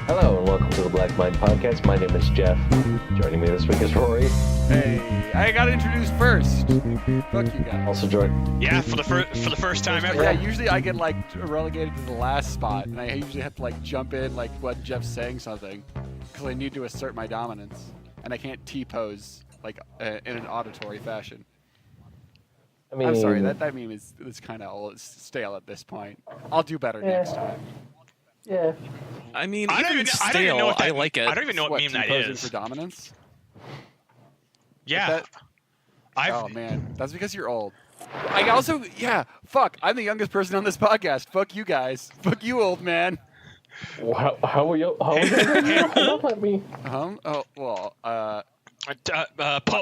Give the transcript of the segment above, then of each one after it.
Hello and welcome to the Black Mind Podcast. My name is Jeff. Joining me this week is Rory. Hey, I got introduced first. Fuck you guys. Also joined. Yeah, for the first time ever. Yeah, usually I get like relegated to the last spot, and I usually have to like jump in like when Jeff's saying something, because I need to assert my dominance, and I can't T-pose like in an auditory fashion. I mean, I'm sorry, that meme is kind of stale at this point. I'll do better next time. Yeah. I mean, I don't even even stale, know what that, I like it. I don't even know what meme that T-posing is. for dominance? Yeah. Oh man, that's because you're old. I also, fuck, I'm the youngest person on this podcast. Fuck you guys. Fuck you, old man. How are you? How are you? Don't let me. Oh, well,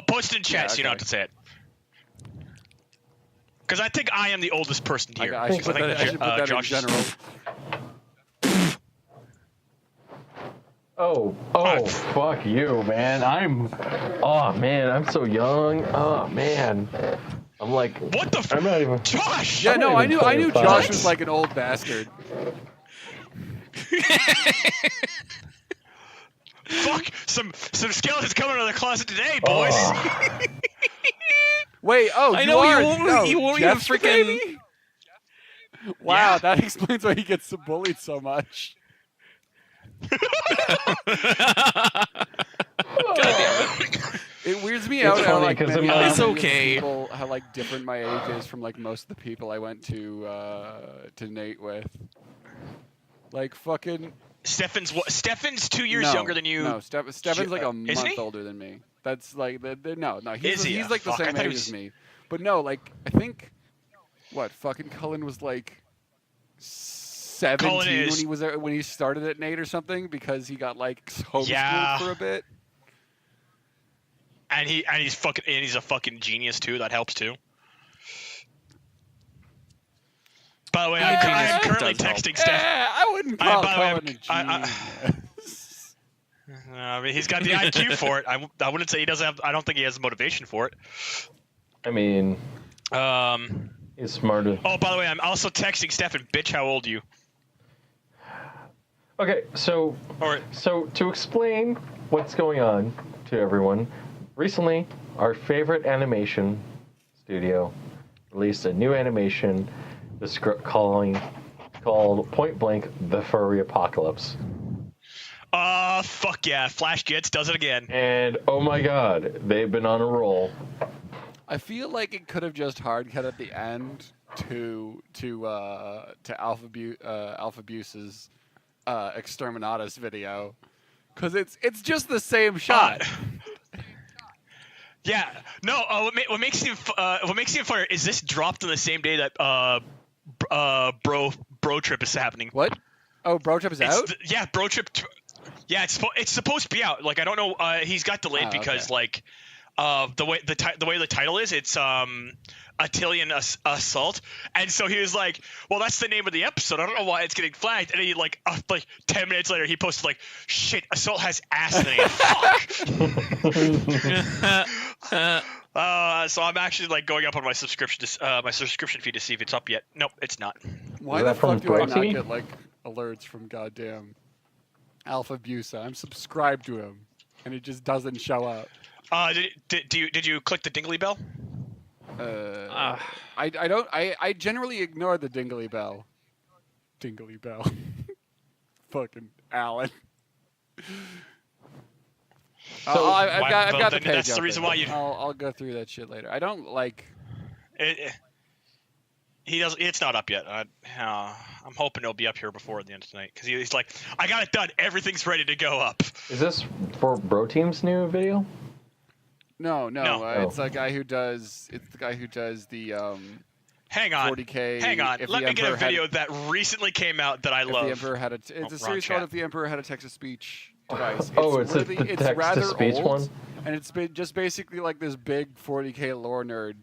Post in chat so you okay. don't have to say it. Because I think I am the oldest person here. I should put that in Josh is- general. Oh, fuck you, man. I'm so young. Oh, man. I'm like, What the I'm not even. Josh! Yeah, I'm no, not I even knew 25. Josh was like an old bastard. Fuck! Some skeletons coming out of the closet today, boys! Oh. Wait, I know, you won't even Jeff's freaking- baby? Wow, Yeah. that explains why he gets bullied so much. It weirds me out It's how funny like 'cause many I'm not- It's okay. people, how like different my age is from like most of the people I went to Nate with. Like fucking. Stefan's 2 years younger than you. No, Stefan's like a Isn't month he? older than me. That's like no. Is he? He's like the Fuck, I same thought he age was- as me. But no, like I think fucking Cullen was like 17 when he started at Nate or something because he got like homeschooled Yeah. for a bit. And he's a fucking genius too. That helps too. By the way, I'm currently does help. texting Steph. I wouldn't call by the way, Cullen a genius. I mean, he's got the IQ for it. I wouldn't say he doesn't have. I don't think he has the motivation for it. I mean, Um. he's smarter. Oh, by the way, I'm also texting Stefan. Bitch, how old are you? Okay, so to explain what's going on to everyone, recently our favorite animation studio released a new animation called Point Blank: The Furry Apocalypse. Fuck yeah! Flash Gitz does it again. And oh my god, they've been on a roll. I feel like it could have just hard cut at the end to Alpha Buse's Exterminatus video, because it's just the same shot. Yeah. No. What makes it funnier is this dropped on the same day that Bro Trip is happening. What? Oh, Bro Trip is out? Yeah, Bro Trip. Yeah, it's supposed to be out. Like I don't know. He's got delayed because okay. the way the title is, it's Attilian Assault, and so he was like, well, that's the name of the episode. I don't know why it's getting flagged. And he like 10 minutes later, he posted like, shit, Assault has ass in it. Fuck. So I'm actually like going up on my subscription feed to see if it's up yet. Nope, it's not. Why Is the that from fuck do I not Protein? get like alerts from goddamn Alpha Busa? I'm subscribed to him, and it just doesn't show up. Did you click the dingly bell? I generally ignore the dingly bell. Dingly bell. Fucking Allan. I've got the page. That's the reason why you. I'll go through that shit later. I don't like. He does. It's not up yet. I'm hoping it'll be up here before the end of tonight because he's like, I got it done. Everything's ready to go up. Is this for Bro Team's new video? No. No. It's the guy who does. It's the guy who does the Hang on. 40K. Hang on. if Let the me get a Emperor had- video that recently came out that I if love. the Emperor had it's a wrong series chat. called If the Emperor Had a Text-to-Speech Device. It's really, the it's rather text-to-speech old, one? and it's been just basically like this big 40K lore nerd,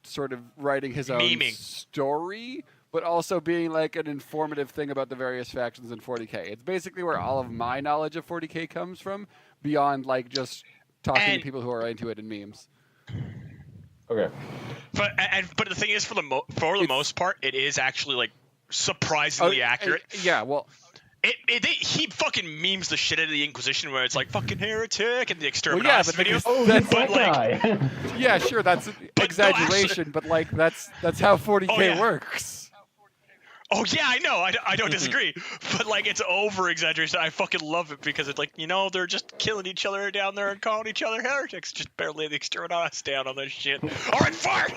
sort of writing his own Memeing. story, but also being like an informative thing about the various factions in 40K. It's basically where all of my knowledge of 40K comes from, beyond like just talking to And- people who are into it in memes. Okay. But the thing is, for the most part, it is actually like surprisingly accurate. Yeah, well, He fucking memes the shit out of the Inquisition, where it's like fucking heretic and the well, yeah, exterminatus but video. that's but like, guy. yeah, sure, that's exaggeration, but like that's how 40K Oh, yeah. works. oh yeah, I know, I don't disagree, but like it's over exaggeration. I fucking love it because it's like, they're just killing each other down there and calling each other heretics. Just barely the exterminatus down on this shit. All right, fire.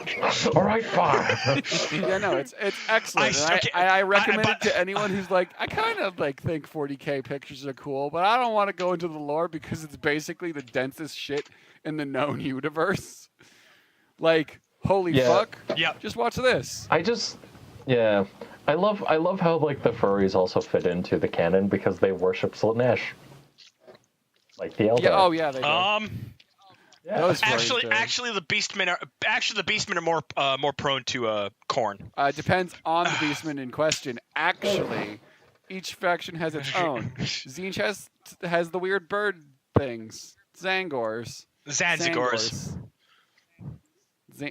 All right, fine. Yeah, no, it's excellent. I recommend it to anyone who's like, I kind of like think 40K pictures are cool, but I don't want to go into the lore because it's basically the densest shit in the known universe. Like, holy fuck! Yeah. Just watch this. Yeah. I love how like the furries also fit into the canon because they worship Slaanesh. Like the Eldar. Yeah. Oh yeah. They do. Yeah. Those furries do. Actually, the beastmen are more prone to corn. Depends on the beastman in question. Actually, each faction has its own. Tzeentch has the weird bird things. Zanzigors.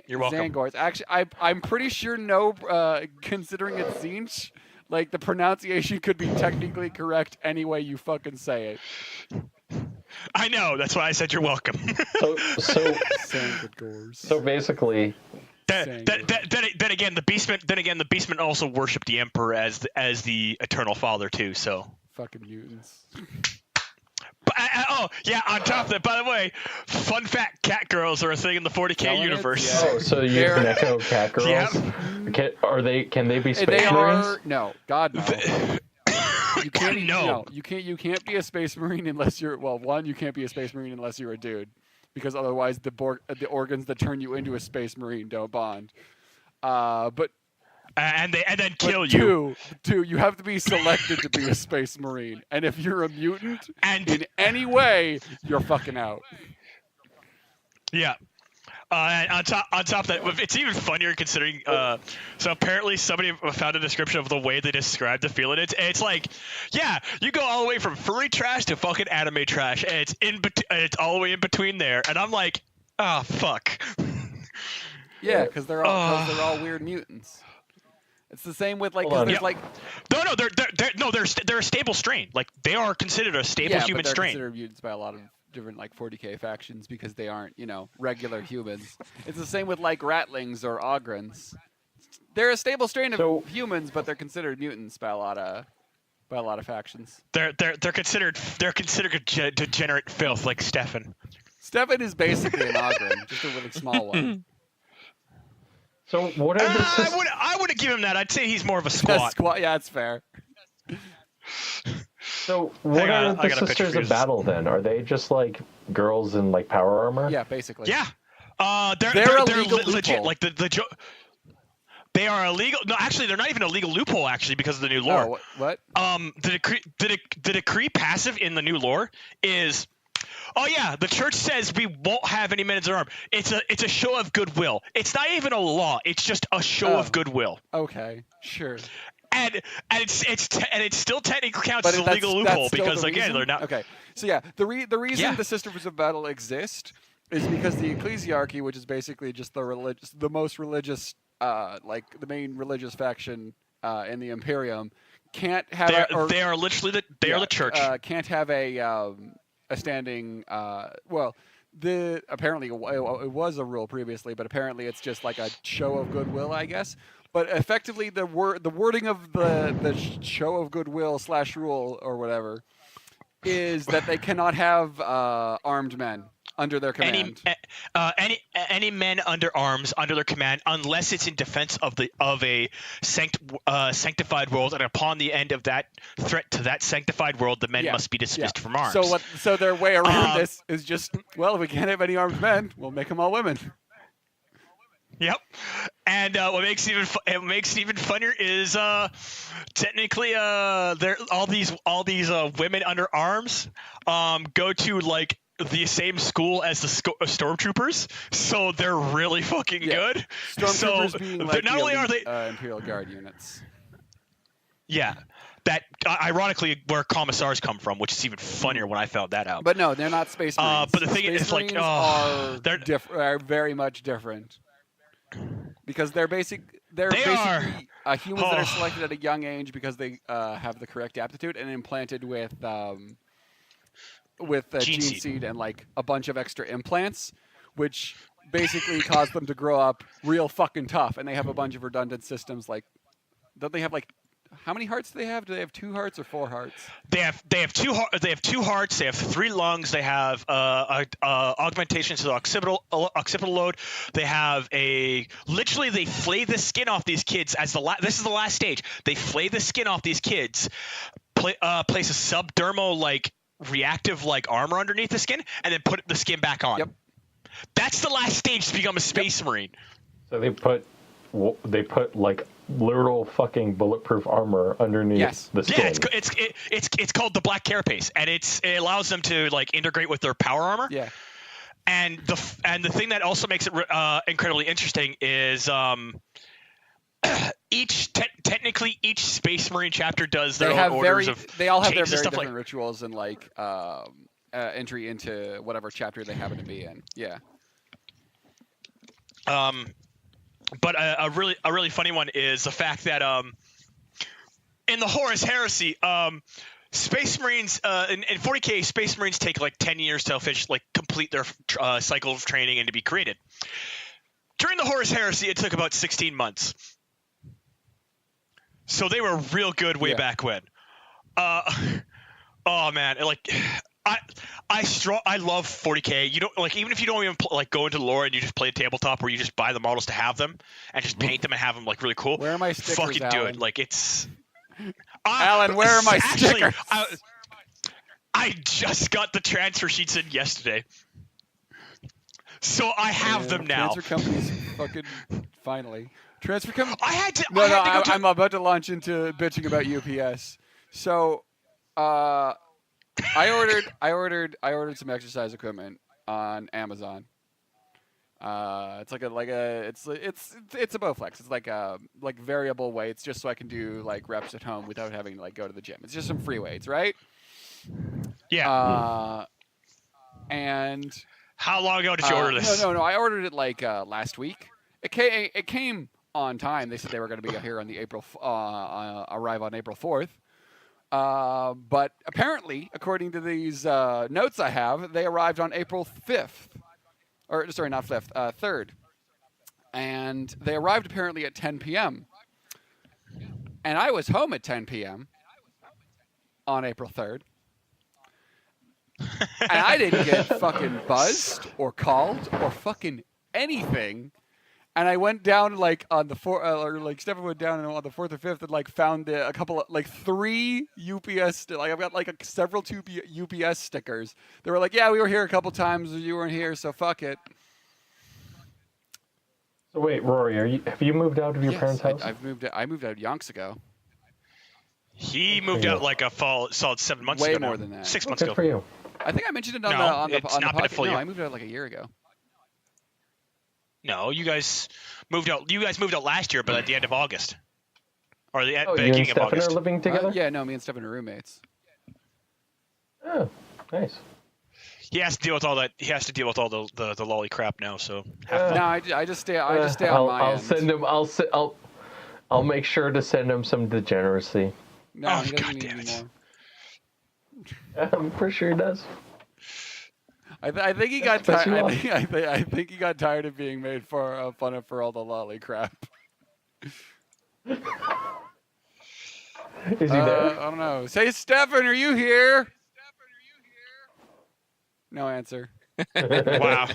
You're welcome. Zangors. Actually, I'm pretty sure considering it's Tzeentch, like the pronunciation could be technically correct any way you fucking say it. I know. That's why I said you're welcome. So basically, Then again, the beastmen also worship the Emperor as the Eternal Father too. So fucking mutants. Oh yeah, on top of that, by the way, fun fact: cat girls are a thing in the 40K Telling it? universe. Yeah. oh, so you can echo cat girls? Yeah. Can they be space They marines? are no, God no. You can't. No. You can't. You can't be a space marine unless you're. Well, one, you can't be a space marine unless you're a dude, because otherwise the organs that turn you into a space marine don't bond. But And then kill you. Two, you have to be selected to be a space marine, and if you're a mutant And in any way, you're fucking out. yeah. And on top of that, it's even funnier considering. So apparently, somebody found a description of the way they described the feeling. It's like, yeah, you go all the way from furry trash to fucking anime trash, and it's all the way in between there. And I'm like, oh fuck. Yeah, because they're all weird mutants. It's the same with like, Hold on. there's Yeah. like they're a stable strain. Like they are considered a stable human but they're strain. considered mutants by a lot of different like 40K factions because they aren't, regular humans. It's the same with like ratlings or ogrons. They're a stable strain of humans, but they're considered mutants by a lot of factions. They're considered degenerate filth like Stefan. Stefan is basically an ogron, just a really small one. So what are the I would give him that. I'd say he's more of a squat. Yeah, that's fair. So what Hang on, are I the got a picture Sisters for of you. Battle then? Are they just like girls in like power armor? Yeah, basically. Yeah. They're a legit. loophole. Like they are illegal. No, actually, they're not even a legal loophole. Actually, because of the new lore. Oh, what? The decree passive in the new lore is. Oh yeah, the church says we won't have any men in their arm. It's a show of goodwill. It's not even a law. It's just a show of goodwill. Okay, sure. And it still technically counts But as a that's- legal that's loophole still because the again reason? they're not. Okay, so yeah, the reason Yeah. the Sisters of Battle exist is because the ecclesiarchy, which is basically just the most religious, like the main religious faction in the Imperium, can't have. They are literally the church. Can't have a standing. Apparently it was a rule previously, but apparently it's just like a show of goodwill, I guess. But effectively, the wording of the show of goodwill / rule or whatever is that they cannot have armed men under their command. Any men under arms under their command, unless it's in defense of a sanctified world, and upon the end of that threat to that sanctified world, the men must be dismissed from arms. So their way around this is just, well, if we can't have any armed men, we'll make them all women. Yep. And what makes it even funnier is technically they're all these women under arms go to like the same school as the stormtroopers, so they're really fucking good. Stormtroopers So being like not only are they Imperial Guard units. Yeah, that ironically where commissars come from, which is even funnier when I found that out. But no, they're not Space Marines. But the thing Space is, like, Marines they're are very much different because they're basically humans that are selected at a young age because they have the correct aptitude and implanted with gene seed and like a bunch of extra implants, which basically cause them to grow up real fucking tough. And they have a bunch of redundant systems. Like, don't they have like? How many hearts do they have? Do they have 2 hearts or 4 hearts? They have 2 hearts. They have 3 lungs. They have augmentation to the occipital load. They have literally they flay the skin off these kids as this is the last stage. They flay the skin off these kids, place a subdermal like reactive like armor underneath the skin, and then put the skin back on. Yep. That's the last stage to become a space marine. So they put like literal fucking bulletproof armar underneath the skin. Yeah, it's called the black carapace, and it allows them to like integrate with their power armor. Yeah. And the thing that also makes it incredibly interesting is technically each Space Marine chapter does their own orders of they all have their very stuff different like rituals and like entry into whatever chapter they happen to be in. Yeah. But a really funny one is the fact that in the Horus Heresy, Space Marines in 40K, Space Marines take like 10 years to complete their cycle of training and to be created. During the Horus Heresy, it took about 16 months. So they were real good way back when. Oh man, like I love 40K. You don't like even if you don't even go into lore and you just play a tabletop where you just buy the models to have them and just paint them and have them like really cool. Where are my stickers, fucking Allan? do it. Like it's Allan, where are my stickers? I just got the transfer sheets in yesterday, so I have them now. Transfer companies, fucking finally. Transfer company. I'm about to launch into bitching about UPS. So, I ordered some exercise equipment on Amazon. It's like it's a Bowflex. It's like variable weights, just so I can do like reps at home without having to like go to the gym. It's just some free weights, right? Yeah. And how long ago did you order this? No. I ordered it like last week. It came on time. They said they were going to be here on the arrive on April 4th. But apparently, according to these notes I have, they arrived on April 5th. Or, sorry, not 5th, 3rd. And they arrived apparently at 10 p.m. And I was home at 10 p.m. on April 3rd. And I didn't get fucking buzzed or called or fucking anything. And I went down like on the Stefan went down on the 4th or 5th and like found a couple of like 3 UPS like I've got like several UPS stickers. They were like, yeah, we were here a couple times, you weren't here, so fuck it. So wait, Rory, have you moved out of your parents' house? I moved out yonks ago. He moved out like a solid 7 months ago. Way more than that. 6 months Good ago. for you. I think I mentioned it on the podcast. No, I moved out like a year ago. No, you guys moved out. You guys moved out last year, but at the end of August, or the you and beginning of Stefan August. are living together? Yeah, no, me and Stefan are roommates. Oh, nice. He has to deal with all that. He has to deal with all the lolly crap now. So No, I just stay on my end. Send him. I'll make sure to send him some degeneracy. No, he doesn't God need damn it. anymore. I'm pretty sure he does. I think he got tired. I think he got tired of being made fun of for all the lolly crap. Is he there? I don't know. Say, Stefan, are you here? No answer. wow.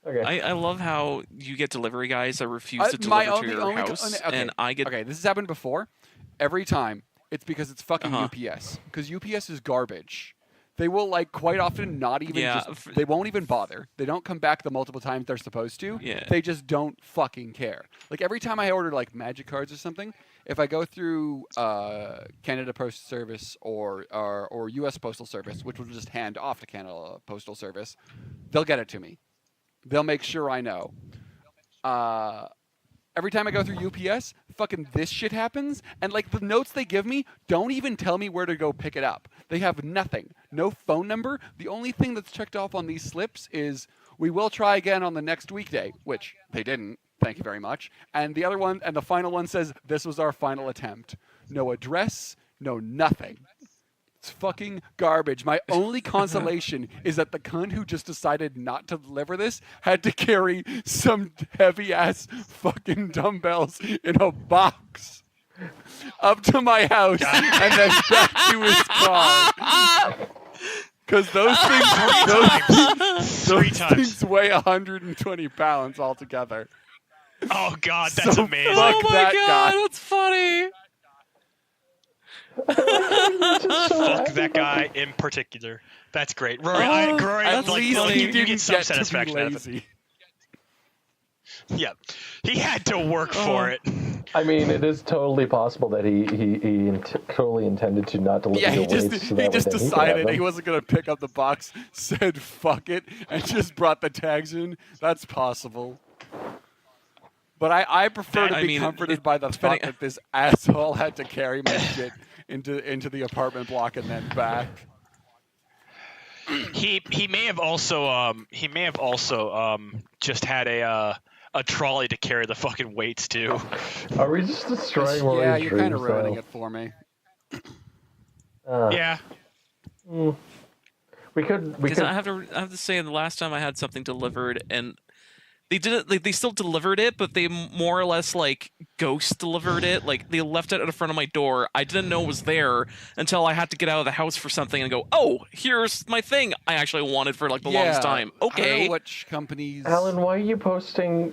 Okay. I love how you get delivery guys that refuse to deliver to your house, and I get. Okay, this has happened before. Every time, it's because it's fucking UPS. Because UPS is garbage. They will like quite often not even they won't even bother. They don't come back the multiple times they're supposed to. Yeah. They just don't fucking care. Like every time I order like magic cards or something, if I go through Canada Post Service or US Postal Service, which will just hand off to Canada Postal Service, they'll get it to me. They'll make sure I know. Every time I go through UPS, fucking this shit happens, and like the notes they give me don't even tell me where to go pick it up. They have nothing, no phone number. The only thing that's checked off on these slips is we will try again on the next weekday, which they didn't. Thank you very much. And the other one, and the final one says this was our final attempt. No address, no nothing. It's fucking garbage. My only consolation is that the cunt who just decided not to deliver this had to carry some heavy-ass fucking dumbbells in a box up to my house and then back to his car. Because those things weigh 120 pounds altogether. Oh, God, that's amazing. Oh, my that God, guy. that's funny. Fuck that guy in particular. That's great. Rory, at least you didn't get some get satisfaction out of it. lazy. Yeah. He had to work for it. I mean, it is totally possible that he totally intended to not deliver Yeah, the he just weights so that way that decided he he wasn't going to pick up the box, said fuck it, and just brought the tags in. That's possible. But I prefer to be comforted by the thought that this asshole had to carry my shit into the apartment block and then back. He may have also just had a trolley to carry the fucking weights too. Are we just destroying Rory's Yeah, you're kind of dreams, ruining though? it for me. Yeah. We could. I have to say, the last time I had something delivered, and they didn't. Like, they still delivered it, but they more or less like ghost delivered it. Like they left it in front of my door. I didn't know it was there until I had to get out of the house for something and go, "Oh, here's my thing I actually wanted for like the longest time." I don't Okay. know which companies. Allan, why are you posting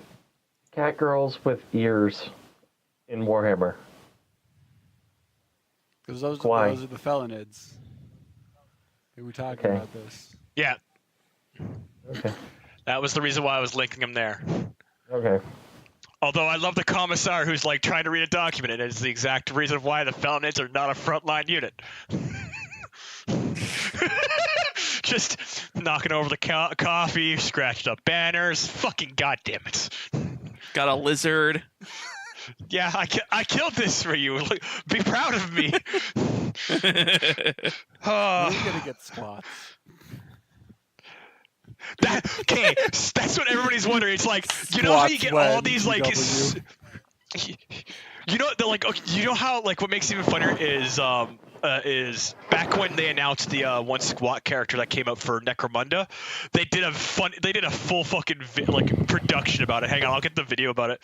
cat girls with ears in Warhammer? Because those Why? are the felonids. Who we talking Okay. about this? Yeah. Okay. That was the reason why I was linking him there. Okay. Although I love the commissar who's like trying to read a document, and it's the exact reason why the felonids are not a frontline unit. Just knocking over the coffee, scratched up banners. Fucking goddamn it! Got a lizard. Yeah, I killed this for you. Like, be proud of me. We're gonna get squats. Okay, that's what everybody's wondering. It's like, you know how you get all these like, you know how like what makes it even funnier is back when they announced the one squat character that came out for Necromunda, they did a full fucking production about it. Hang on, I'll get the video about it.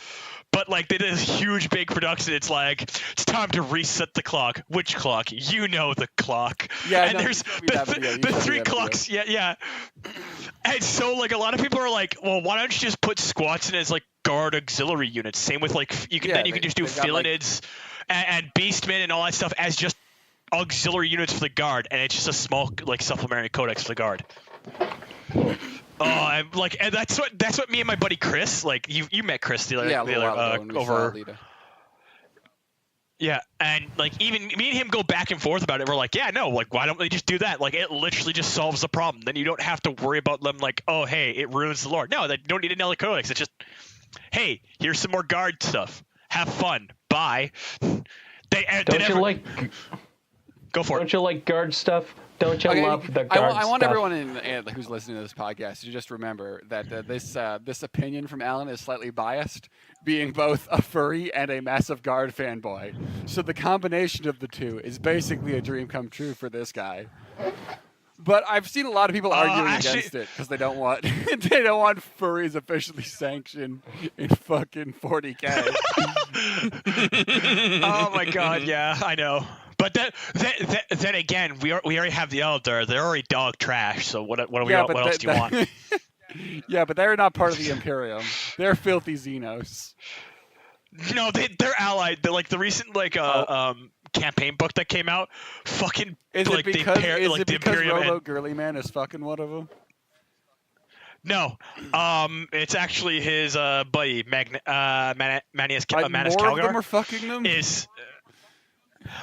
But like they did a huge big production. It's like it's time to reset the clock. Which clock? You know the clock. Yeah, and there's the three clocks. Video. Yeah. And so like a lot of people are like, well, why don't you just put squats in as like guard auxiliary units? Same with like you can just do felinids and beastmen and all that stuff as just auxiliary units for the guard, and it's just a small like supplementary codex for the guard. And that's what me and my buddy Chris, like you met Chris the other over. Yeah, and like even me and him go back and forth about it. We're like, yeah, no, like why don't they just do that? Like it literally just solves the problem. Then you don't have to worry about them like, oh hey, it ruins the lore. No, they don't need another codex. It's just, hey, here's some more guard stuff. Have fun. Bye. Go for it. Don't you like guard stuff? Don't you love the guard stuff? I want everyone who's listening to this podcast to just remember that this opinion from Allan is slightly biased, being both a furry and a massive guard fanboy. So the combination of the two is basically a dream come true for this guy. But I've seen a lot of people arguing against it because they don't want furries officially sanctioned in fucking 40K. Oh my god, yeah, I know. But then again, we already have the Eldar. They're already dog trash. So what else do you want? Yeah, but they're not part of the Imperium. They're filthy Xenos. No, they're allied. They're like the recent campaign book that came out. Fucking Is like it because the Imperium Robo and Girly Man is fucking one of them? no, it's actually his buddy Manius Like Manus more of them Calgar are fucking them. is.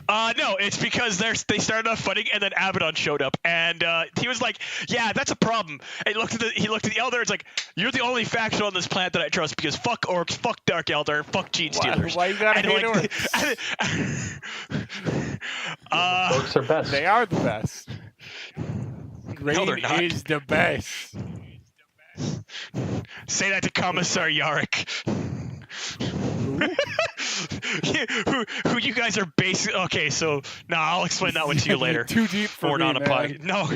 No, it's because they started off fighting, and then Abaddon showed up, and he was like, "Yeah, that's a problem." And he looked at the Elder. It's like, "You're the only faction on this planet that I trust because fuck orcs, fuck Dark Elder, fuck Gene Stealers." Why you gotta And, hate like, orcs? Orcs are best. They are the best. No, they're Green not. is the best. Say that to Commissar Yarrick. who you guys are basically okay? So I'll explain that one to you later. Too deep for Or me, not a man. pod. No.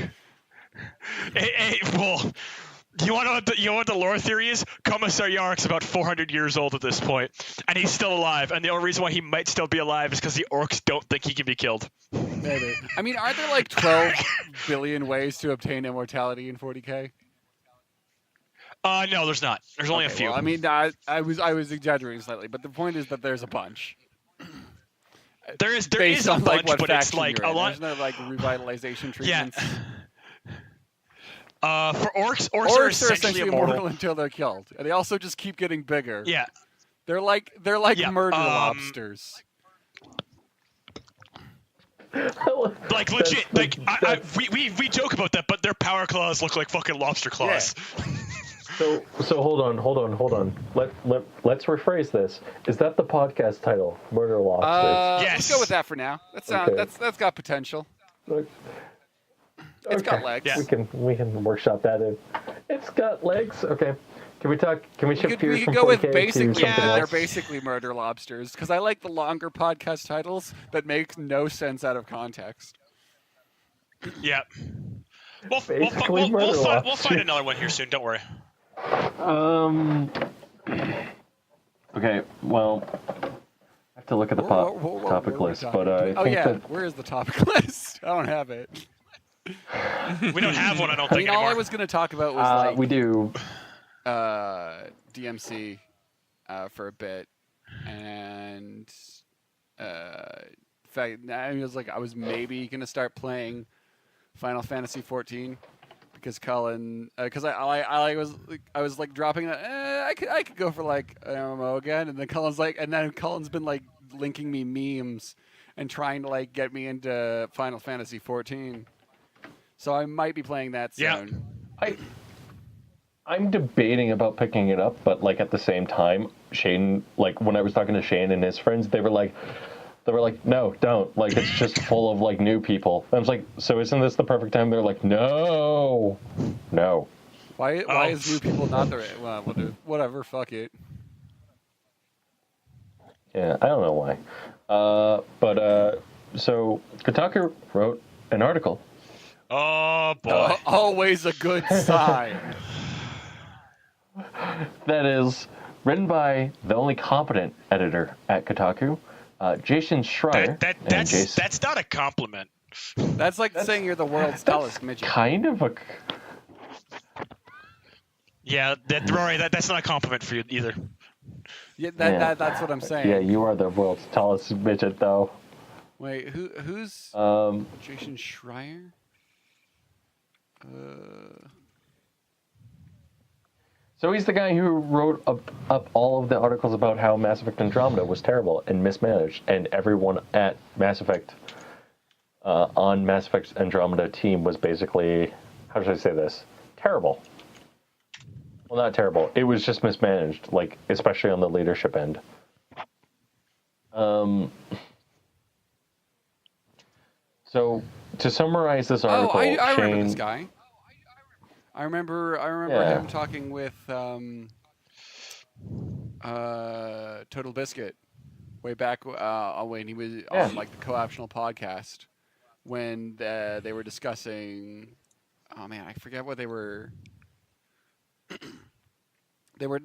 Well, you want to know what the lore theory is? Commissar Yarrick's about 400 years old at this point, and he's still alive. And the only reason why he might still be alive is because the orcs don't think he can be killed. Maybe. I mean, aren't there like 12 billion ways to obtain immortality in 40K? No, there's not. There's only a few. Well, I mean, I was exaggerating slightly, but the point is that there's a bunch. there is Based a on bunch, like what but it's faction like you're a in. lot. There's no like revitalization Yeah. treatments. For orcs are Orcs are essentially essentially immortal until they're killed, and they also just keep getting bigger. Yeah. They're like Yeah, murder lobsters. Like legit, like we joke about that, but their power claws look like fucking lobster claws. So hold on. Let's rephrase this. Is that the podcast title? Murder Lobsters. Yes. Let's go with that for now. That sounds Okay. that's got potential. It's got legs. Yeah. We can workshop that in. It's got legs. Okay. Can we shift gears We from could go with 40K basically. to something They're else? basically murder lobsters because I like the longer podcast titles that make no sense out of context. Yeah. We'll Basically murder find lobster. another one here soon. Don't worry. Okay. Well, I have to look at the topic Where are we list, talking but I to? think that where is the topic list? I don't have it. We don't have one. I don't I think mean, all anymore. I was going to talk about was we do. DMC for a bit, and in fact, I was maybe gonna start playing Final Fantasy 14 because Cullen, because I was like dropping that. I could go for like an MMO again, and then Cullen's been like linking me memes and trying to like get me into Final Fantasy 14. So I might be playing that soon. Yeah. I'm debating about picking it up, but like at the same time, Shane, like when I was talking to Shane and his friends, they were like, no, don't. Like it's just full of like new people. I was like, so isn't this the perfect time? They're like, no. Why is new people not the right? Well, whatever. Fuck it. Yeah, I don't know why. So Kotaku wrote an article. Oh boy. Always a good sign. That is written by the only competent editor at Kotaku, Jason Schreier. That's not a compliment. That's like saying you're the world's tallest midget. Kind of a. Yeah, Rory, that's not a compliment for you either. Yeah, Yeah. that's what I'm saying. Yeah, you are the world's tallest midget, though. Wait, who's Jason Schreier? So he's the guy who wrote up all of the articles about how Mass Effect Andromeda was terrible and mismanaged, and everyone at Mass Effect, on Mass Effect Andromeda team was basically, how should I say this? Terrible. Well, not terrible. It was just mismanaged, like, especially on the leadership end. So, to summarize this article, I remember Shane, this guy. I remember Yeah. him talking with Total Biscuit way back when he was on like the Co-optional podcast when they were discussing. Oh man, I forget what they were. They were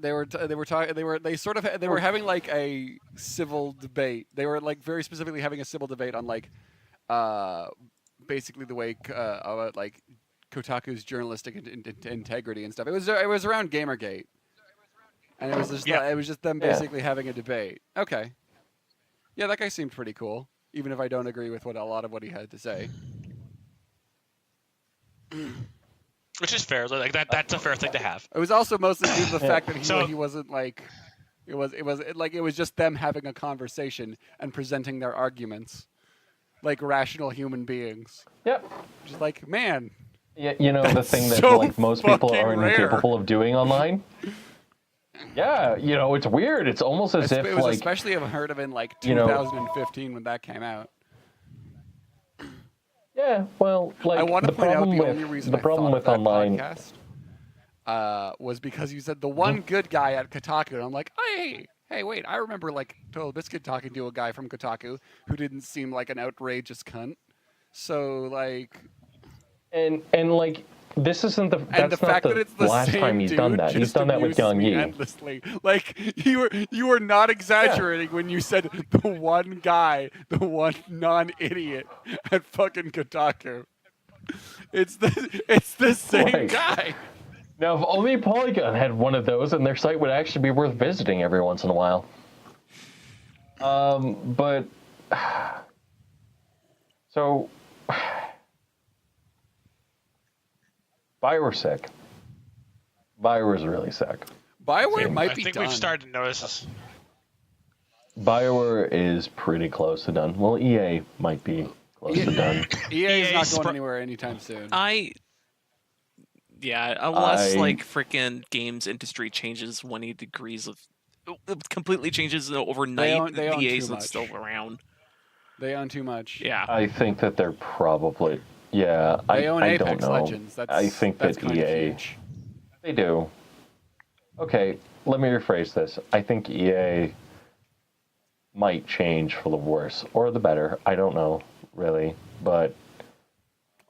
having like a civil debate. They were like very specifically having a civil debate on like basically the way like Kotaku's journalistic integrity and stuff. It was around Gamergate, and it was just them basically having a debate. Okay, yeah, that guy seemed pretty cool. even if I don't agree with a lot of what he had to say. Which is fair. Like that's a fair thing to have. It was also mostly due to the fact that So- he wasn't like. It was just them having a conversation and presenting their arguments, like rational human beings. Yep. Just like, man, Yeah, you know the That's thing that so like most people fucking aren't rare. capable of doing online. Yeah, you know it's weird. It's almost as if it was like especially unheard of in like you know- 2015 when that came out. yeah, well, like I want to the point out problem the with only reason the I problem thought with of that online. podcast was because you said the one good guy at Kotaku, and I'm like, hey, wait, I remember like Total Biscuit talking to a guy from Kotaku who didn't seem like an outrageous cunt. So like, And like this isn't the and that's the not fact the that it's the last same time he's dude done that. just He's done that with amuses Yang me Yi. endlessly. Like you were not exaggerating when you said the one guy, the one non-idiot at fucking Kotaku. It's the same Right. guy. Now, if only Polygon had one of those, and their site would actually be worth visiting every once in a while. But so Bioware's sick. Bioware's really sick. Bioware I might I be think done. we've started to notice this. Bioware is pretty close to done. Well, EA might be close to done. EA is not EA's going pro- anywhere anytime soon. Unless I- like freaking games industry changes 180 degrees of it completely changes overnight, they own the too EA's much. still around. They own too much. Yeah. I think that they're probably yeah. They own I Apex don't know. Legends. I think that's that kind of EA huge. they do. Okay, let me rephrase this. I think EA might change for the worse or the better. I don't know really, but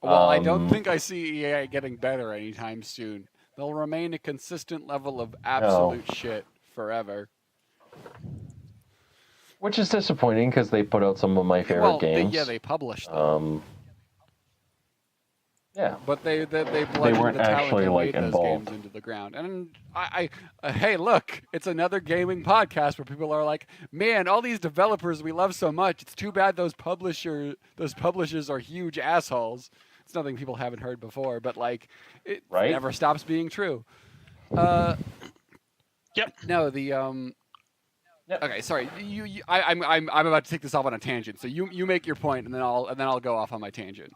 Well, I don't think I see EA getting better anytime soon. They'll remain a consistent level of absolute shit forever. which is disappointing because they put out some of my favorite Well, games. they published them, Yeah. but they bludgeoned weren't the talent actually, and like, made those involved. games into the ground. And hey, look, it's another gaming podcast where people are like, man, all these developers we love so much. It's too bad those publishers are huge assholes. It's nothing people haven't heard before, but like, it Right? never stops being true. Yep. No, the Yep. Okay, sorry. I'm about to take this off on a tangent. So you make your point, and then I'll go off on my tangent.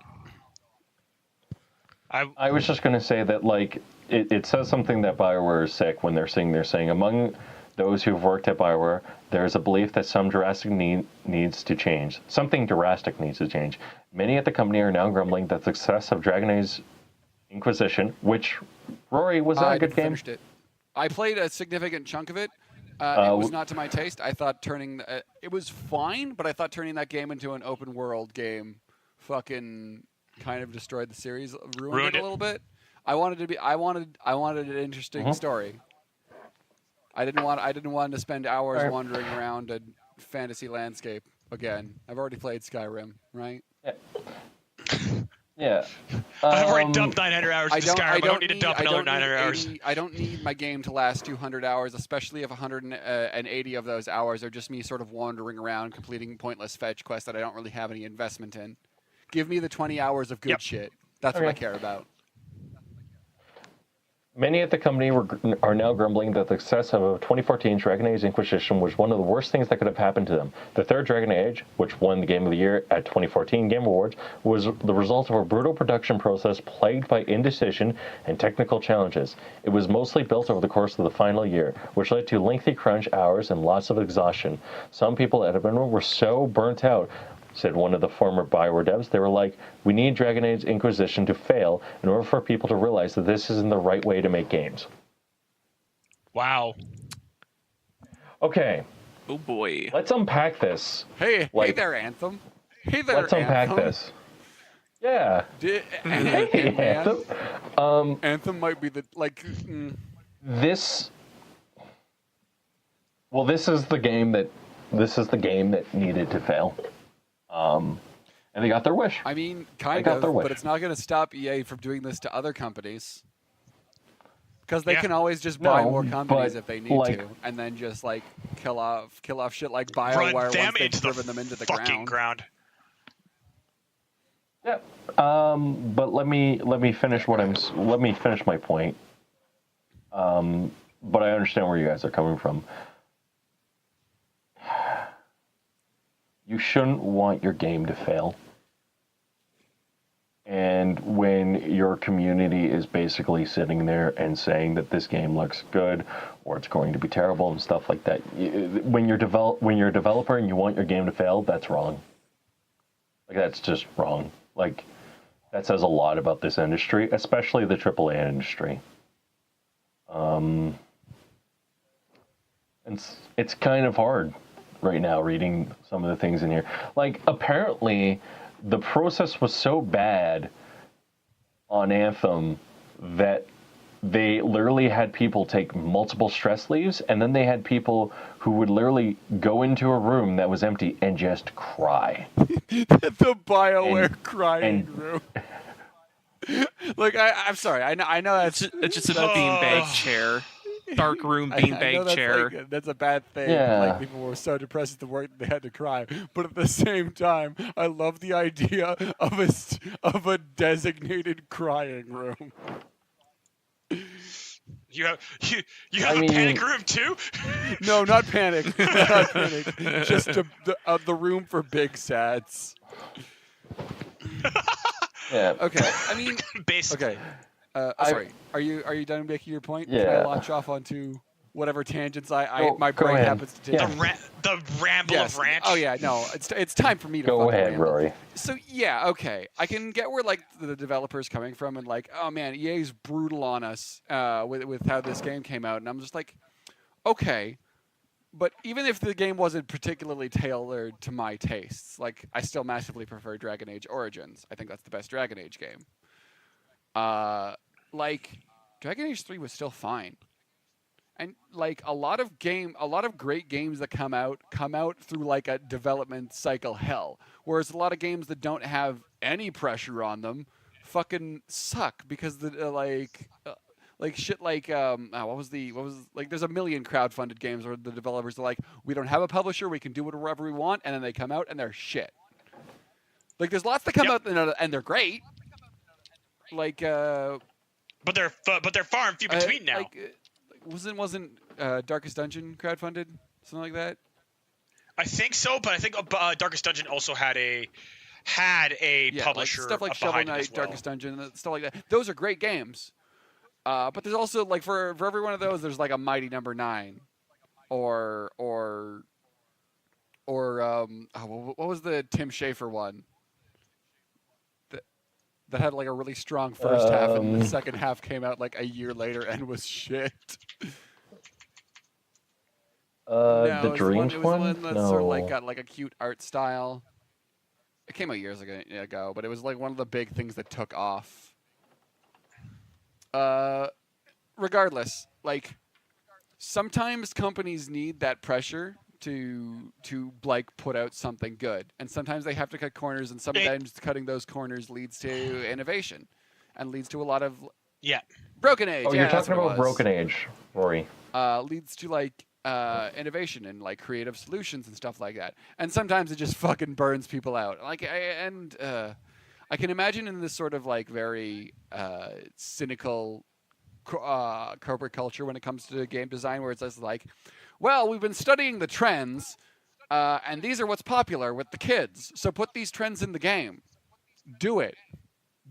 I was just going to say that, like, it says something that BioWare is sick when they're saying, among those who've worked at BioWare, there is a belief that some drastic needs to change. Something drastic needs to change. Many at the company are now grumbling that the success of Dragon Age Inquisition, which, Rory, was that I a good game? finished it. I played a significant chunk of it. It was not to my taste. I thought it was fine, but I thought turning that game into an open world game fucking kind of destroyed the series, ruined it a little bit. I wanted an interesting story. I didn't want to spend hours Alright. wandering around a fantasy landscape again. I've already played Skyrim, right? Yeah. I've already dumped 900 hours into Skyrim. I don't need to dump another 900 hours. I don't need my game to last 200 hours, especially if 180 of those hours are just me sort of wandering around, completing pointless fetch quests that I don't really have any investment in. Give me the 20 hours of good Yep. shit. That's what I Okay. care about. Many at the company are now grumbling that the success of 2014 Dragon Age Inquisition was one of the worst things that could have happened to them. The third Dragon Age, which won the Game of the Year at 2014 Game Awards, was the result of a brutal production process plagued by indecision and technical challenges. It was mostly built over the course of the final year, which led to lengthy crunch hours and lots of exhaustion. Some people at Edinburgh were so burnt out, said one of the former Bioware devs. They were like, we need Dragon Age Inquisition to fail in order for people to realize that this isn't the right way to make games. Wow. Okay, Oh boy. let's unpack this. Hey Like- there, Anthem. Hey there, Let's unpack Anthem. this. Yeah. Hey, Anthem. Anthem. Anthem might be the This is the game that needed to fail. And they got their wish. I mean, kind got of, their wish. but it's not going to stop EA from doing this to other companies. Because they Yeah. can always just buy No, more companies but, if they need like- to, and then just like kill off shit like Run BioWare them once they've into the driven them into the fucking ground. Yeah. But let me finish let me finish my point. But I understand where you guys are coming from. You shouldn't want your game to fail. And when your community is basically sitting there and saying that this game looks good or it's going to be terrible and stuff like that, when you're a developer and you want your game to fail, that's wrong. Like, that's just wrong. Like, that says a lot about this industry, especially the AAA industry. It's kind of hard right now reading some of the things in here. Like, apparently, the process was so bad on Anthem that they literally had people take multiple stress leaves, and then they had people who would literally go into a room that was empty and just cry. The BioWare crying room. Like, I'm sorry. I know that's It's just a beanbag chair. Dark room I beanbag know that's chair. like, that's a bad thing. Yeah. Like, people were so depressed at the work that they had to cry. But at the same time, I love the idea of a designated crying room. You have a panic room too? No, not panic. Not panic. Just the room for big sats. Yeah. Okay. I mean, Basically. okay. Sorry. Are you done making your point? Yeah. Can I launch off onto whatever tangents my Go brain ahead. happens to take? Yeah. The ramble Yes. of rants. Oh yeah, no. It's time for me to Go fucking ahead, ramble. Rory. So yeah, okay. I can get where like the developers coming from and like, oh man, EA's brutal on us with how this game came out, and I'm just like, okay. But even if the game wasn't particularly tailored to my tastes, like I still massively prefer Dragon Age Origins. I think that's the best Dragon Age game. Like Dragon Age 3 was still fine. And like a lot of great games that come out through like a development cycle hell. Whereas a lot of games that don't have any pressure on them fucking suck because like shit like what was like there's a million crowdfunded games where the developers are like, we don't have a publisher, we can do whatever we want, and then they come out and they're shit. Like there's lots that come out and they're great. Like but they're far and few between now. Like, wasn't Darkest Dungeon crowdfunded, something like that? I think so, but I think Darkest Dungeon also had a publisher, like stuff like Shovel behind it Knight, as well. Darkest Dungeon, and stuff like that. Those are great games. But there's also like for every one of those, there's like a Mighty Number 9, or what was the Tim Schafer one? That had like a really strong first half, and the second half came out like a year later and was shit. The Dreams it was one? one that No. sort of like got like a cute art style. It came out years ago, but it was like one of the big things that took off. Regardless, like sometimes companies need that pressure to like put out something good, and sometimes they have to cut corners, and sometimes cutting those corners leads to innovation, and leads to a lot of Broken Age. Oh, yeah, you're talking about that's what it was. Broken Age, Rory. Leads to like innovation and like creative solutions and stuff like that. And sometimes it just fucking burns people out. Like I can imagine in this sort of like very cynical corporate culture when it comes to game design, where it's just like, well, we've been studying the trends, and these are what's popular with the kids. So put these trends in the game. Do it.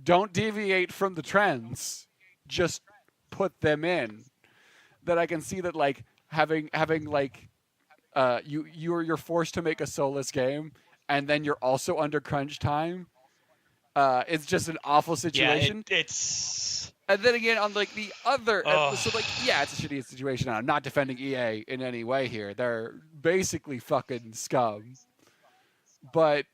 Don't deviate from the trends. Just put them in. That I can see that like having like you're forced to make a soulless game, and then you're also under crunch time. It's just an awful situation. Yeah, it's. And then again, on like the other, so like yeah, it's a shitty situation. I'm not defending EA in any way here. They're basically fucking scum. But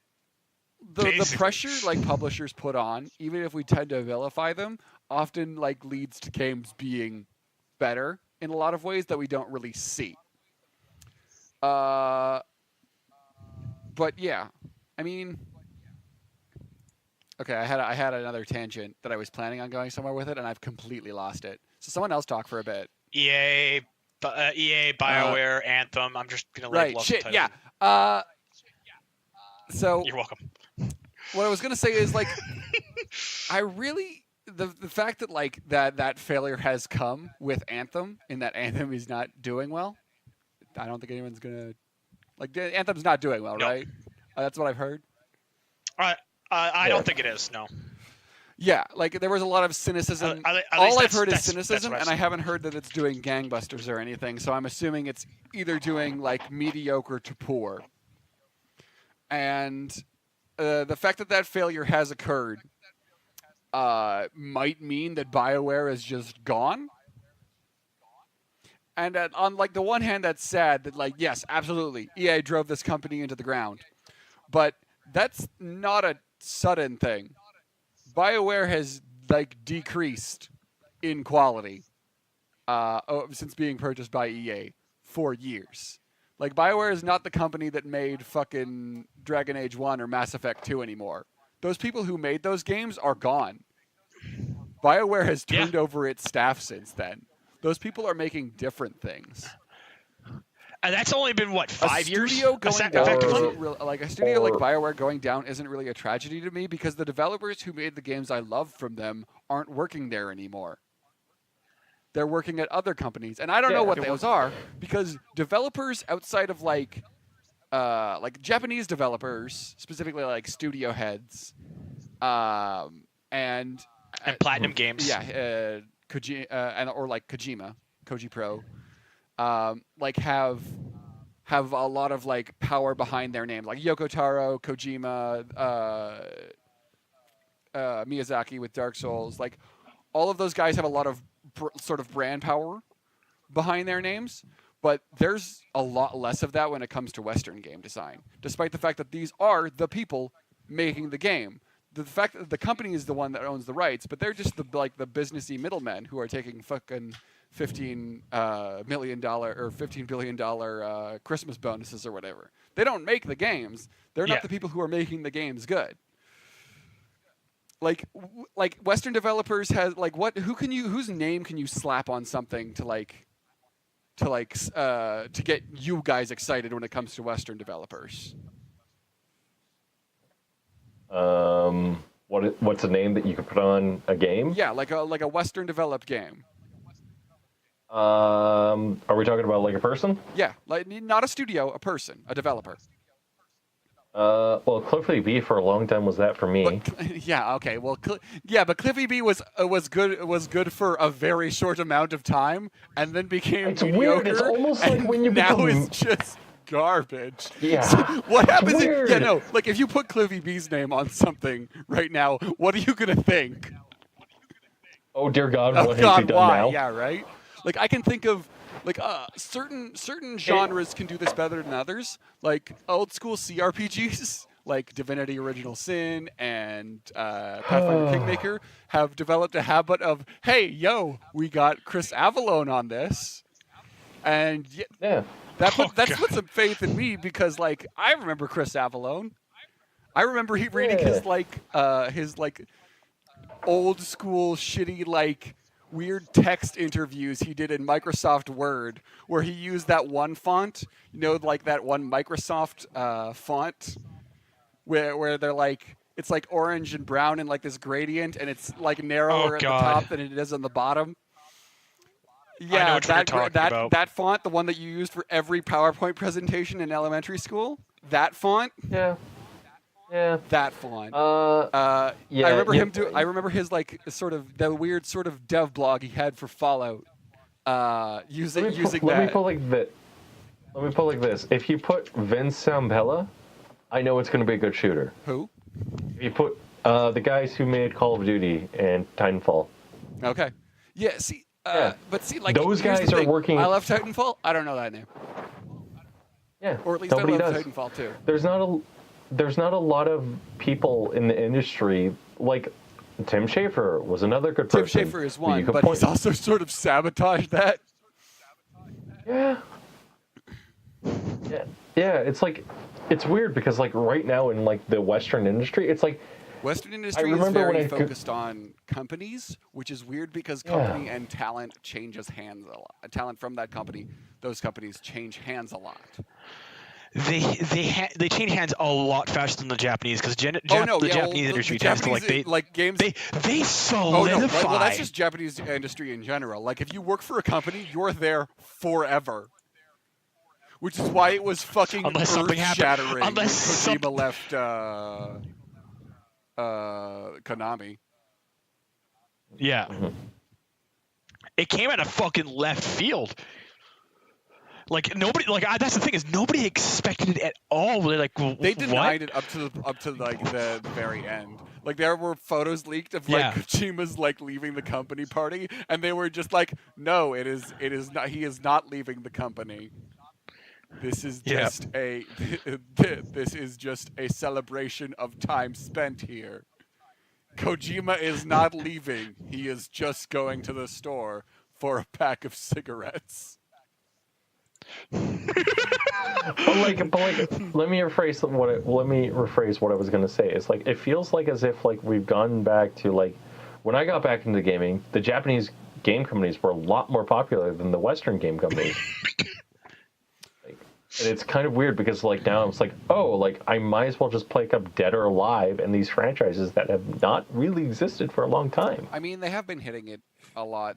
the pressure like publishers put on, even if we tend to vilify them, often like leads to games being better in a lot of ways that we don't really see. But yeah, I mean. Okay, I had another tangent that I was planning on going somewhere with it, and I've completely lost it. So someone else talk for a bit. EA, BioWare, Anthem. I'm just gonna like right. love Shit. the Yeah. title. So You're welcome. what I was gonna say is like, I really the fact that like that failure has come with Anthem, in that Anthem is not doing well. I don't think anyone's gonna like Anthem's not doing well, No. right? That's what I've heard. I don't think it is. No. Yeah, like there was a lot of cynicism. At least All I've that's- heard is that's cynicism, what I've and I seen. haven't heard that it's doing gangbusters or anything. So I'm assuming it's either doing like mediocre to poor. And the fact that that failure has occurred might mean that BioWare is just gone. And on like the one hand, that's sad that like yes, absolutely, EA drove this company into the ground, but that's not a sudden thing. BioWare has like decreased in quality since being purchased by EA for years. Like BioWare is not the company that made fucking Dragon Age 1 or Mass Effect 2 anymore. Those people who made those games are gone. BioWare has turned over its staff since then. Those people are making different things. And that's only been what, 5 years? Studio going down effectively? isn't really, like a studio like BioWare going down isn't really a tragedy to me because the developers who made the games I love from them aren't working there anymore. They're working at other companies, and I don't know what those are because developers outside of like Japanese developers, specifically like studio heads, and Platinum Games. yeah, or like Koji Pro, like have a lot of like power behind their name, like Yoko Taro, Kojima, Miyazaki with Dark Souls. Like all of those guys have a lot of sort of brand power behind their names, but there's a lot less of that when it comes to Western game design. Despite the fact that these are the people making the game. The fact that the company is the one that owns the rights, but they're just the businessy middlemen who are taking fucking $15 million or $15 billion Christmas bonuses or whatever. They don't make the games. They're not the people who are making the games good. Like Western developers has like whose name can you slap on something to get you guys excited when it comes to Western developers? What's a name that you could put on a game? Yeah, like a Western developed game. Are we talking about like a person? Yeah, like not a studio, a person, a developer. Well, Cliffy B for a long time was that for me. But, yeah, okay. Well, but Cliffy B was good for a very short amount of time, and then became It's mediocre. weird. It's almost like when you now become... it's just garbage. Yeah. So what happens? weird. Like if you put Cliffy B's name on something right now, what are you gonna think? Oh dear God, Oh what God, has he done why? now? Yeah, right. Like I can think of like certain genres can do this better than others. Like old school CRPGs, like Divinity: Original Sin and Pathfinder Kingmaker, have developed a habit of, hey, yo, we got Chris Avallone on this, and Yeah. that's put some faith in me because like I remember Chris Avallone. I remember reading his old school shitty like weird text interviews he did in Microsoft Word where he used that one font, like that one Microsoft font where they're like it's like orange and brown and like this gradient and it's like narrower at the top than it is on the bottom. Yeah, I know what you're talking about. That font, the one that you used for every PowerPoint presentation in elementary school, that font. Yeah. Yeah. That font. Yeah. I remember him I remember his like sort of the weird sort of dev blog he had for Fallout. Using that. Let me put like this. If you put Vince Zambella, I know it's going to be a good shooter. Who? If you put the guys who made Call of Duty and Titanfall. Okay. Yeah. See. But see, like those here's guys the are thing. working. I love Titanfall. I don't know that name. Yeah. Or at least nobody I love does. Titanfall too. There's not a lot of people in the industry like Tim Schafer was another good person. Tim Schafer is one, but point. he's also sort of sabotaged that. Yeah. Yeah. It's like it's weird because like right now in like the Western industry, it's like Western industry is very focused on companies, which is weird because company and talent changes hands a lot. Talent from that company, those companies change hands a lot. they change hands a lot faster than the Japanese because the well, Japanese industry tends to Japanese, games. they solidify. Well, that's just Japanese industry in general. Like, if you work for a company, you're there forever. Which is why it was fucking Unless something happened. earth-shattering when Unless Kojima left Konami. Yeah. It came out of fucking left field. Like nobody, that's the thing is nobody expected it at all. They're like, They denied what? it up to like the very end. Like there were photos leaked of Yeah. Kojima's like leaving the company party, and they were just like, no, it is not. He is not leaving the company. This is just this is just a celebration of time spent here. Kojima is not leaving. He is just going to the store for a pack of cigarettes. But let me rephrase what I was gonna say. It's like it feels like as if like we've gone back to like when I got back into gaming, the Japanese game companies were a lot more popular than the Western game companies. And it's kind of weird because like now it's like, oh, like I might as well just pick up Dead or Alive and these franchises that have not really existed for a long time. I mean, they have been hitting it a lot.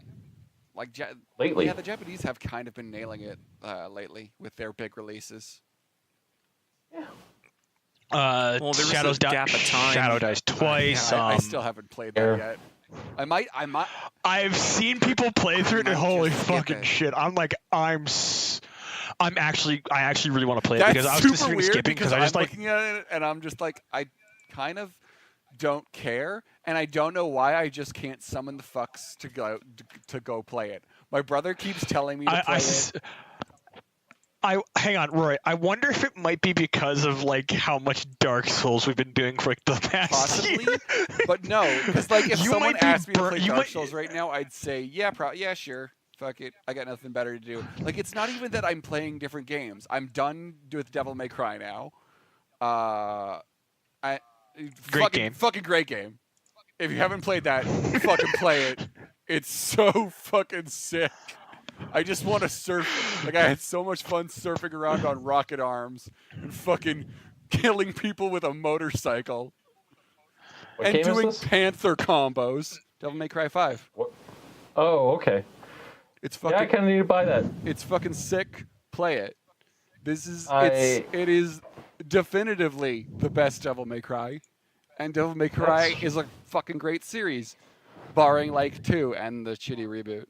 Like Lately. Yeah, the Japanese have kind of been nailing it lately with their big releases. Well, there was Shadow a gap of time. Shadow dies twice. Yeah, I still haven't played that yet. I might. I've seen people play through it, and might holy just skip fucking it. shit! I actually really want to play it That's because I was super considering weird skipping because because I just I'm like. looking at it and I'm just like, I kind of don't care, and I don't know why I just can't summon the fucks to go play it. My brother keeps telling me to play it. Hang on, Rory. I wonder if it might be because of like how much Dark Souls we've been doing for like the past Possibly, year. but no, because like if You someone might be asked me to play you Dark might- Souls right now, I'd say yeah, sure, fuck it, I got nothing better to do. Like it's not even that I'm playing different games. I'm done with Devil May Cry now. Fucking great game. If you haven't played that, fucking play it. It's so fucking sick. I just want to surf. Like, I had so much fun surfing around on rocket arms and fucking killing people with a motorcycle. What And game is doing this? panther combos. Devil May Cry 5. What? Oh, okay. It's Yeah, I fucking kind of need to buy that. it's fucking sick. Play it. It is definitively the best Devil May Cry. And Devil May Cry is a fucking great series. Barring like 2 and the shitty reboot.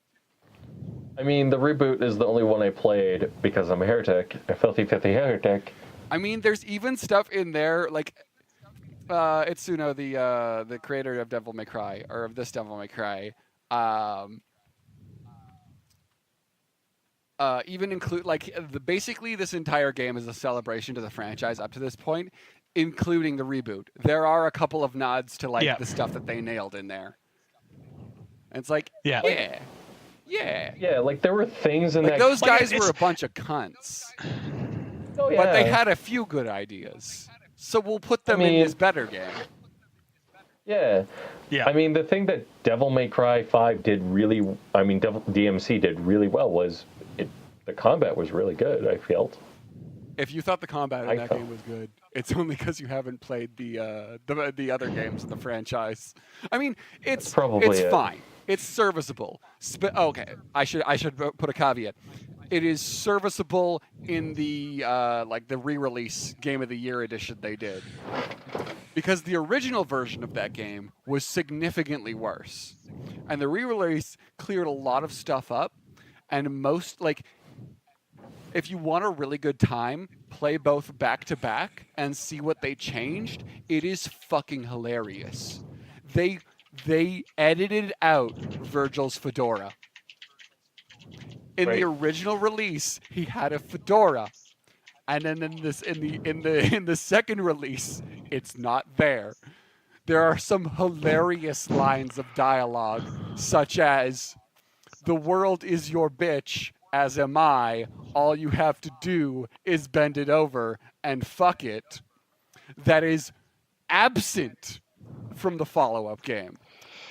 I mean, the reboot is the only one I played because I'm a heretic, a filthy heretic. I mean, there's even stuff in there like Itsuno, the creator of Devil May Cry, or of this Devil May Cry, even include like basically this entire game is a celebration to the franchise up to this point, including the reboot. There are a couple of nods to like the stuff that they nailed in there. And it's like, yeah. Yeah, like there were things in Like that. those guys it's- were a bunch of cunts, Oh, yeah. but they had a few good ideas. So we'll put them in mean- this better game. Yeah. Yeah. I mean, the thing that Devil May Cry 5 did really, DMC did really well was the combat was really good, I felt. If you thought the combat in I that felt- game was good, it's only because you haven't played the other games in the franchise. I mean, it's probably it. fine. It's serviceable. Okay, I should put a caveat. It is serviceable in the like the re-release Game of the Year edition they did, because the original version of that game was significantly worse, and the re-release cleared a lot of stuff up, and most like. If you want a really good time, play both back to back and see what they changed. It is fucking hilarious. They edited out Virgil's fedora. In the original release, he had a fedora, and then in the second release, it's not there. There are some hilarious lines of dialogue, such as, "The world is your bitch, as am I. All you have to do is bend it over and fuck it." That is absent from the follow-up game.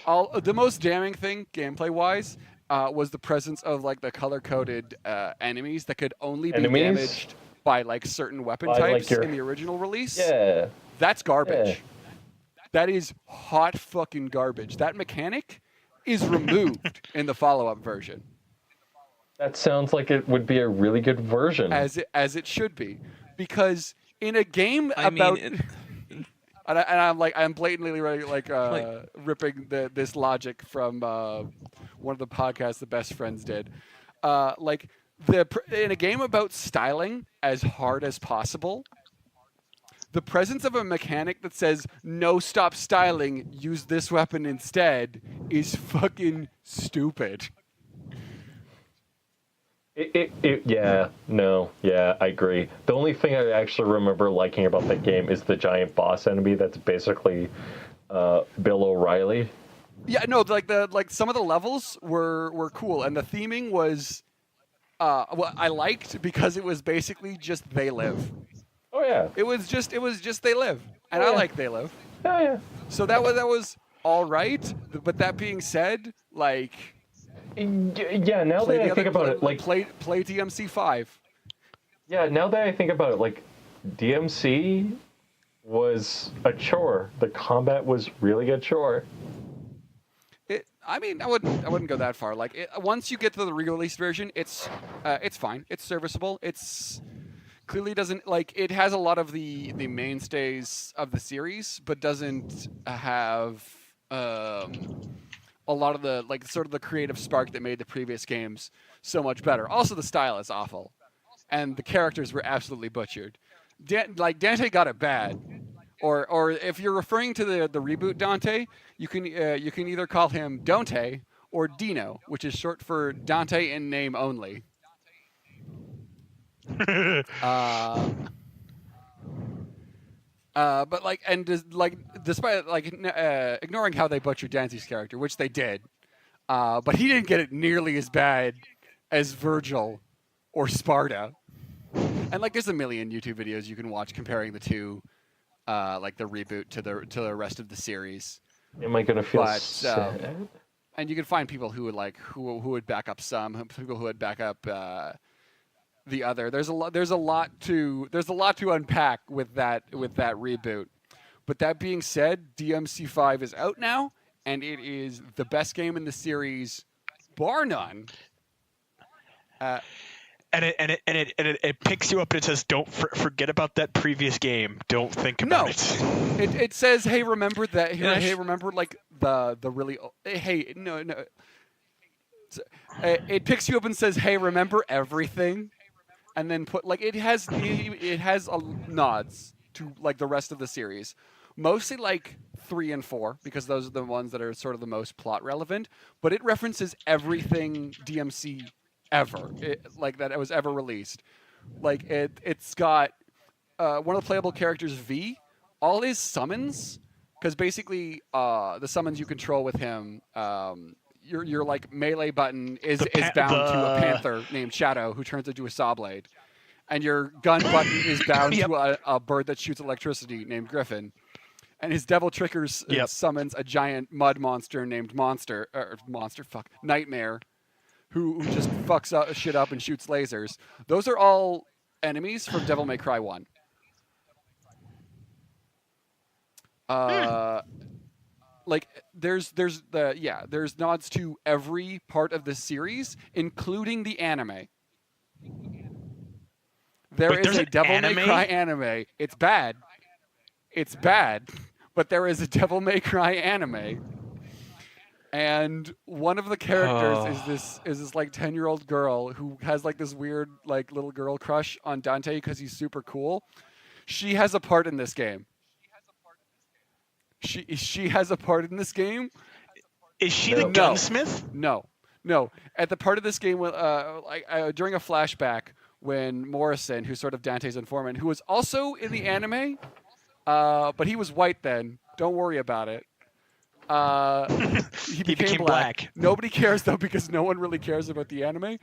The most damning thing, gameplay-wise, was the presence of like the color-coded enemies that could only be Enemies? damaged. by like certain weapon By, like, types your- in the original release. Yeah. That's garbage. Yeah. That is hot fucking garbage. That mechanic is removed in the follow-up version, That sounds like it would be a really good version. as it should be, because in a game I mean, about it- I'm blatantly ripping this logic from one of the podcasts the best friends did. In a game about styling as hard as possible, the presence of a mechanic that says no, stop styling, use this weapon instead is fucking stupid. Yeah, I agree. The only thing I actually remember liking about that game is the giant boss enemy that's basically Bill O'Reilly. Yeah, no, like some of the levels were cool, and the theming was I liked because it was basically just They Live. Oh yeah. It was just They Live, and Oh, I yeah. like They Live. Oh yeah. So that was all right. But that being said, like, Yeah, now play that I the think other- about it, like, play DMC 5. yeah, now that I think about it, like, DMC was a chore. The combat was really a chore. I mean, I wouldn't go that far. Like, once you get to the re-released version, it's fine. It's serviceable. It's clearly doesn't like it has a lot of the mainstays of the series, but doesn't have a lot of the like sort of the creative spark that made the previous games so much better. Also, the style is awful, and the characters were absolutely butchered. Dante got it bad. Or if you're referring to the reboot Dante, you can either call him Dante or Dino, which is short for Dante in name only. But like, and despite like ignoring how they butchered Dante's character, which they did, but he didn't get it nearly as bad as Virgil or Sparta. And like, there's a million YouTube videos you can watch comparing the two. Like the reboot to the rest of the series. Am I gonna feel But, sad? And you can find people who would back up some, people who would back up the other. There's a lot to unpack with that reboot. But that being said, DMC5 is out now, and it is the best game in the series, bar none. And it picks you up and it says, "Don't forget about that previous game. Don't think about it." It says, "Hey, remember that? Yeah, Hey, remember like the really? Hey, no." It picks you up and says, "Hey, remember everything," and then it has nods to like the rest of the series, mostly like 3 and 4 because those are the ones that are sort of the most plot relevant. But it references everything DMC ever that was ever released. Like it's got one of the playable characters, V. All his summons, because basically the summons you control with him, your like melee button is bound to a panther named Shadow who turns into a saw blade, and your gun button is bound to a bird that shoots electricity named Griffin, and his devil triggers summons a giant mud monster named Nightmare, who just fucks shit up and shoots lasers. Those are all enemies from Devil May Cry 1. Like there's nods to every part of the series, including the anime. There is a Devil May Cry anime. It's bad. But there is a Devil May Cry anime. And one of the characters is this like 10-year-old girl who has like this weird like little girl crush on Dante because he's super cool. She has a part in this game. She has a part in this game. Is she the gunsmith? No. At the part of this game, during a flashback, when Morrison, who's sort of Dante's informant, who was also in the anime, but he was white then. Don't worry about it. He became black. Nobody cares though because no one really cares about the anime.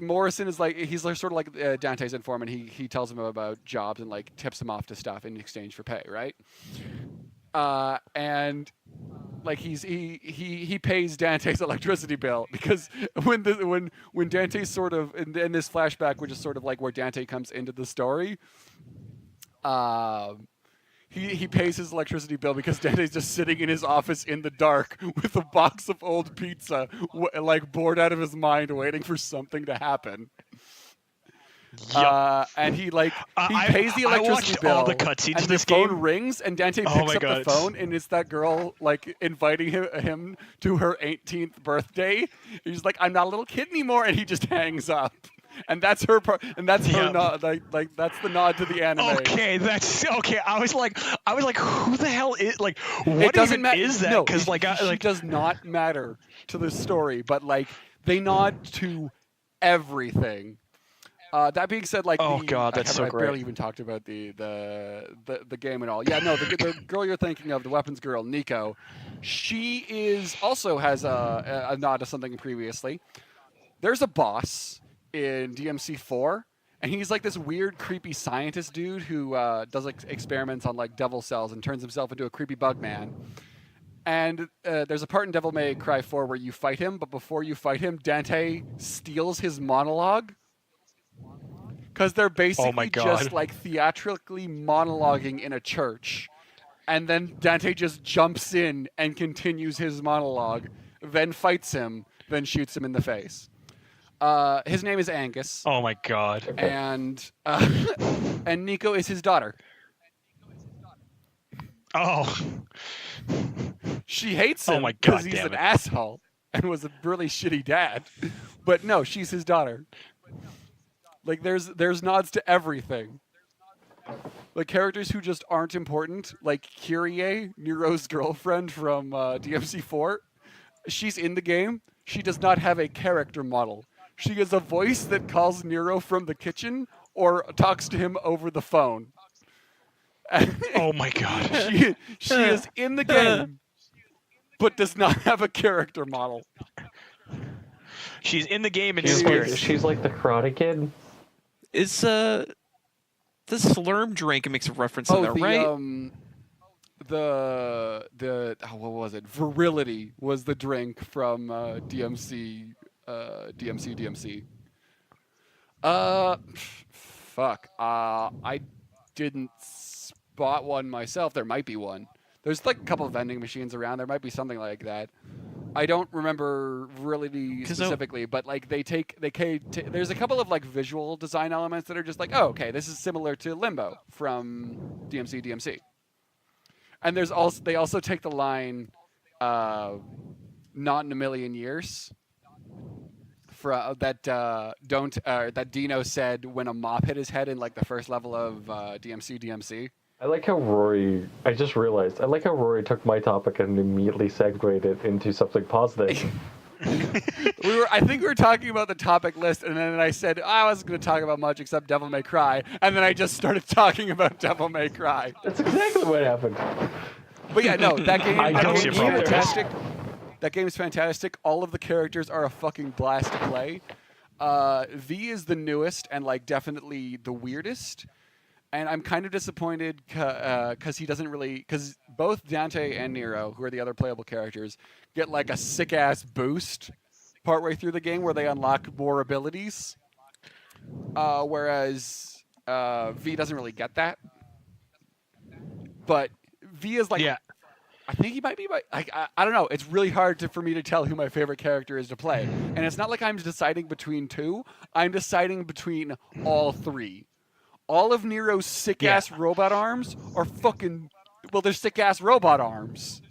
Morrison is like he's like sort of like Dante's informant. He tells him about jobs and like tips him off to stuff in exchange for pay, right? And like he pays Dante's electricity bill because when Dante's sort of in this flashback, which is sort of like where Dante comes into the story, he pays his electricity bill because Dante's just sitting in his office in the dark with a box of old pizza, like bored out of his mind, waiting for something to happen. Yep. And he pays the electricity bill. All the cutscenes and in this the phone game. rings, and Dante picks up the phone, and it's that girl like inviting him to her 18th birthday. He's like, "I'm not a little kid anymore," and he just hangs up. And that's her part, and that's her nod. Like that's the nod to the anime. Okay, that's okay. I was like, who the hell is like? What It doesn't even is that? No, Because it does not matter to the story, but like they nod to everything. That being said, like, God, that's so I great. barely even talked about the game and all. Yeah, no, the girl you're thinking of, the weapons girl, Nico, she also has a nod to something previously. There's a boss in DMC4, and he's like this weird, creepy scientist dude who does like experiments on like devil cells and turns himself into a creepy bug man. And there's a part in Devil May Cry 4 where you fight him, but before you fight him, Dante steals his monologue. Because they're basically just like theatrically monologuing in a church. And then Dante just jumps in and continues his monologue, then fights him, then shoots him in the face. His name is Angus. Oh my god. And Nico is his daughter. Oh. She hates him my because God, he's damn an it. asshole and was a really shitty dad. But no, she's his daughter. Like there's nods to everything. Like characters who just aren't important, like Kyrie, Nero's girlfriend from DMC4. She's in the game. She does not have a character model. She is a voice that calls Nero from the kitchen or talks to him over the phone. Oh my god. She is in the game, but does not have a character model. She's in the game in spirit. She's like the Karate Kid. Is the Slurm drink makes a reference in there, right? What was it? Virility was the drink from DMC. Fuck. I didn't spot one myself. There might be one. There's like a couple of vending machines around. There might be something like that. I don't remember really specifically, but like there's a couple of like visual design elements that are just like, oh, okay, this is similar to Limbo from DMC. And they also take the line, not in a million years, that Dino said when a mop hit his head in like the first level of DMC. I like how Rory took my topic and immediately segued it into something positive. I think we were talking about the topic list, and then I said I wasn't going to talk about much except Devil May Cry, and then I just started talking about Devil May Cry. That's exactly what happened. But yeah, no, that game is problem. fantastic. That game is fantastic. All of the characters are a fucking blast to play. V is the newest and like definitely the weirdest. And I'm kind of disappointed because he doesn't really... Because both Dante and Nero, who are the other playable characters, get like a sick-ass boost partway through the game where they unlock more abilities. Whereas V doesn't really get that. But V is like... Yeah. I think he might be my... I don't know. It's really hard for me to tell who my favorite character is to play. And it's not like I'm deciding between two. I'm deciding between all three. All of Nero's sick-ass robot arms are fucking... Well, they're sick-ass robot arms.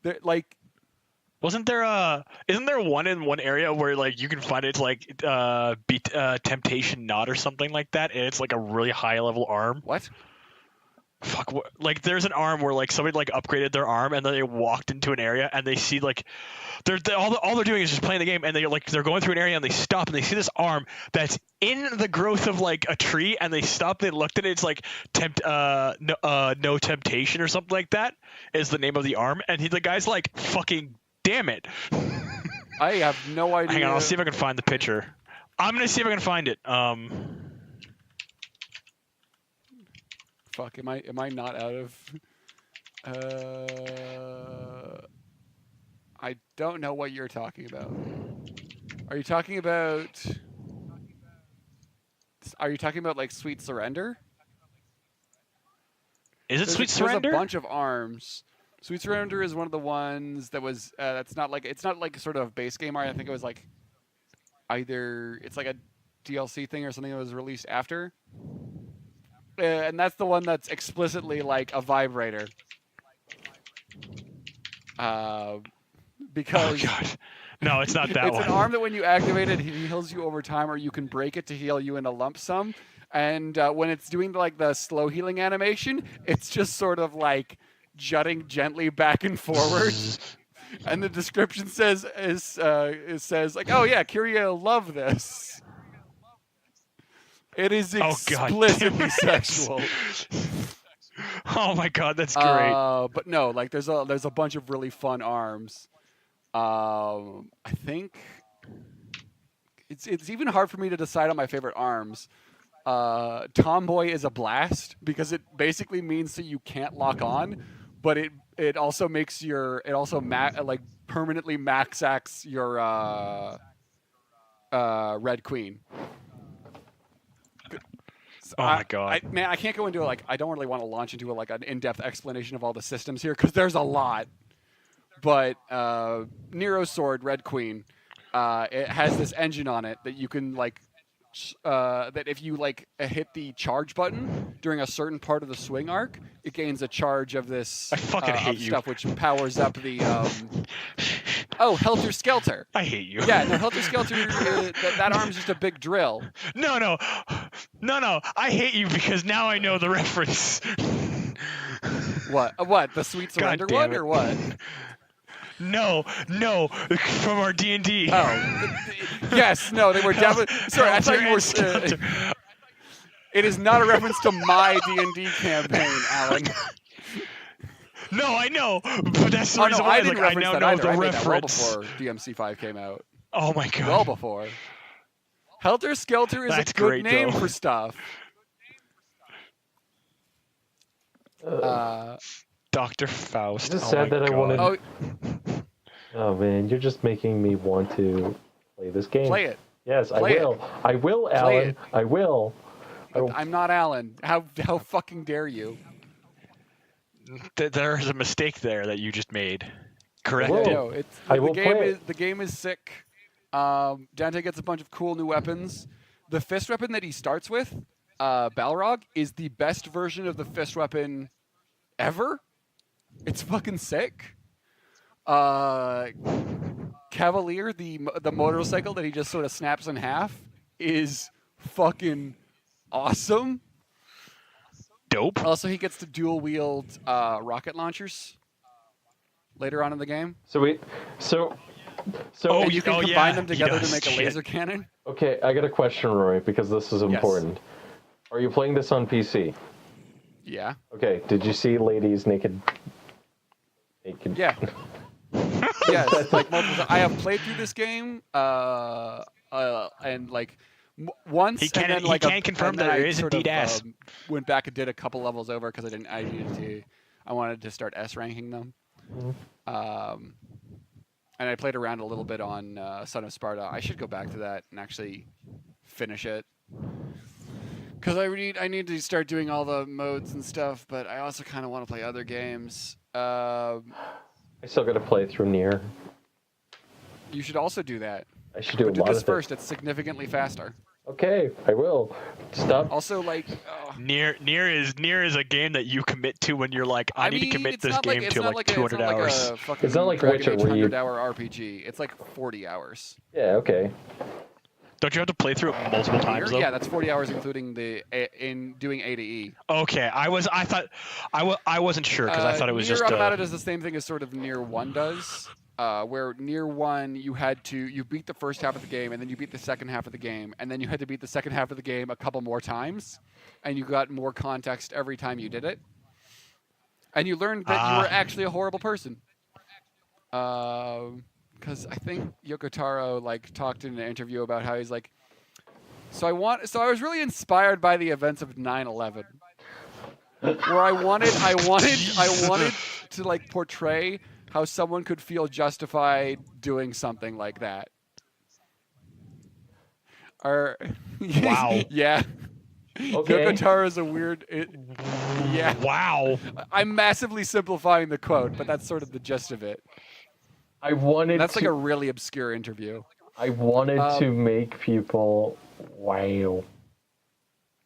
They're like... Isn't there one in one area where like you can find it's like beat Temptation Knot or something like that, and it's like a really high level arm? What? Fuck, like there's an arm where like somebody like upgraded their arm and then they walked into an area and they see like all they're doing is just playing the game and they're going through an area and they stop and they see this arm that's in the growth of like a tree and they stop, they looked at it, it's like no temptation or something like that is the name of the arm, and the guy's like, fucking damn it. I have no idea. Hang on, I'll see if I can find the picture. I'm gonna see if I can find it. Fuck, am I not out of... I don't know what you're talking about. Are you talking about? Are you talking about like Sweet Surrender? Is it Sweet Surrender? There's a bunch of arms. Sweet Surrender is one of the ones that was. That's not like it's not like sort of base game art. I think it was like either it's like a DLC thing or something that was released after. And that's the one that's explicitly like a vibrator. Because Oh god. No, it's not that it's one. an arm that when you activate it, it heals you over time, or you can break it to heal you in a lump sum. And when it's doing like the slow healing animation, it's just sort of like jutting gently back and forward. And the description says it says like, "Oh yeah, Kiria love this." It is explicitly sexual. Oh my god, that's great. But no, like there's a bunch of really fun arms. I think it's even hard for me to decide on my favorite arms. Tomboy is a blast because it basically means that you can't lock on, but it also makes like permanently max-ax your Red Queen. Oh my god. Man, I can't go into I don't really want to launch into an in-depth explanation of all the systems here because there's a lot. But Nero's sword, Red Queen, it has this engine on it that you can that if you hit the charge button during a certain part of the swing arc, it gains a charge of this I fucking hate you. stuff which powers up the oh, Helter Skelter. I hate you. Yeah, no, Helter Skelter, that arm's just a big drill. No. I hate you because now I know the reference. What? What? The Sweet Surrender damn one it. or what? No, from our D&D. Oh, yes, no, they were definitely. Sorry, I thought you were. It is not a reference to my D&D campaign, Allan. No, I know, but that's the reason why I didn't I reference now that know either. the I made that well reference. before DMC5 came out. Oh my god. Well before. Helter Skelter is That's a good great, name though. for stuff. Dr. Faust. It's just oh sad my that I God. wanted- Oh, Oh man, you're just making me want to play this game. play it. Yes, Play I will. I will, Play Alan. it. I will. I'm not Allan. How fucking dare you? There's a mistake there that you just made. Correct. Whoa. No, it's I the will game play is the game is sick. Dante gets a bunch of cool new weapons. The fist weapon that he starts with, Balrog, is the best version of the fist weapon ever. It's fucking sick. Cavalier, the motorcycle that he just sort of snaps in half, is fucking awesome. Dope. Also, he gets to dual wield rocket launchers later on in the game. So Oh, And you can oh, combine yeah, them he together to does. make a Shit. laser cannon. okay, I got a question, Rory, because this is important. Are you playing this on PC? Yeah. Okay, did you see ladies naked? Yeah. Yes. Like multiple. I have played through this game, and once. He can- and then, he like, can confirm and then that I there is sort of, indeed S. Went back and did a couple levels over because I needed to. I wanted to start S ranking them. And I played around a little bit on Son of Sparta. I should go back to that and actually finish it. Because I need to start doing all the modes and stuff, but I also kind of want to play other games. I still got to play through Nier. You should also do that. I should do But a do lot this of first. It's significantly faster. Okay, I will. Stop. Also, Nier is a game that you commit to when you're like, I need to commit it's this not game it's to not like a- 200 it's not hours. Like a fucking It's not like Dragon Witcher Age where you- 100-hour RPG. It's like 40 hours. Yeah, okay. Don't you have to play through it multiple times though? Yeah, that's 40 hours including in doing A to E. Okay, I wasn't sure because I thought it was Nier just. Automata does the same thing as sort of Nier 1 does. Where Nier 1, you beat the first half of the game, and then you beat the second half of the game, and then you had to beat the second half of the game a couple more times, and you got more context every time you did it. And you learned that you were actually a horrible person. Because I think Yoko Taro talked in an interview about how he's like, so I was really inspired by the events of 9/11. where I wanted to like portray how someone could feel justified doing something like that. Or Wow. yeah. Okay. Yokotaro is a weird. Yeah. Wow. I'm massively simplifying the quote, but that's sort of the gist of it. I wanted That's like to. a really obscure interview. I wanted to make people wow.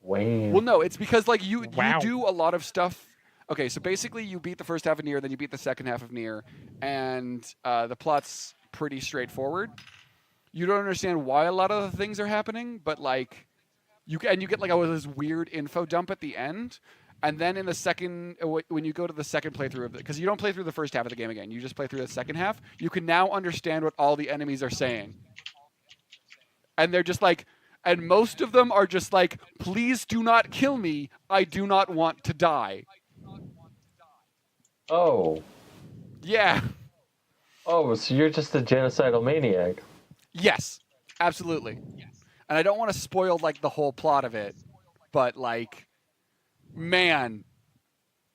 Well, no, it's because like you Wow. do a lot of stuff. Okay, so basically you beat the first half of Nier, then you beat the second half of Nier, and the plot's pretty straightforward. You don't understand why a lot of the things are happening, but like you get like this weird info dump at the end. And then in the second, when you go to the second playthrough of it, because you don't play through the first half of the game again, you just play through the second half, you can now understand what all the enemies are saying. And they're just like, and most of them are just like, please do not kill me, I do not want to die. Oh. Yeah. Oh, so you're just a genocidal maniac. Yes, absolutely. And I don't want to spoil like the whole plot of it, but like, man,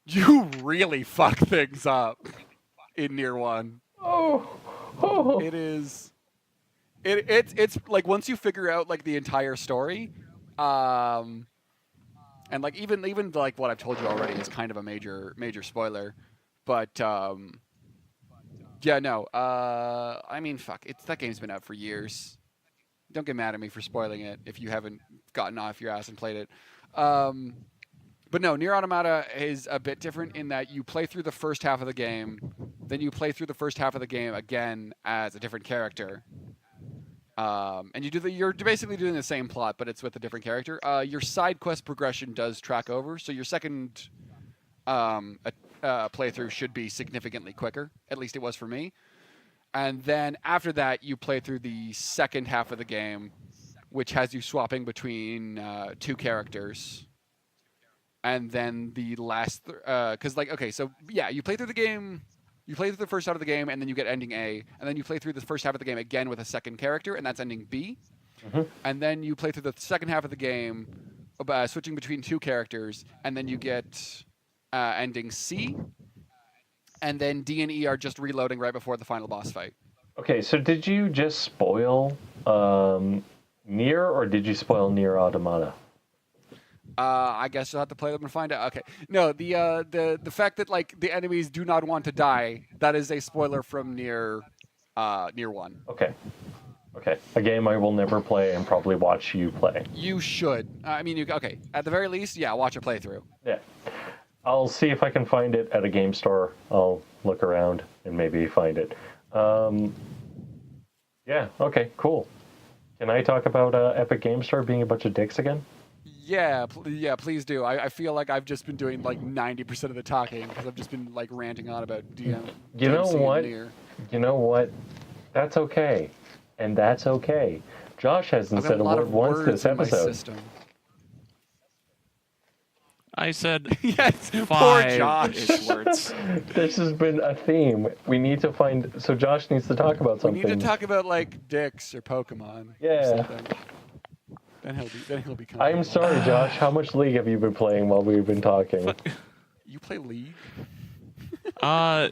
you really fuck things up in Nier 1. Oh. It is. It's like once you figure out like the entire story, and like even like what I've told you already is kind of a major spoiler, but yeah, no. I mean, fuck. That game's been out for years. Don't get mad at me for spoiling it if you haven't gotten off your ass and played it. But no, Nier Automata is a bit different in that you play through the first half of the game, then you play through the first half of the game again as a different character. And you're basically doing the same plot, but it's with a different character. Your side quest progression does track over, so your second playthrough should be significantly quicker. At least it was for me. And then after that, you play through the second half of the game, which has you swapping between two characters. And then the last, because like, okay, so yeah, you play through the game, you play through the first half of the game, and then you get ending A, and then you play through the first half of the game again with a second character, and that's ending B. Mm-hmm. And then you play through the second half of the game, switching between two characters, and then you get ending C. And then D and E are just reloading right before the final boss fight. Okay, so did you just spoil Nier, or did you spoil Nier Automata? I guess you'll have to play them and find out. Okay, no, the fact that like the enemies do not want to die, that is a spoiler from Nier 1. Okay, a game I will never play and probably watch you play. You should. I mean, okay. At the very least, yeah, watch a playthrough. Yeah. I'll see if I can find it at a game store. I'll look around and maybe find it. Yeah, okay, cool. Can I talk about Epic Game Store being a bunch of dicks again? Yeah, please do. I feel like I've just been doing like 90% of the talking because I've just been like ranting on about DM. You know what? You know what? That's okay. And that's okay. Josh hasn't said a word once this episode. I said yes, poor 5-ish words. This has been a theme. We need to find... So Josh needs to talk about something. We need to talk about, like, dicks or Pokemon. Yeah. Or something. Then he'll be I'm sorry, Josh. How much League have you been playing while we've been talking? You play League? I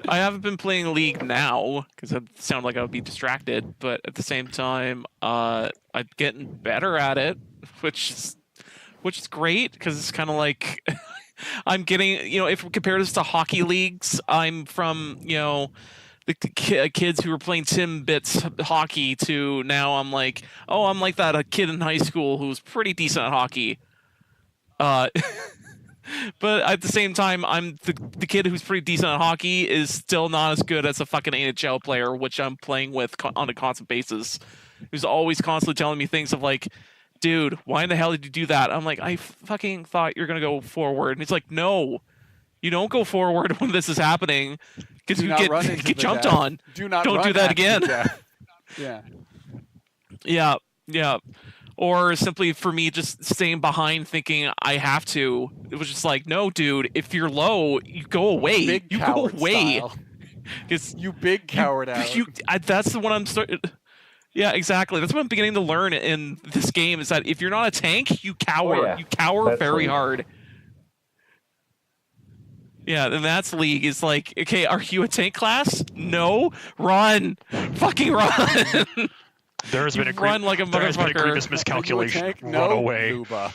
haven't been playing League now, because it sounded like I would be distracted, but at the same time, I'm getting better at it, which is great, because it's kind of like I'm getting, if we compare this to hockey leagues, I'm from, the kids who were playing Timbits hockey to now I'm like, oh, I'm like that a kid in high school who was pretty decent at hockey. But at the same time, I'm the kid who's pretty decent at hockey is still not as good as a fucking NHL player, which I'm playing with on a constant basis, who's always constantly telling me things of like, dude, why in the hell did you do that? I'm like, I fucking thought you're going to go forward. And it's like, no, you don't go forward when this is happening because you get jumped on. Don't do that again. Yeah. Yeah. Or simply for me just staying behind thinking I have to. It was just like, no, dude, if you're low, you go away. You go away. You big coward out. That's the one I'm starting... Yeah, exactly. That's what I'm beginning to learn in this game is that if you're not a tank, you cower. Oh, yeah. You cower very hard. Yeah, the Matt's league is like, okay, are you a tank class? No, run, fucking run. There has been a run like a there has been a motherfucker. grievous Are you a miscalculation. tank? Run No. away. Lube up.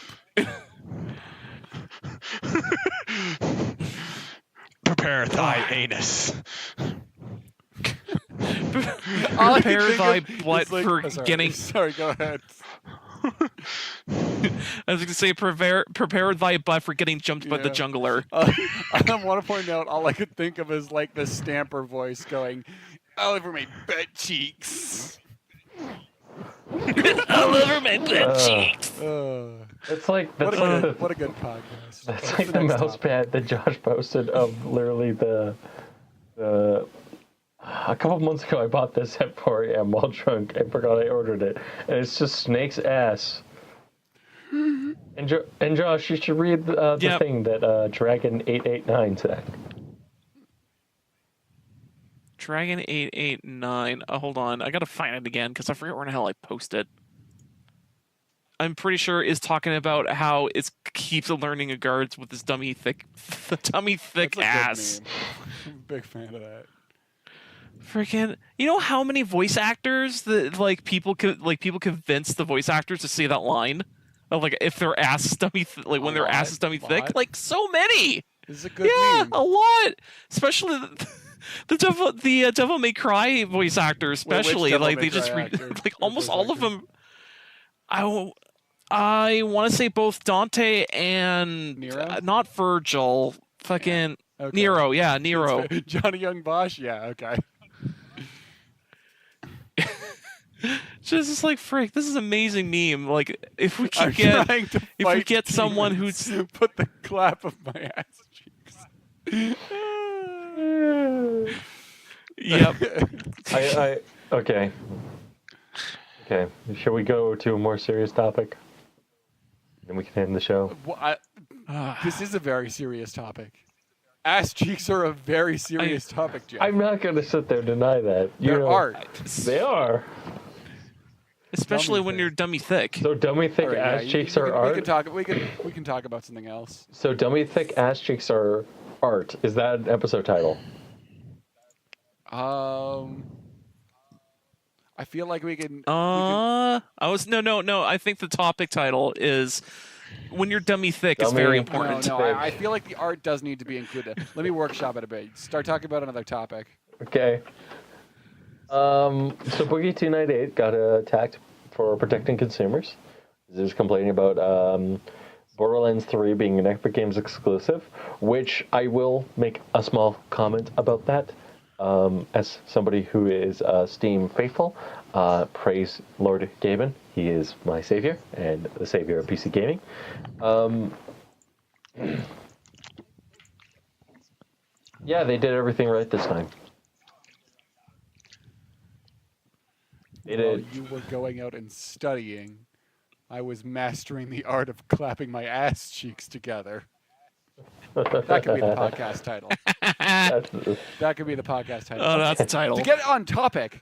Prepare thy anus. All I can Prepare think thy of is butt like- for oh, sorry. getting. Sorry, go ahead. I was going to say, prepare thy butt for getting jumped by the Yeah. jungler. I want to point out, all I could think of is like the Stamper voice going, all over my butt cheeks. All over my butt cheeks. It's like What that's a good podcast. That's What's like the next mouse topic? pad that Josh posted of literally the a couple months ago. I bought this at 4 a.m. while drunk and forgot I ordered it, and it's just Snake's ass. And Josh, you should read the Yep. thing that Dragon 889 said. Dragon 889. Hold on, I gotta find it again because I forget where the hell I posted. I'm pretty sure is talking about how it keeps learning a guards with this dummy thick That's a good ass. meme. I'm a big fan of that. Freaking, you know how many voice actors that like people convince the voice actors to say that line of like if their ass is dummy like when A their ass lot, is dummy lot. thick, like so many. This is a good Yeah, meme. a lot, especially the Devil May Cry voice actors, Wait, which especially Devil like May they just Cry actor like or almost voice all of actor? them. I want to say both Dante and Nero? not Virgil, fucking Okay. Nero. Yeah, Nero. Johnny Young Bosch? Yeah, okay. Just like frick, this is an amazing meme. Like if we I'm can get trying to if we fight get someone demons. who's Put the clap of my ass cheeks. yep. Okay. Okay. Shall we go to a more serious topic? Then we can end the show. Well, this is a very serious topic. Ass cheeks are a very serious topic, Jeff. I'm not gonna sit there and deny that. You They're know, art. They are. Especially Dummy when thick. you're dummy thick. So dummy thick All right, ass yeah, cheeks we are can, art. We can talk about something else. So dummy thick ass cheeks are art. Is that an episode title? I feel like we can. I was no. I think the topic title is when you're dummy thick is Dummy- very No, important. no. I feel like the art does need to be included. Let me workshop it a bit. Start talking about another topic. Okay. So Boogie 298 got attacked for protecting consumers. He's complaining about Borderlands 3 being an Epic Games exclusive, which I will make a small comment about that. As somebody who is Steam faithful, praise Lord Gaben. He is my savior and the savior of PC gaming. Yeah, they did everything right this time. They While did. you were going out and studying, I was mastering the art of clapping my ass cheeks together. That could be the podcast title. That's- That could be the podcast title. Oh, that's the title. To get on topic,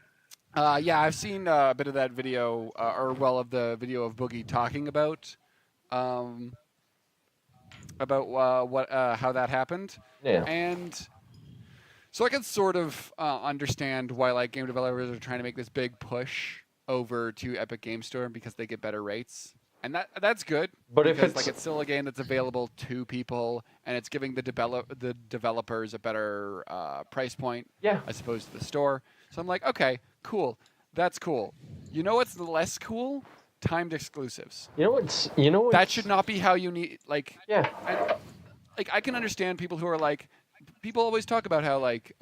yeah, I've seen a bit of that video, of the video of Boogie talking about how that happened, yeah. and so I can sort of understand why like game developers are trying to make this big push over to Epic Game Store because they get better rates. And that's good. But if because, it's- like it's still a game that's available to people, and it's giving the developers a better price point, Yeah. as opposed to the store. So I'm like, okay, cool, that's cool. You know what's less cool? Timed exclusives. You know what's That should not be how you need. Like, Yeah. I can understand people who are like, people always talk about how like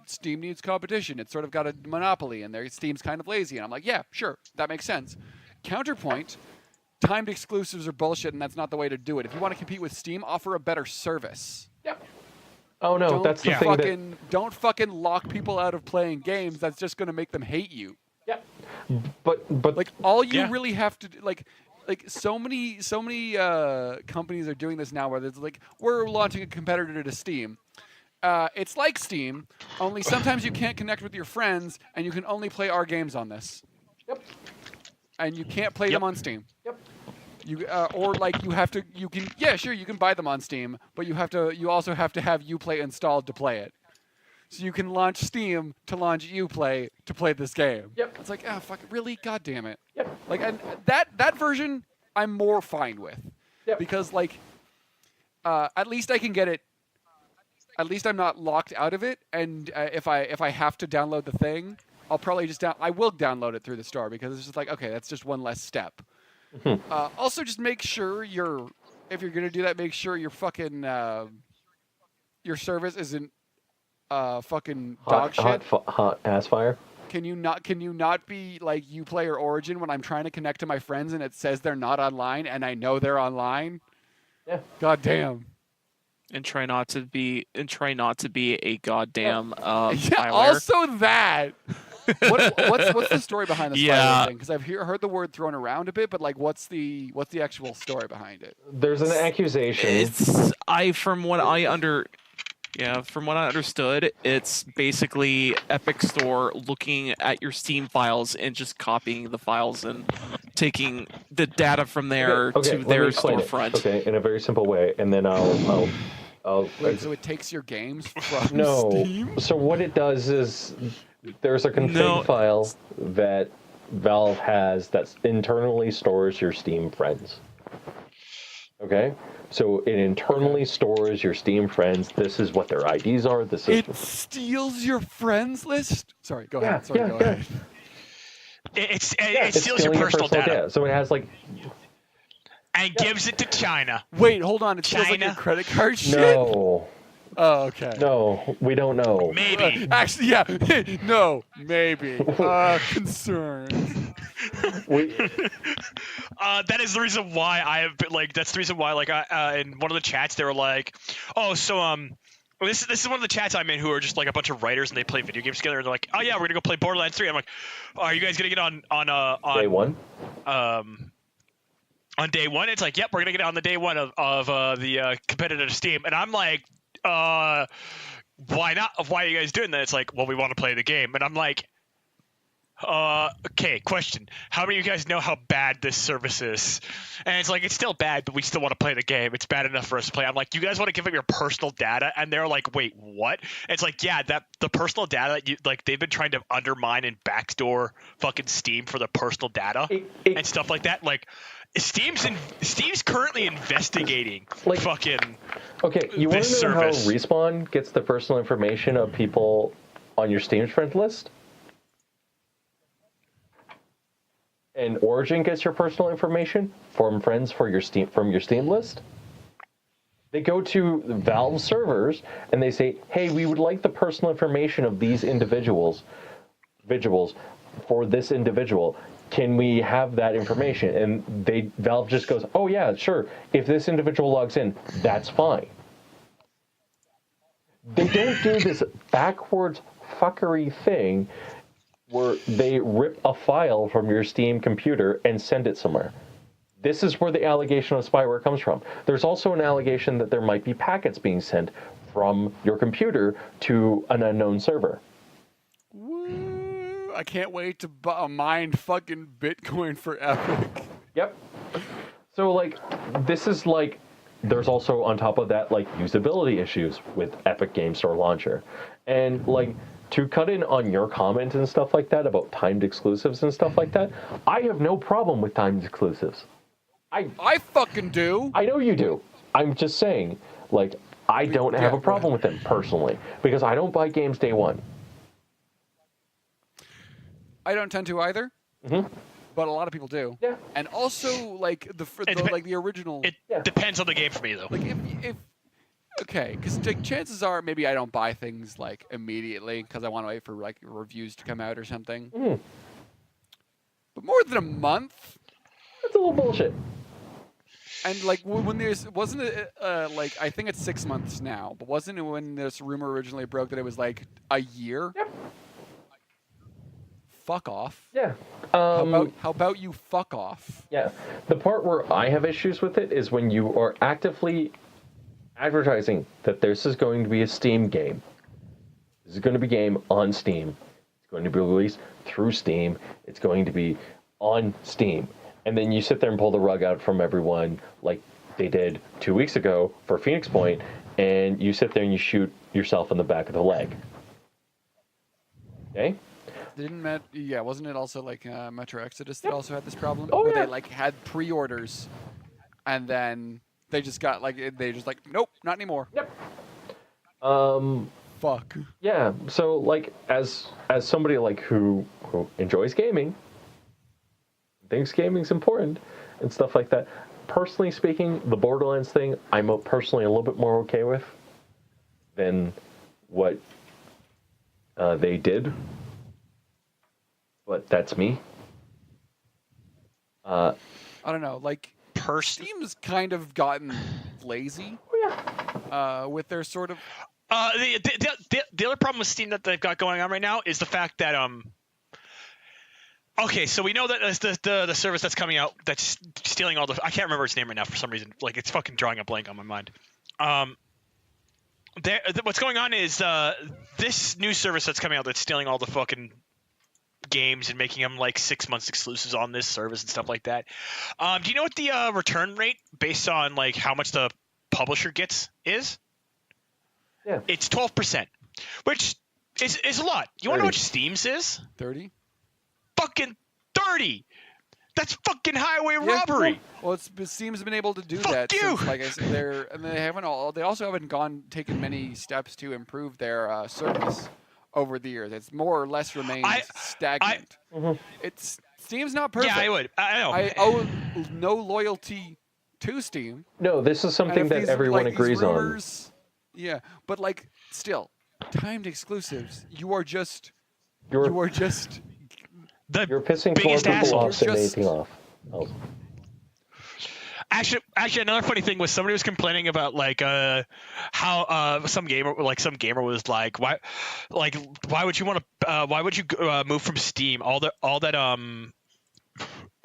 Steam needs competition. It's sort of got a monopoly, and Steam's kind of lazy. And I'm like, yeah, sure, that makes sense. Counterpoint. Timed exclusives are bullshit, and that's not the way to do it. If you want to compete with Steam, offer a better service. Oh no, that's the thing that. Don't fucking lock people out of playing games. That's just going to make them hate you. Yeah. But Like all you Yeah. really have to do, like so many companies are doing this now, where there's like we're launching a competitor to Steam. It's like Steam, only sometimes you can't connect with your friends, and you can only play our games on this. Yep. And you can't play Yep. them on Steam. Yep. You or like you have to. You can sure you can buy them on Steam, but you also have to have Uplay installed to play it. So you can launch Steam to launch Uplay to play this game. Yep. It's like, fuck it, really? God damn it. Yep. Like, and that version I'm more fine with. Yep. Because like, at least I can get it. At least I'm not locked out of it. And if I have to download the thing, I'll probably I will download it through the store because it's just like, okay, that's just one less step. Also, just make sure if you're gonna do that, make sure your fucking your service isn't fucking dog shit. Hot ass fire. Can you not be like Uplay or Origin when I'm trying to connect to my friends and it says they're not online and I know they're online? Yeah. God damn. And try not to be a goddamn Yeah. spyware. Also that. What's the story behind the spyware Yeah. thing? Because I've heard the word thrown around a bit, but like, what's the actual story behind it? There's an accusation. From what I understood, it's basically Epic Store looking at your Steam files and just copying the files and taking the data from there Okay, to their let me explain it. storefront. Okay, in a very simple way, and then I'll Wait, so it takes your games from no. Steam? So what it does is there's a config file that Valve has that internally stores your Steam friends. Okay? So it internally stores your Steam friends. This is what their IDs are. This is It steals your friends list? Sorry, go ahead. Go ahead. It it's steals your stealing personal data. So it has like and gives it to China. Wait, hold on. It steals like your China? credit card shit? no. Oh, okay. No, we don't know. Maybe. Actually, yeah. No, maybe. Concerned. That is the reason why I have been like. That's the reason why like I in one of the chats they were like, oh so this is one of the chats I'm in who are just like a bunch of writers and they play video games together and they're like, oh yeah, we're gonna go play Borderlands 3. I'm like, are you guys gonna get on Day one? On day one? It's like, yep, we're gonna get on the day one of the competitive Steam, and I'm like, why not? Why are you guys doing that? It's like, well, we want to play the game, and I'm like, okay, question. How many of you guys know how bad this service is? And it's like, it's still bad, but we still want to play the game. It's bad enough for us to play. I'm like, you guys want to give up your personal data? And they're like, wait, what? And it's like, yeah, that the personal data that you like, they've been trying to undermine and backdoor fucking Steam for the personal data and stuff like that. Like, Steam's currently investigating Like, fucking okay, you want this to know service. how Respawn gets the personal information of people on your Steam friend list? And Origin gets your personal information from friends from your Steam list? They go to Valve servers and they say, "Hey, we would like the personal information of these individuals for this individual. Can we have that information?" And Valve just goes, "Oh yeah, sure. If this individual logs in, that's fine." They don't do this backwards fuckery thing where they rip a file from your Steam computer and send it somewhere. This is where the allegation of spyware comes from. There's also an allegation that there might be packets being sent from your computer to an unknown server. Woo, I can't wait to mine fucking Bitcoin for Epic. Yep. So, like, this is like, there's also on top of that, like, usability issues with Epic Game Store Launcher. And, like, to cut in on your comment and stuff like that about timed exclusives and stuff like that, I have no problem with timed exclusives. I fucking do. I know you do. I'm just saying, like, I don't have a problem with them personally because I don't buy games day one. I don't tend to either. Mm-hmm. But a lot of people do. Yeah. And also, like the original. It depends on the game for me though. Like if okay, because chances are maybe I don't buy things like immediately because I want to wait for like reviews to come out or something. Mm. But more than a month. That's a little bullshit. And like when there's wasn't it like I think it's 6 months now, but wasn't it when this rumor originally broke that it was like a year? Yep. Fuck off. Yeah. How about you fuck off? Yeah. The part where I have issues with it is when you are actively advertising that this is going to be a Steam game. This is going to be a game on Steam. It's going to be released through Steam. It's going to be on Steam. and then you sit there and pull the rug out from everyone like they did 2 weeks ago for Phoenix Point, and you sit there and you shoot yourself in the back of the leg. Okay? Wasn't it also like Metro Exodus that also had this problem? Oh, where yeah. they like had pre-orders, and then they just got like, nope, not anymore. Yep. Fuck. Yeah, so like as somebody like who enjoys gaming, thinks gaming's important and stuff like that. Personally speaking, the Borderlands thing, I'm personally a little bit more okay with than what they did. But that's me. I don't know. Like, Steam's kind of gotten lazy. With their sort of. The other problem with Steam that they've got going on right now is the fact that okay, so we know that it's the service that's coming out that's stealing all the. I can't remember its name right now for some reason. Like, it's fucking drawing a blank on my mind. What's going on is this new service that's coming out that's stealing all the fucking games and making them like 6 months exclusives on this service and stuff like that. Do you know what the return rate based on like how much the publisher gets is? Yeah. It's 12%, which is a lot. You want to know what Steam's is? 30. Fucking 30. That's fucking highway robbery. Well, Steam's been able to do Fuck that. you. Since, like I said, they also haven't taken many steps to improve their service over the years. It's more or less remained stagnant. Steam's not perfect. Yeah, I know. I owe no loyalty to Steam. No, this is something that everyone agrees on. Yeah, but like still, timed exclusives. You're You're pissing more biggest people asshole. off than anything off. Oh. Actually, another funny thing was somebody was complaining about like how some gamer was like, why would you want to why would you move from Steam? All that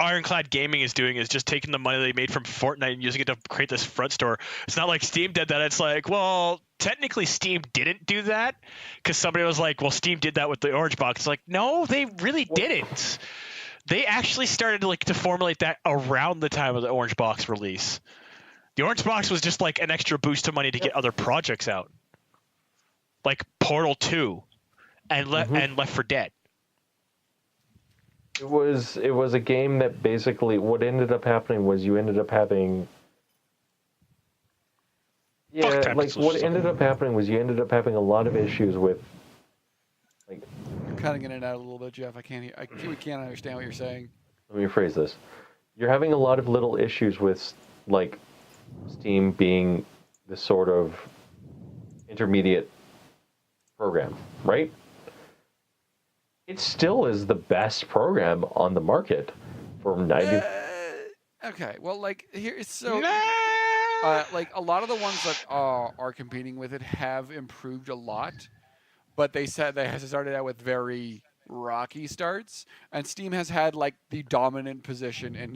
Ironclad Gaming is doing is just taking the money they made from Fortnite and using it to create this front store. It's not like Steam did that. It's like, well, technically Steam didn't do that because somebody was like, well, Steam did that with the Orange Box. It's like, no, they really didn't. They actually started to formulate that around the time of the Orange Box release. The Orange Box was just like an extra boost of money to get other projects out, like Portal 2 and Left 4 Dead. It was a game that basically what ended up happening was you ended up having what ended up happening was you ended up having a lot of issues with like. You're cutting in and out a little bit, Jeff. We can't understand what you're saying. Let me rephrase this. You're having a lot of little issues with like Steam being this sort of intermediate program, right? It still is the best program on the market for 90. Okay, well, like here, so like a lot of the ones that are competing with it have improved a lot, but they said they started out with very rocky starts, and Steam has had like the dominant position, and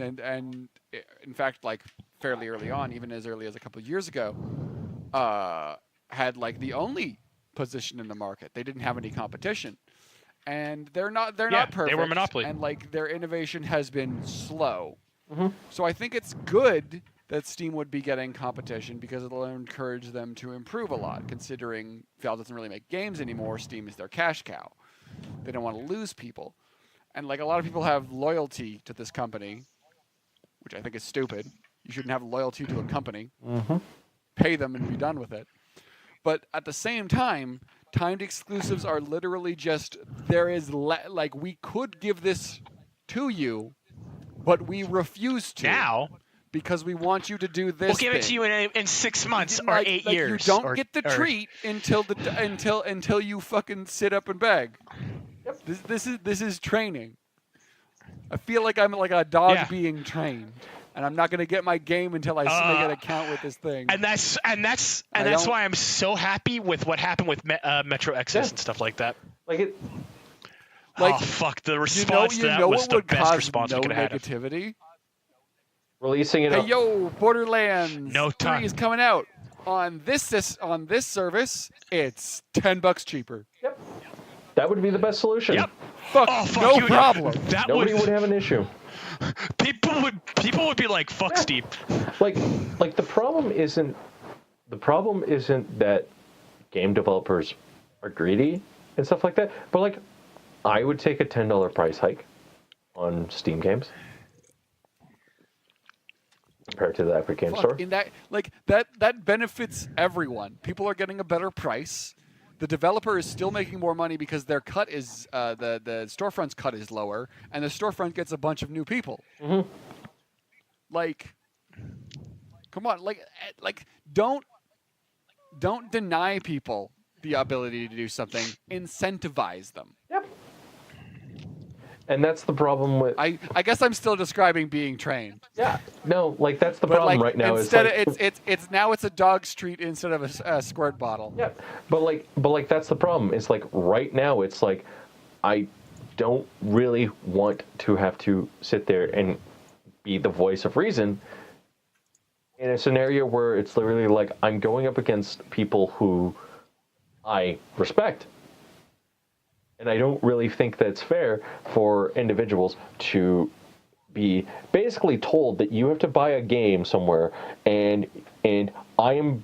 in fact, like fairly early on, even as early as a couple of years ago, had like the only position in the market. They didn't have any competition. And they're not perfect. They were a monopoly. And like their innovation has been slow. Mm-hmm. So I think it's good that Steam would be getting competition because it'll encourage them to improve a lot. Considering Valve doesn't really make games anymore, Steam is their cash cow. They don't want to lose people. And like a lot of people have loyalty to this company, which I think is stupid. You shouldn't have loyalty to a company. Mm-hmm. Pay them and be done with it. But at the same time, timed exclusives are literally just like we could give this to you, but we refuse to Now, because we want you to do this. we'll give it to thing. you in 6 months or Like- 8 like years. You don't or- get the or- treat until you fucking sit up and beg. Yep. This is training. I feel like I'm like a dog Yeah. being trained. And I'm not gonna get my game until I make an account with this thing. And that's why I'm so happy with what happened with Metro Exodus and stuff like that. Like it. Like, oh fuck! The response to that was what the would best cause response no we could have had. negativity? Releasing it. Hey yo, Borderlands No 3 time. is coming out on this service. It's $10 cheaper. Yep. That would be the best solution. Yep. Fuck, Oh fuck no you! problem. That Nobody would would have an issue. People would be like, fuck Steam. Like the problem isn't that game developers are greedy and stuff like that, but like I would take a $10 price hike on Steam games compared to the Epic Game Store. In that benefits everyone. People are getting a better price. The developer is still making more money because their cut is the storefront's cut is lower, and the storefront gets a bunch of new people. Mm-hmm. Like, come on, like don't deny people the ability to do something. Incentivize them. Yep. And that's the problem with. I guess I'm still describing being trained. Yeah. No, like that's the But problem like, right now. instead is like, of it's now it's a dog street instead of a squirt bottle. Yeah, but like that's the problem. It's like right now it's like I don't really want to have to sit there and be the voice of reason in a scenario where it's literally like I'm going up against people who I respect. And I don't really think that's fair for individuals to be basically told that you have to buy a game somewhere, and I am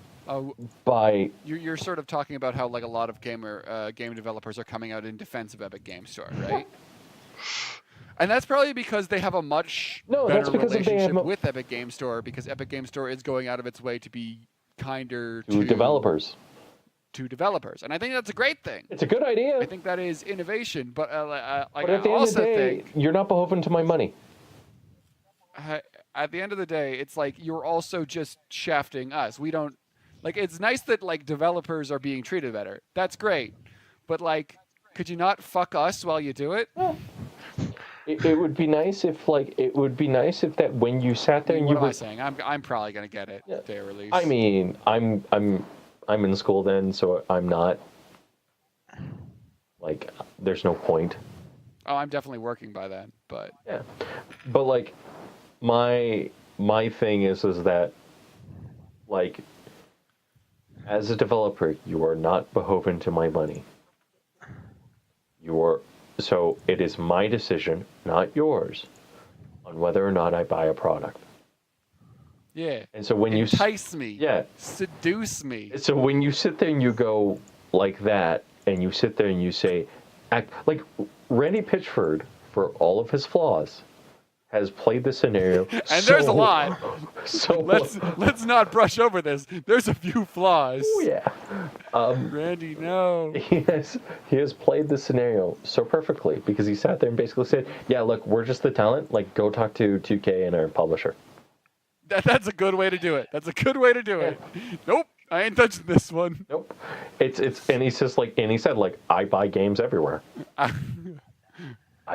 by. You're sort of talking about how like a lot of game developers are coming out in defense of Epic Game Store, right? And that's probably because they have a much better relationship with Epic Game Store, because Epic Game Store is going out of its way to be kinder to developers. And I think that's a great thing. It's a good idea. I think that is innovation, but but at the end of the day, you're not beholden to my money. At the end of the day, it's like you're also just shafting us. We don't like. It's nice that like developers are being treated better. That's great, but like, could you not fuck us while you do it? Yeah. It would be nice if that when you sat there and what you am were I saying? I'm probably gonna get it day of release. I mean, I'm in school then, so I'm not, like, there's no point. Oh, I'm definitely working by then, but... Yeah. But, like, my thing is that, like, as a developer, you are not beholden to my money. So it is my decision, not yours, on whether or not I buy a product. Yeah. And so when entice me. Yeah. Seduce me. So when you sit there and you go like that, and you sit there and you say, like Randy Pitchford, for all of his flaws, has played this scenario. And there's a lot. So let's not brush over this. There's a few flaws. Oh yeah. Randy, no. He has played this scenario so perfectly because he sat there and basically said, "Yeah, look, we're just the talent. Like, go talk to 2K and our publisher." That's a good way to do it. That's a good way to do it. Nope, I ain't touching this one. Nope. It's and he says he said I buy games everywhere. I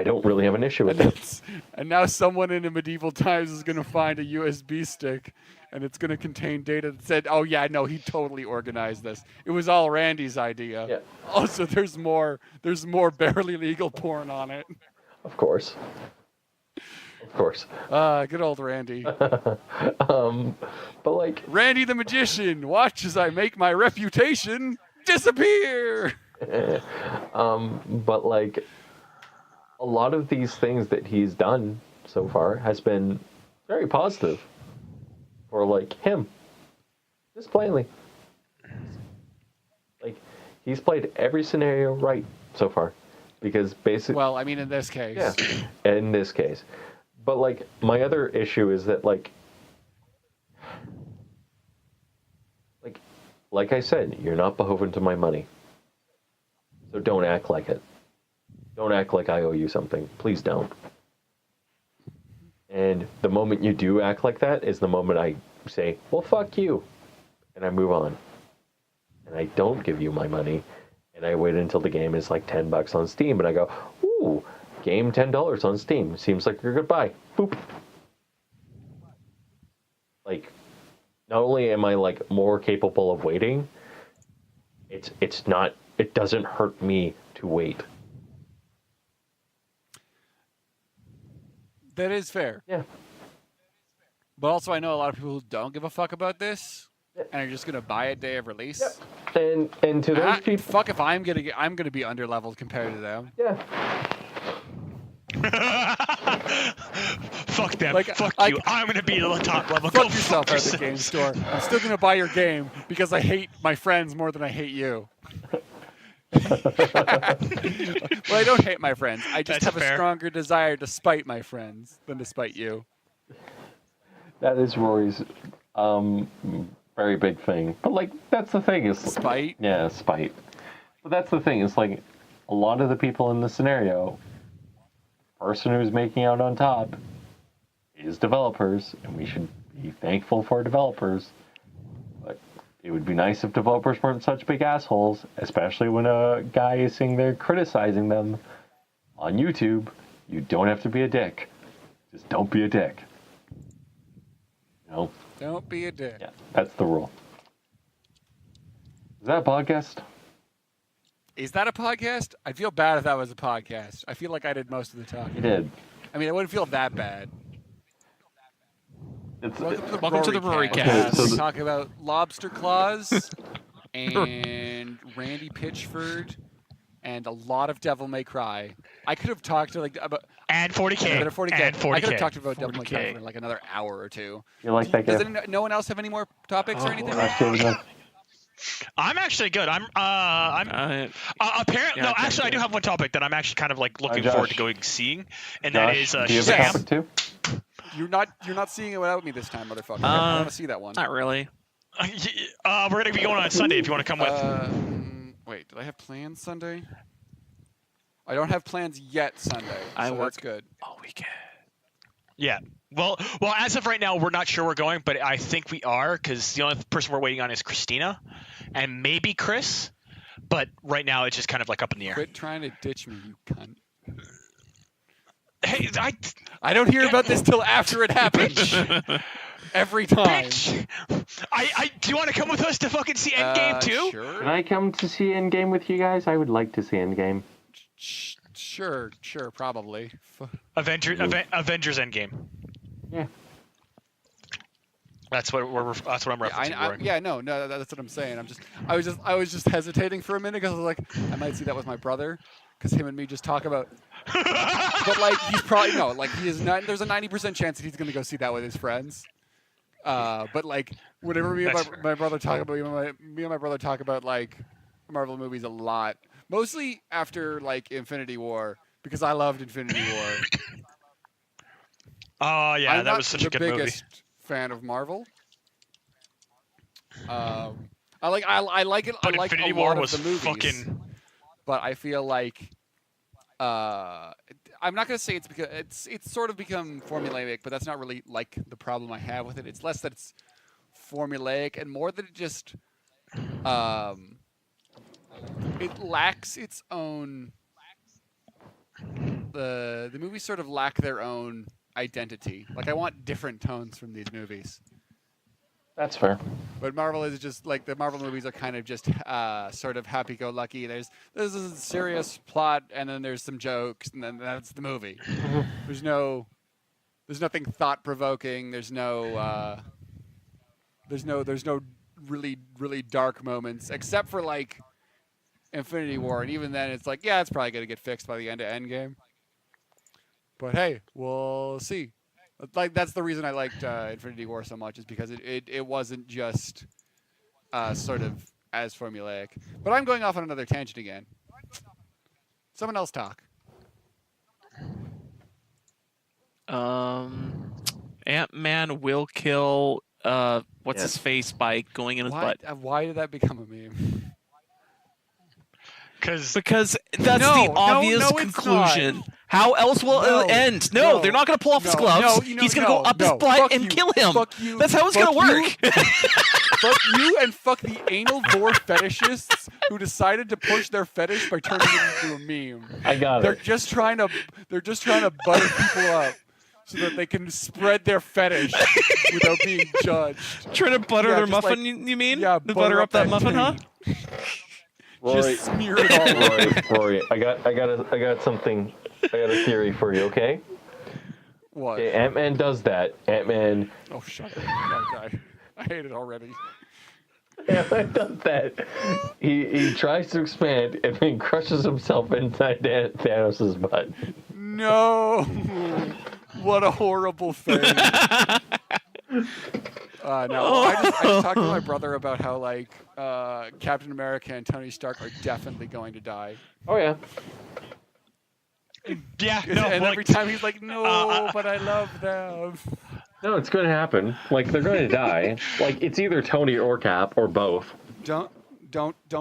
don't really have an issue with it. And now someone in the medieval times is going to find a USB stick, and it's going to contain data that said, "Oh yeah, no, he totally organized this. It was all Randy's idea." Yeah. Also, there's more barely legal porn on it. Of course. Good old Randy. But like Randy the magician, watch as I make my reputation disappear. But like a lot of these things that he's done so far has been very positive for like him. Just plainly. Like he's played every scenario right so far. Because basically well, I mean in this case. Yeah. In this case. But like my other issue is that like I said, you're not beholden to my money. So don't act like it. Don't act like I owe you something. Please don't. And the moment you do act like that is the moment I say, well, fuck you. And I move on. And I don't give you my money. And I wait until the game is like $10 on Steam. And I go, ooh, game $10 on Steam. Seems like you're goodbye. Boop. Like, not only am I like more capable of waiting, it doesn't hurt me to wait. That is fair. Yeah. But also I know a lot of people who don't give a fuck about this and are just gonna buy it day of release. Yeah. And to those people, fuck if I'm gonna be underleveled compared to them. Yeah. Fuck them. Like, Fuck I- you. I'm gonna be the top level. Fuck Go yourself fuck at the game yourselves. store. I'm still gonna buy your game because I hate my friends more than I hate you. Well, I don't hate my friends. I just That's have a fair. stronger desire to spite my friends than to spite you. That is Rory's very big thing. But like that's the thing is Spite? Yeah, spite. But that's the thing, is like a lot of the people in the scenario, person who's making out on top is developers, and we should be thankful for developers. But it would be nice if developers weren't such big assholes, especially when a guy is sitting there criticizing them on YouTube. You don't have to be a dick. Just don't be a dick. You know? Don't be a dick. Yeah, that's the rule. Is that a podcast? Is that a podcast? I'd feel bad if that was a podcast. I feel like I did most of the talking. You did. I mean, I wouldn't feel that bad. It's, Welcome to the Rory cast. cast. Okay, so We talk about lobster claws and Randy Pitchford and a lot of Devil May Cry. I could have talked to like about And 40K. a bit of 40K. And 40K. I could have talked about Devil May Cry 40K. for like another hour or two. you like that Does guy? no one else have any more topics or anything? I'm actually good. I'm apparently Yeah, no. okay, Actually, I do good. have one topic that I'm actually kind of like looking Josh. forward to going seeing, and that is Josh, do you have a Shazam. topic too? You're not seeing it without me this time, motherfucker. I want to see that one. Not really. We're gonna be going on Sunday if you want to come with. Wait, did I have plans Sunday? I don't have plans yet Sunday. I So work that's good. all weekend. Yeah. Well, as of right now, we're not sure we're going, but I think we are because the only person we're waiting on is Christina, and maybe Chris. But right now, it's just kind of like up in the air. Quit trying to ditch me, you cunt. Hey, I don't hear about this till after it happens. Every time. bitch! Do you want to come with us to fucking see Endgame too? Sure. Can I come to see Endgame with you guys? I would like to see Endgame. Sure, probably. Avengers Endgame. Yeah. That's what I'm referencing. Rory. No, that's what I'm saying. I was just hesitating for a minute because I was like, I might see that with my brother, because him and me just talk about. But like, he's probably no, like he is not. There's a 90% chance that he's gonna go see that with his friends. But like, whenever me and my brother talk about, me and my brother talk about like Marvel movies a lot, mostly after like Infinity War, because I loved Infinity War. Oh yeah, I'm that not was such a good the movie. biggest fan of Marvel. I like it. But I like Infinity a War lot was of the movies, fucking. but I feel like I'm not gonna say it's because it's sort of become formulaic, but that's not really like the problem I have with it. It's less that it's formulaic and more that it just it lacks its own. The movies sort of lack their own identity. Like I want different tones from these movies. That's fair. But Marvel is just like the Marvel movies are kind of just sort of happy-go-lucky. There's a serious plot, and then there's some jokes, and then that's the movie. There's nothing thought-provoking. There's no really dark moments, except for like Infinity War, and even then it's like, yeah, it's probably gonna get fixed by the end of Endgame. But hey, we'll see. Like that's the reason I liked Infinity War so much, is because it wasn't just sort of as formulaic. But I'm going off on another tangent again. Someone else talk. Ant-Man will kill what's Yes. his face by going in his butt. Why did that become a meme? Because Because that's No, the no, obvious no, it's conclusion. not. How else will No, it end? No, no, they're not going to pull off his no, gloves. no, He's going to go up his no, butt fuck and you, kill him. fuck you, That's how it's going to fuck work. you. Fuck you and fuck the anal vor fetishists who decided to push their fetish by turning it into a meme. I got They're it. just trying to butter people up so that they can spread their fetish without being judged. Trying to butter Yeah, their just muffin, like- you mean? Yeah, To butter up that muffin, huh? taint. Rory, Just smear it all over. Rory, I got something. I got a theory for you. Okay. What? Okay, Ant-Man does that. Ant-Man Oh, shut up. Okay. I hate it already. Ant-Man does that. He tries to expand and then crushes himself inside Thanos' butt. No. What a horrible thing. No, I just talked to my brother about how like Captain America and Tony Stark are definitely going to die. Oh yeah. Yeah, And no, every time he's like, no, but I love them. No, it's going to happen. Like they're going to die. Like it's either Tony or Cap or both. Don't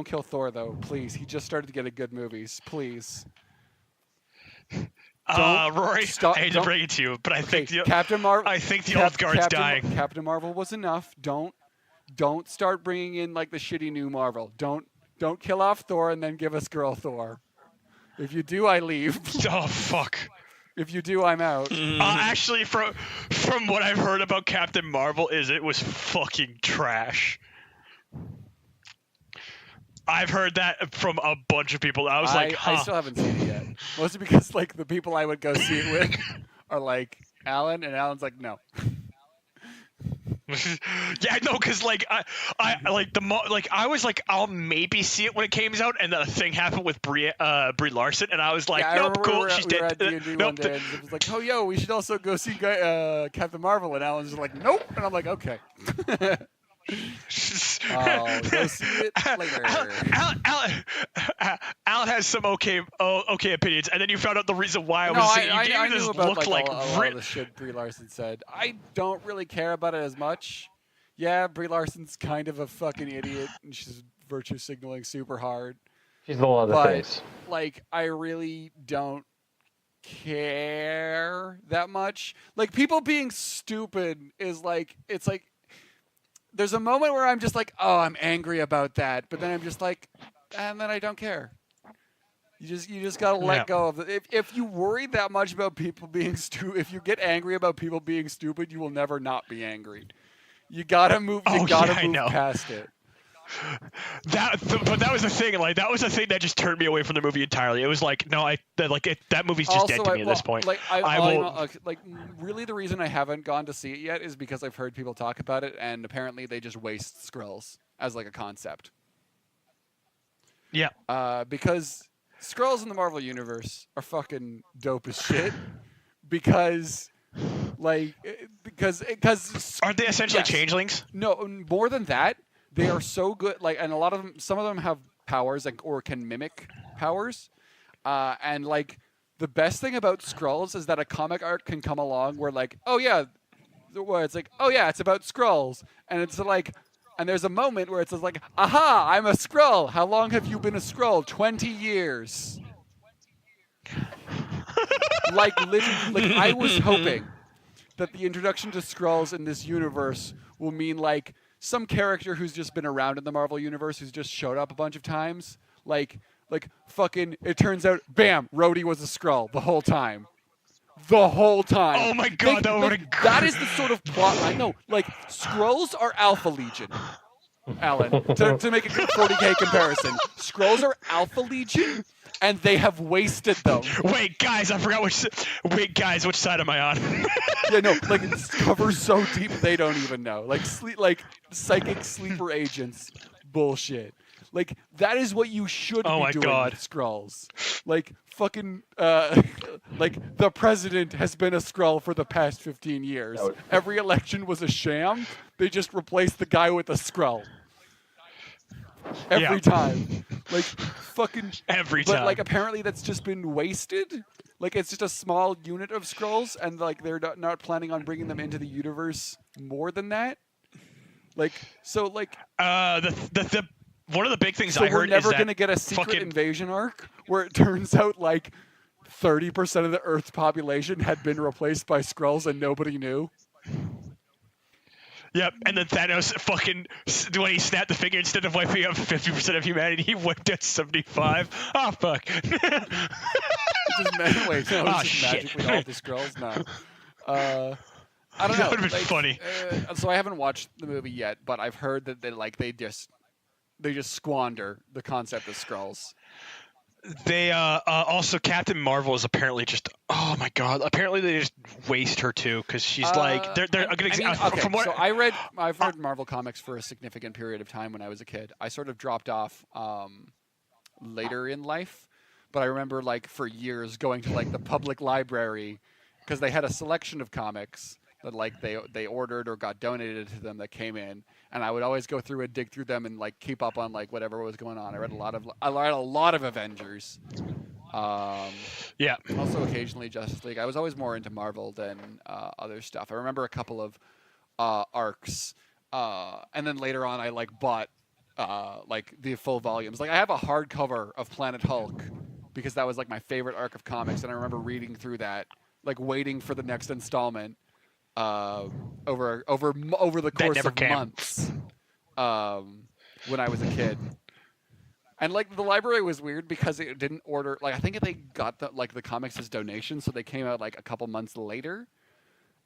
kill Thor though, please. He just started getting good movies, please. Rory, stop- I hate to don't- break it to you, but I think the Captain Marvel. I think the old guard's dying. Captain Marvel was enough. Don't start bringing in like the shitty new Marvel. Don't kill off Thor and then give us Girl Thor. If you do, I leave. Oh fuck. If you do, I'm out. Actually, from what I've heard about Captain Marvel, is it was fucking trash. I've heard that from a bunch of people. I was like, huh. I still haven't seen it yet. Mostly because like the people I would go see it with are like Allan, and Allan's like, no. Yeah, no, because like I like I was like, I'll maybe see it when it came out, and then a thing happened with Brie Larson, and I was like, Yeah, nope, cool, she's we were dead. at D&D Nope. one day, and it was like, oh, yo, we should also go see Captain Marvel, and Allan's just like, nope, and I'm like, okay. I'll go see it later. Alan has some okay opinions, and then you found out the reason why No, was you I gave me knew this about look like like a lot of the shit Brie Larson said. I don't really care about it as much. Yeah, Brie Larson's kind of a fucking idiot, and she's virtue signaling super hard. She's the law of the But face. like, I really don't care that much. Like, people being stupid is like, it's like, there's a moment where I'm just like, oh, I'm angry about that, but then I'm just like, and then I don't care. You just gotta let go of it. If you worry that much about people being stupid, if you get angry about people being stupid, you will never not be angry. You gotta move. You gotta move past it. But that was the thing. Like that was the thing that just turned me away from the movie entirely. It was like, no, that movie's just dead to me at this point. Like really, the reason I haven't gone to see it yet is because I've heard people talk about it, and apparently they just waste Skrulls as like a concept. Yeah. Because Skrulls in the Marvel universe are fucking dope as shit. Because Aren't they essentially changelings? No, more than that. They are so good, like, and some of them have powers, or can mimic powers, and like the best thing about Skrulls is that a comic arc can come along where like, oh yeah, where it's like, oh yeah, it's about Skrulls, and it's like, and there's a moment where it's just like, aha, I'm a Skrull. How long have you been a Skrull? 20 years. like I was hoping that the introduction to Skrulls in this universe will mean like some character who's just been around in the Marvel universe, who's just showed up a bunch of times, like fucking, it turns out, bam, Rhodey was a Skrull the whole time. The whole time. Oh my god, that is the sort of plot I know. Like, Skrulls are Alpha Legion. Alan, to make a good 40K comparison, Skrulls are Alpha Legion, and they have wasted them. Wait, guys, I forgot which. Wait, guys, which side am I on? Yeah, no, like it's covered so deep they don't even know. Like psychic sleeper agents, bullshit. Like that is what you should be doing with Skrulls. Like fucking, like the president has been a Skrull for the past 15 years. Every election was a sham. They just replaced the guy with a Skrull. Every time. Like fucking every time. But like apparently that's just been wasted. Like it's just a small unit of Skrulls, and like they're not planning on bringing them into the universe more than that. Like so, like the one of the big things I heard we're never is that gonna get a secret invasion arc where it turns out like 30% of the Earth's population had been replaced by Skrulls and nobody knew. Yep, and then Thanos fucking, when he snapped the finger, instead of wiping out 50% of humanity, he wiped out 75. Oh, fuck. Wait, no, it's just magically all the Skrulls? No. I don't know. That would have been funny. So I haven't watched the movie yet, but I've heard that they just squander the concept of Skrulls. They also Captain Marvel is apparently just, oh my god, apparently they just waste her too, because she's like they're from what so I've read Marvel comics for a significant period of time when I was a kid. I sort of dropped off later in life, but I remember like for years going to like the public library because they had a selection of comics that like they ordered or got donated to them that came in, and I would always go through and dig through them and like keep up on like whatever was going on. I read a lot of Avengers. Yeah. Also occasionally Justice League. I was always more into Marvel than other stuff. I remember a couple of arcs, and then later on I like bought like the full volumes. Like I have a hardcover of Planet Hulk because that was like my favorite arc of comics, and I remember reading through that, like waiting for the next installment over the course never of came. months when I was a kid. And like the library was weird because it didn't order, like I think they got the comics as donations, so they came out like a couple months later,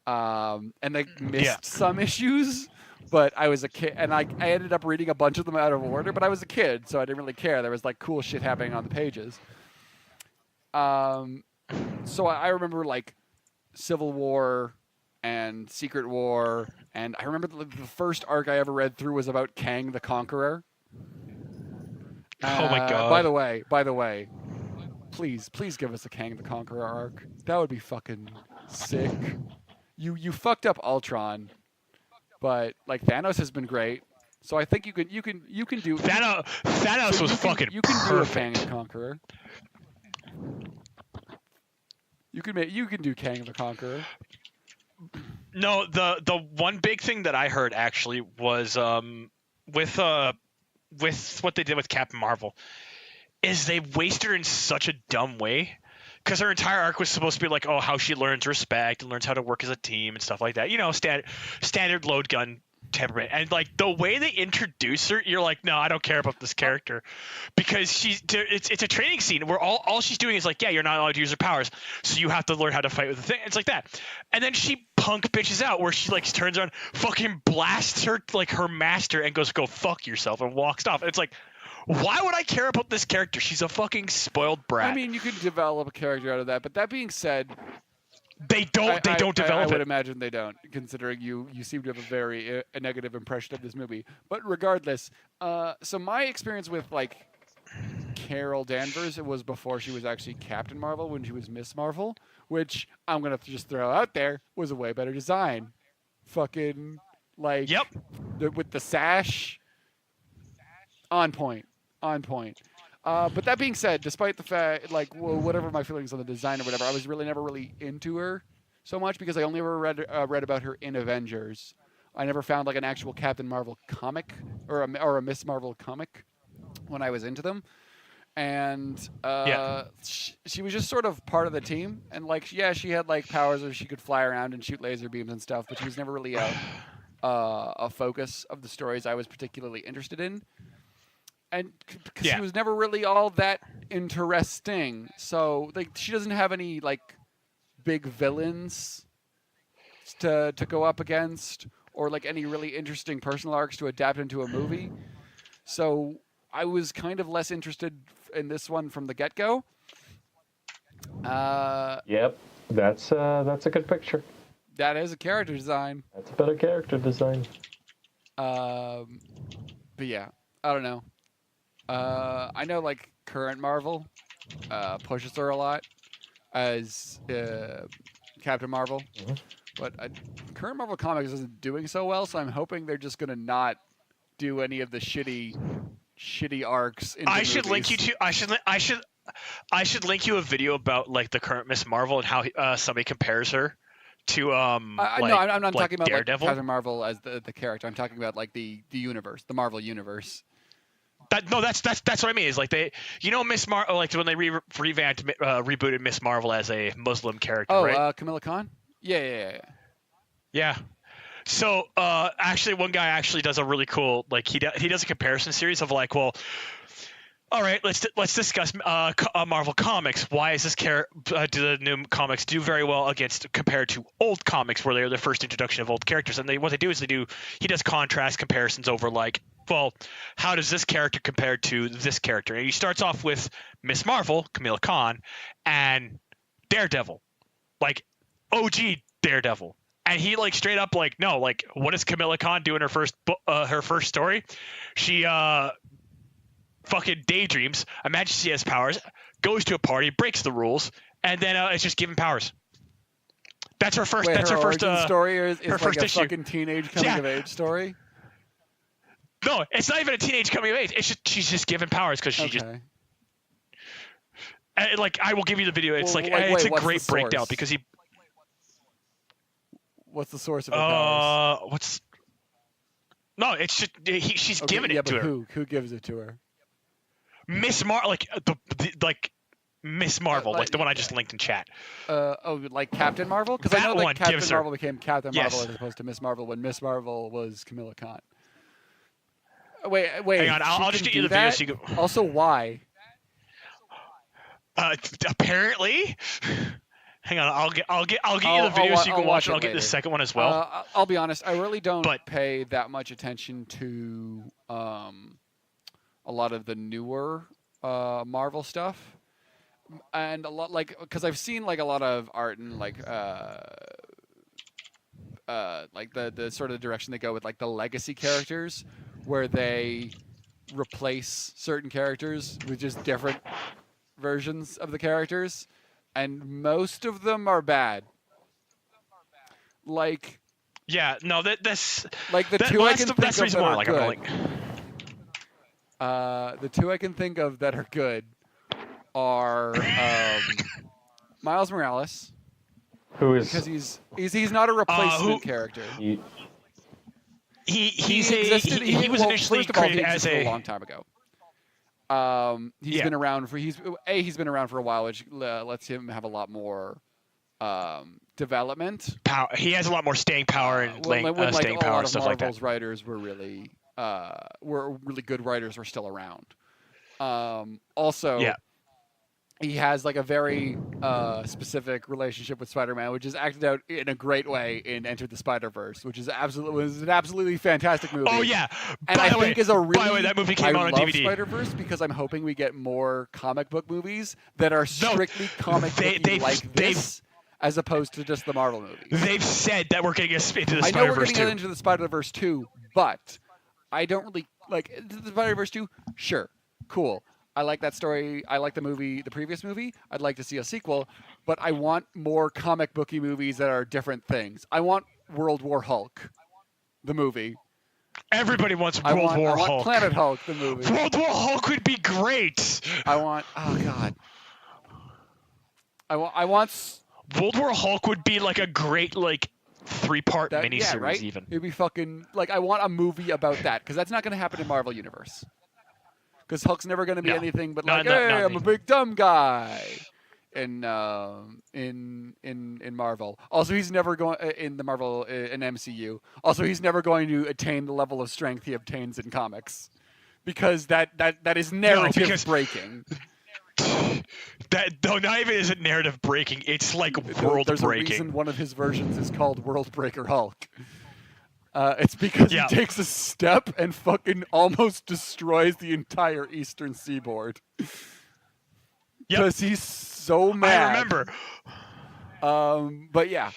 and they missed some issues. But I was a kid, and I ended up reading a bunch of them out of order. But I was a kid, so I didn't really care. There was like cool shit happening on the pages. So I remember like Civil War and Secret War, and I remember the first arc I ever read through was about Kang the Conqueror. Oh my god. By the way, please give us a Kang the Conqueror arc. That would be fucking sick. You fucked up Ultron, but like Thanos has been great. So I think you can do Thanos was fucking you can do a Kang perfect. the Conqueror. You can do Kang the Conqueror. No, the one big thing that I heard actually was with what they did with Captain Marvel is they wasted her in such a dumb way, because her entire arc was supposed to be like, oh, how she learns respect and learns how to work as a team and stuff like that. You know, standard load gun temperament. And like the way they introduce her, you're like, no, I don't care about this character, because it's a training scene where all she's doing is like, yeah, you're not allowed to use her powers, so you have to learn how to fight with the thing. It's like that. And then she punk bitches out where she like turns around, fucking blasts her like her master and goes, go fuck yourself, and walks off. It's like, why would I care about this character? She's a fucking spoiled brat. I mean, you could develop a character out of that, but that being said, They don't develop I would it. imagine they don't, considering you seem to have a very a negative impression of this movie. But regardless, so my experience with like Carol Danvers, it was before she was actually Captain Marvel, when she was Miss Marvel, which I'm gonna just throw out there was a way better design. Fucking like, Yep. with the sash, on point. But that being said, despite the fact, like, whatever my feelings on the design or whatever, I was never really into her so much, because I only ever read about her in Avengers. I never found like an actual Captain Marvel comic or a Miss Marvel comic when I was into them. And she was just sort of part of the team. And like, yeah, she had like powers where she could fly around and shoot laser beams and stuff, but she was never really a focus of the stories I was particularly interested in. And because she was never really all that interesting, so like she doesn't have any like big villains to go up against, or like any really interesting personal arcs to adapt into a movie. So I was kind of less interested in this one from the get-go. Yep, that's a good picture. That is a character design. That's a better character design. But yeah, I don't know. I know like current Marvel pushes her a lot as Captain Marvel, but current Marvel Comics isn't doing so well, so I'm hoping they're just gonna not do any of the shitty arcs. Into I should movies. link you to. I should link you a video about like the current Miss Marvel and how somebody compares her to no, I'm not like talking about Daredevil. like Captain Marvel as the character. I'm talking about like the universe, the Marvel universe. That's what I mean. Is like they, Miss Marvel, like when they revamped, rebooted Miss Marvel as a Muslim character, right? Camilla Khan. Yeah. Yeah. So actually, one guy actually does a really cool, like he does a comparison series of like, well, all right, let's discuss Marvel Comics. Why is this do the new comics do very well compared to old comics where they're the first introduction of old characters? And what they do is he does contrast comparisons over like, well, how does this character compare to this character? And he starts off with Miss Marvel, Camilla Khan, and Daredevil, like OG Daredevil. And he like straight up like, no, like what does Camilla Khan do in her first story? She fucking daydreams, imagines she has powers, goes to a party, breaks the rules, and then it's just given powers. That's her first. Wait, That's her first origin story is her like first a issue. fucking teenage coming Yeah. of age story. No, it's not even a teenage coming of age. It's just she's just given powers because she just. Okay. Like I will give you the video. It's Well, like wait, it's a what's the great breakdown source? because he. What's the source of her powers? What's? No, it's just she's Okay, giving yeah, it to but her. who gives it to her? Miss like like Miss Marvel, like the one I just linked in chat. Like Captain Marvel? Because I That know one that Captain gives her- Marvel became Captain Yes. Marvel as opposed to Miss Marvel when Miss Marvel was Camilla Khan. Wait. Hang on, I'll she just can get you do the video that? so you can. Also, why? Apparently. Hang on, I'll get you I'll the video so you I'll can watch it. I'll later. get the second one as well. I'll be honest. I really don't But- pay that much attention to a lot of the newer Marvel stuff, and a lot because I've seen like a lot of art and like the sort of direction they go with like the legacy characters, where they replace certain characters with just different versions of the characters, and most of them are bad. Like Yeah, no, that's the that, two well, I that's can the, think that's the of reason that why are like, good. The two I can think of that are good are Miles Morales, Who is because he's not a replacement character. he, he was Well, initially first of all, he created as existed a a long time ago. He's Yeah. been around for he's been around for a while, which lets him have a lot more development. power. He has a lot more staying power and when staying a power lot and of stuff like that. Marvel's writers were really good writers were still around. Also, Yeah. he has like a very specific relationship with Spider-Man, which is acted out in a great way in Enter the Spider-Verse, which is was an absolutely fantastic movie. Oh yeah. And by I the way, think is a really. by the way, that movie came I out on love DVD. Spider-Verse because I'm hoping we get more comic book movies that are strictly comic they- booky they've- like this, as opposed to just the Marvel movies. They've said that we're getting us into the I know we're Spider-Verse getting too. into the Spider-Verse too, but I don't really like the Spider-Verse 2. Sure, cool. I like that story. I like the movie, the previous movie. I'd like to see a sequel, but I want more comic booky movies that are different things. I want World War Hulk, the movie. Everybody wants I World War want Hulk. Planet Hulk, the movie. World War Hulk would be great. I want. Oh God. I want World War Hulk would be like a great like 3-part that. miniseries Yeah, right. even. It'd be fucking like I want a movie about that because that's not going to happen in Marvel Universe. Because Hulk's never going to be No. anything but No, like, no, hey, no, I'm a big dumb guy. In Marvel. Also, he's never going in the Marvel in MCU. Also, he's never going to attain the level of strength he obtains in comics, because that is narrative because- breaking. That though not even is it narrative breaking, it's like world There's a breaking. reason one of his versions is called World Breaker Hulk. It's because Yeah. he takes a step and fucking almost destroys the entire eastern seaboard. Yep. Because he's so mad. I remember. But yeah.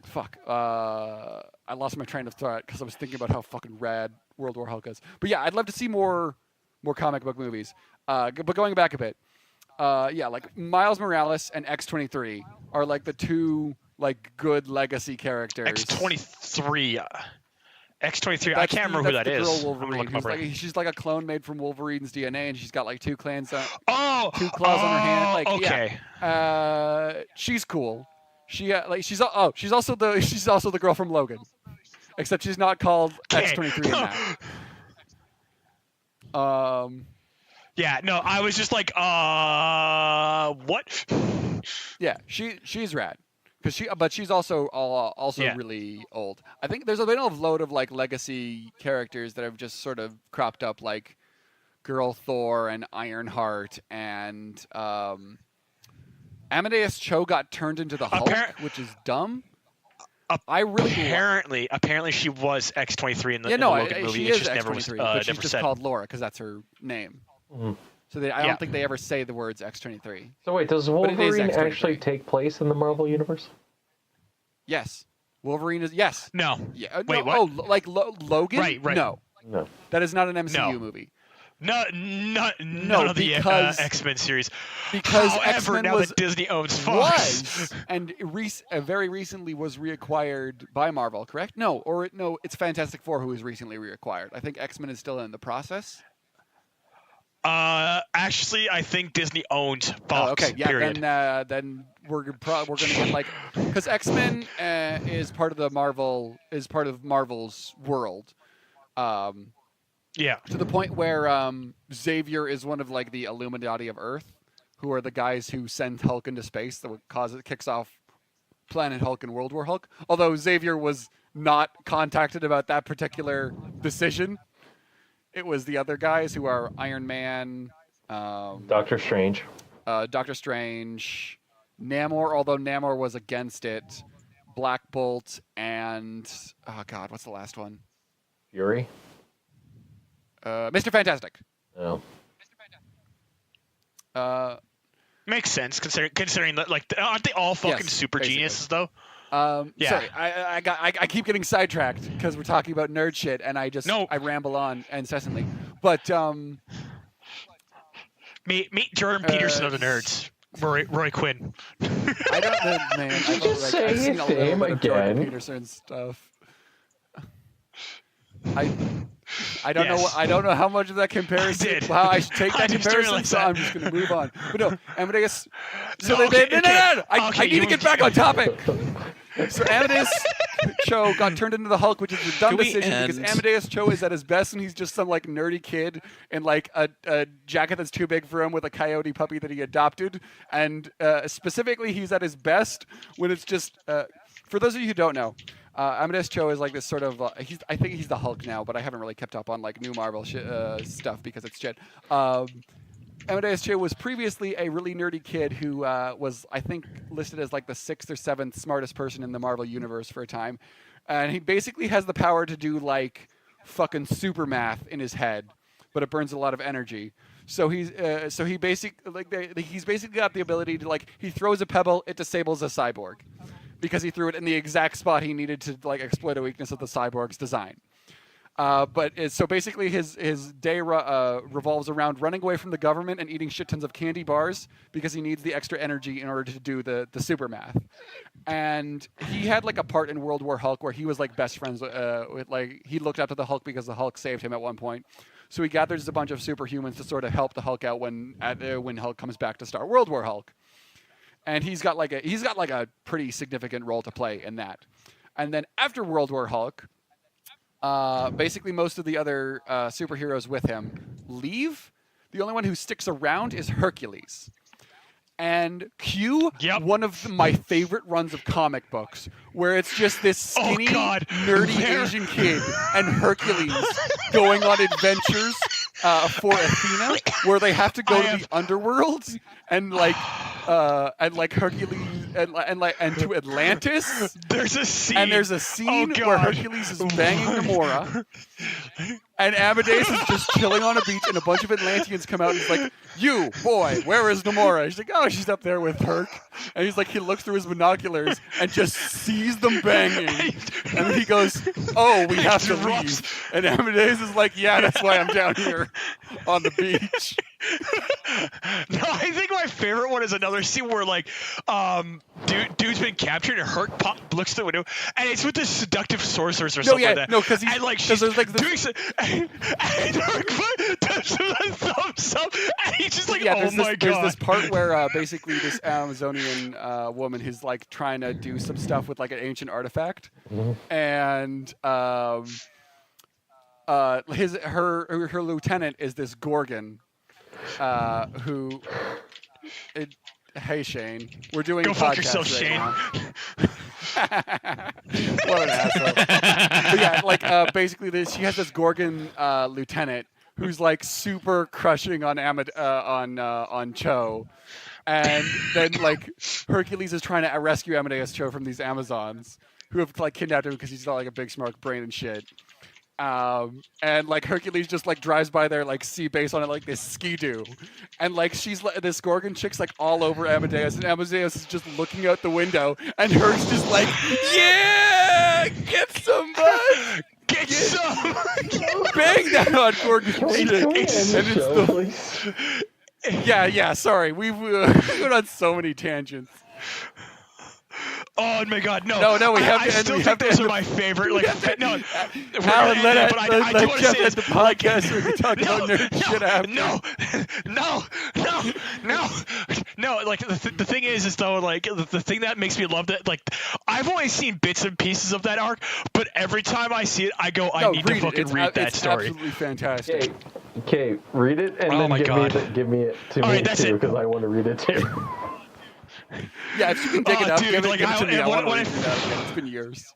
Fuck. I lost my train of thought because I was thinking about how fucking rad World War Hulk is. But yeah, I'd love to see more comic book movies. But going back a bit, yeah, like Miles Morales and X-23 are like the two like good legacy characters. X-23. X-23. I That's can't the- remember who that's that the is. girl I'm gonna Wolverine, look him up who's right- like, she's like a clone made from Wolverine's DNA, and she's got like two claws on Oh, 2 claws on her hand. Like, okay. yeah. She's cool. She's also the girl from Logan, except she's not called Okay. X-23 in that. Yeah, no, I was just like, what? Yeah, she's rad. But she's also Yeah. really old. I think there's been a load of like legacy characters that have just sort of cropped up, like Girl Thor and Ironheart, and Amadeus Cho got turned into the Hulk, which is dumb. I really Apparently, she was X-23 in the, yeah, in no, the Logan movie. she It is just never was, X-23, but she's never just said. called Laura because that's her name. Mhm. So I Yeah. don't think they ever say the words X-23. So wait, does it is Wolverine X-23. actually take place in the Marvel universe? Yes, Wolverine is yes. No. Yeah. Wait, no, what? Oh, like Logan? Right. No, No. that is not an MCU No. movie. None of the X-Men series. Because However, X-Men now was that Disney owns Fox, and very recently was reacquired by Marvel, correct? No, it's Fantastic Four who was recently reacquired. I think X-Men is still in the process. actually, I think Disney owns Fox. Oh, okay, yeah. Period. Then we're gonna get like, because X-Men is part of Marvel's world. Yeah. To the point where Xavier is one of like the Illuminati of Earth, who are the guys who send Hulk into space that kicks off Planet Hulk and World War Hulk. Although Xavier was not contacted about that particular decision. It was the other guys who are Iron Man, Doctor Strange. Doctor Strange, Namor, although Namor was against it, Black Bolt, and oh god, what's the last one? Fury. Mr. Fantastic. Oh. Makes sense considering that, like, aren't they all fucking super basically. geniuses though? Yeah. Sorry, I keep getting sidetracked because we're talking about nerd shit, and I ramble on incessantly. But meet Jordan Peterson of the nerds. Roy Quinn. I don't know, man. you just say I've seen his a little name bit of Jordan again? Peterson stuff. I don't know. Yes. I don't know how much of that comparison. I did. How I should take I that just comparison. realized So that. I'm just going to move on. But no, Amadeus. So No, they, okay, no. I okay, need to get back on topic. So Amadeus Cho got turned into the Hulk, which is a dumb Can we decision because end? Amadeus Cho is at his best and he's just some like nerdy kid in like a jacket that's too big for him with a coyote puppy that he adopted. And specifically, he's at his best when it's just. For those of you who don't know, Amadeus Cho is like this sort of. I think he's the Hulk now, but I haven't really kept up on like new Marvel stuff because it's shit. Amadeus Cho was previously a really nerdy kid who was, I think, listed as like the 6th or 7th smartest person in the Marvel universe for a time, and he basically has the power to do like fucking super math in his head, but it burns a lot of energy. So he's he's basically got the ability to like he throws a pebble, it disables a cyborg, because he threw it in the exact spot he needed to like exploit a weakness of the cyborg's design. So basically his day revolves around running away from the government and eating shit tons of candy bars because he needs the extra energy in order to do the super math. And he had like a part in World War Hulk where he was like best friends with like he looked up to the Hulk because the Hulk saved him at one point. So he gathers a bunch of superhumans to sort of help the Hulk out when Hulk comes back to start World War Hulk. And he's got like a pretty significant role to play in that. And then after World War Hulk, basically most of the other superheroes with him leave. The only one who sticks around is Hercules. And cue one of my favorite runs of comic books, where it's just this skinny, nerdy Asian kid and Hercules going on adventures for Athena, where they have to go to the underworld and Hercules and to Atlantis. There's a scene. And there's a scene where Hercules is banging Gamora, and Amadeus is just chilling on a beach, and a bunch of Atlanteans come out and he's like, "You, boy, where is Gamora?" He's like, "Oh, she's up there with Herc." And he's like, he looks through his binoculars and just sees them banging. And then he goes, "Oh, we have to leave." And Amadeus is like, "Yeah, that's why I'm down here on the beach." No, I think my favorite one is another scene where like, dude's been captured and Herc looks through the window, and it's with this seductive sorceress or something like that. No, because she's there's like doing so, and Herc does a thumbs up, and he's just like, there's god. There's this part where basically this Amazonian woman who's like trying to do some stuff with like an ancient artifact, and her lieutenant is this Gorgon. Who? Hey Shane, we're doing Go a fuck podcast yourself, right Shane. now. What an asshole! But yeah, like basically, she has this Gorgon lieutenant who's like super crushing on on Cho, and then like Hercules is trying to rescue Amadeus Cho from these Amazons who have like kidnapped him because he's got like a big smart brain and shit. And like Hercules just like drives by their like sea base on it like this ski-doo, and like she's like this Gorgon chick's like all over Amadeus, and Amadeus is just looking out the window, and Herc's just like, "Yeah, get some butt, Get some. bang looking down on Gordon's Can we shit, end and the it's show, the please? yeah. Sorry, we went on so many tangents. Oh my God, no! No, we have I to end. still We think have to those end are my favorite. Like, no, we're gonna Allan, end let it, but I do want to Jeff say end this. the podcast so we can talk about nerd shit after. No. Like the thing is though, like the thing that makes me love that, like I've only seen bits and pieces of that arc, but every time I see it, I go, I need to fucking read that story. It's absolutely fantastic. Okay, read it and Oh then my God. give me it to All me right, that's too, it. because I want to read it too. Yeah, if you can dig it up, dude, give like, it to me. I want to when read through that again. It's been years.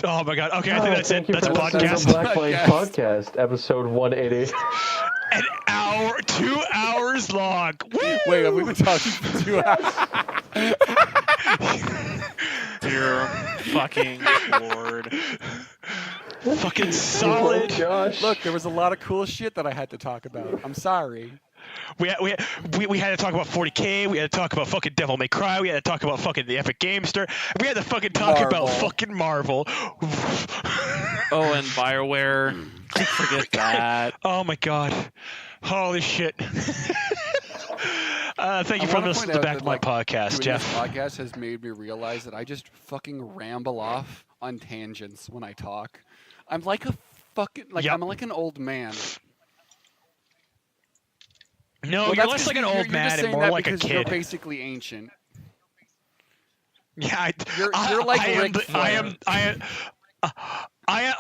Oh my God. Okay, I think that's it. That's a That's a podcast. Black Flame podcast, episode 188. An hour, 2 hours long. Woo! Wait, have we been talking for 2 hours? Dear fucking Lord. Fucking solid. Josh. Look, there was a lot of cool shit that I had to talk about. I'm sorry. We had to talk about 40K. We had to talk about fucking Devil May Cry. We had to talk about fucking the Epic Gamester. We had to fucking talk about Marvel. fucking Marvel. Oh, and BioWare. Forget that. Oh my God. Holy shit. Thank you I for wanna listening point to out Back that, to My like, Podcast, doing Jeff. This podcast has made me realize that I just fucking ramble off on tangents when I talk. I'm like a fucking Yep. I'm like an old man. No, Well, you're that's less 'cause like an you're old just man saying and more that like a because You're kid. basically ancient. Yeah, You're like Ric Flair. I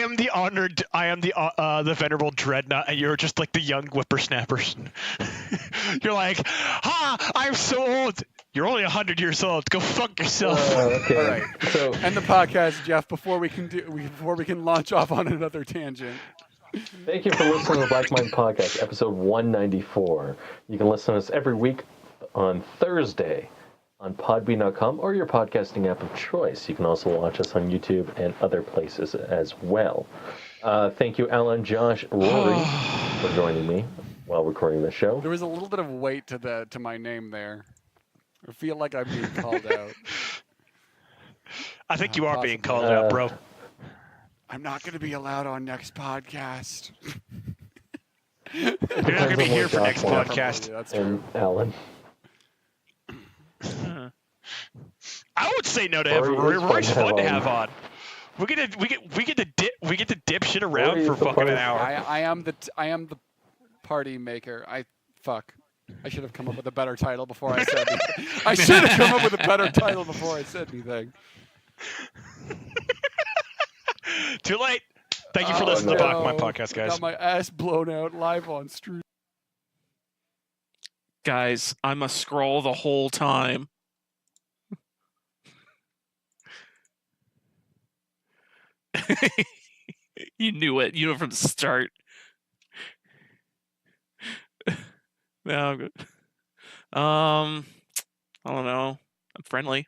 am the honored. I am the venerable dreadnought, and you're just like the young whippersnappers. You're like, I'm so old. You're only 100 years old. Go fuck yourself. Okay. All right. So, End the podcast, Jeff. Before we can launch off on another tangent. thank you for listening to the Black Mind Podcast, episode 194. You can listen to us every week on Thursday on podbean.com or your podcasting app of choice. You can also watch us on YouTube and other places as well. Thank you, Allan, Josh, Rory, for joining me while recording the show. There was a little bit of weight to my name there. I feel like I'm being called out. I think you are being Possibly. called out, bro. I'm not going to be allowed on next podcast. You're not gonna be here for next Probably, podcast. That's And true. Allan. I would say no to Rory Rory. is Rory's fun to fun to have have on. We get to dip shit around Rory for is the fucking an funniest. hour. I am the party maker. I should have come up with a better title before I said anything. I should have come up with a better title before I said anything. Too late. Thank you for listening to no. My Podcast, guys. Got my ass blown out live on stream. Guys, I must scroll the whole time. You knew it. You knew it from the start. No, I'm good. I don't know. I'm friendly.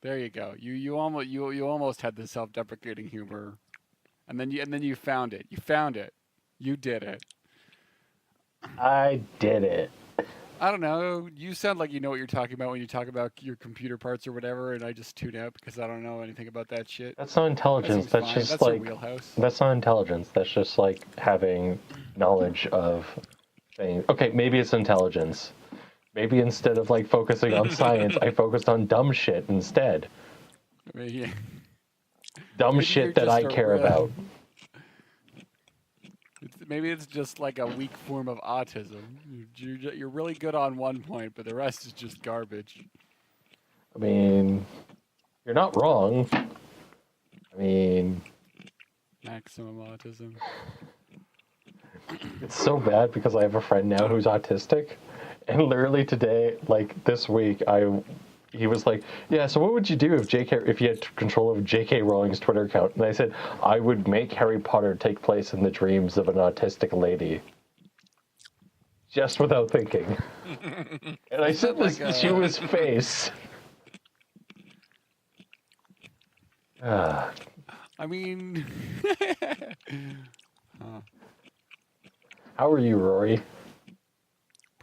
There you go. You almost had the self-deprecating humor, and then you found it. You found it. You did it. I did it. I don't know. You sound like you know what you're talking about when you talk about your computer parts or whatever, and I just tune out because I don't know anything about that shit. That's not intelligence. That seems That's fine. just That's like your wheelhouse. that's not intelligence. That's just like having knowledge of things. Okay, maybe it's intelligence. Maybe instead of like focusing on science, I focused on dumb shit instead. I mean, yeah. Dumb Maybe shit you're that just I a care real- about. Maybe it's just like a weak form of autism. You're really good on one point, but the rest is just garbage. I mean, you're not wrong. I mean, Maximum autism. it's so bad because I have a friend now who's autistic, And literally today, like this week, he was like, yeah, so what would you do if you had control of J.K. Rowling's Twitter account? And I said, I would make Harry Potter take place in the dreams of an autistic lady. Just without thinking. And I said this to his face. I mean, How are you, Rory?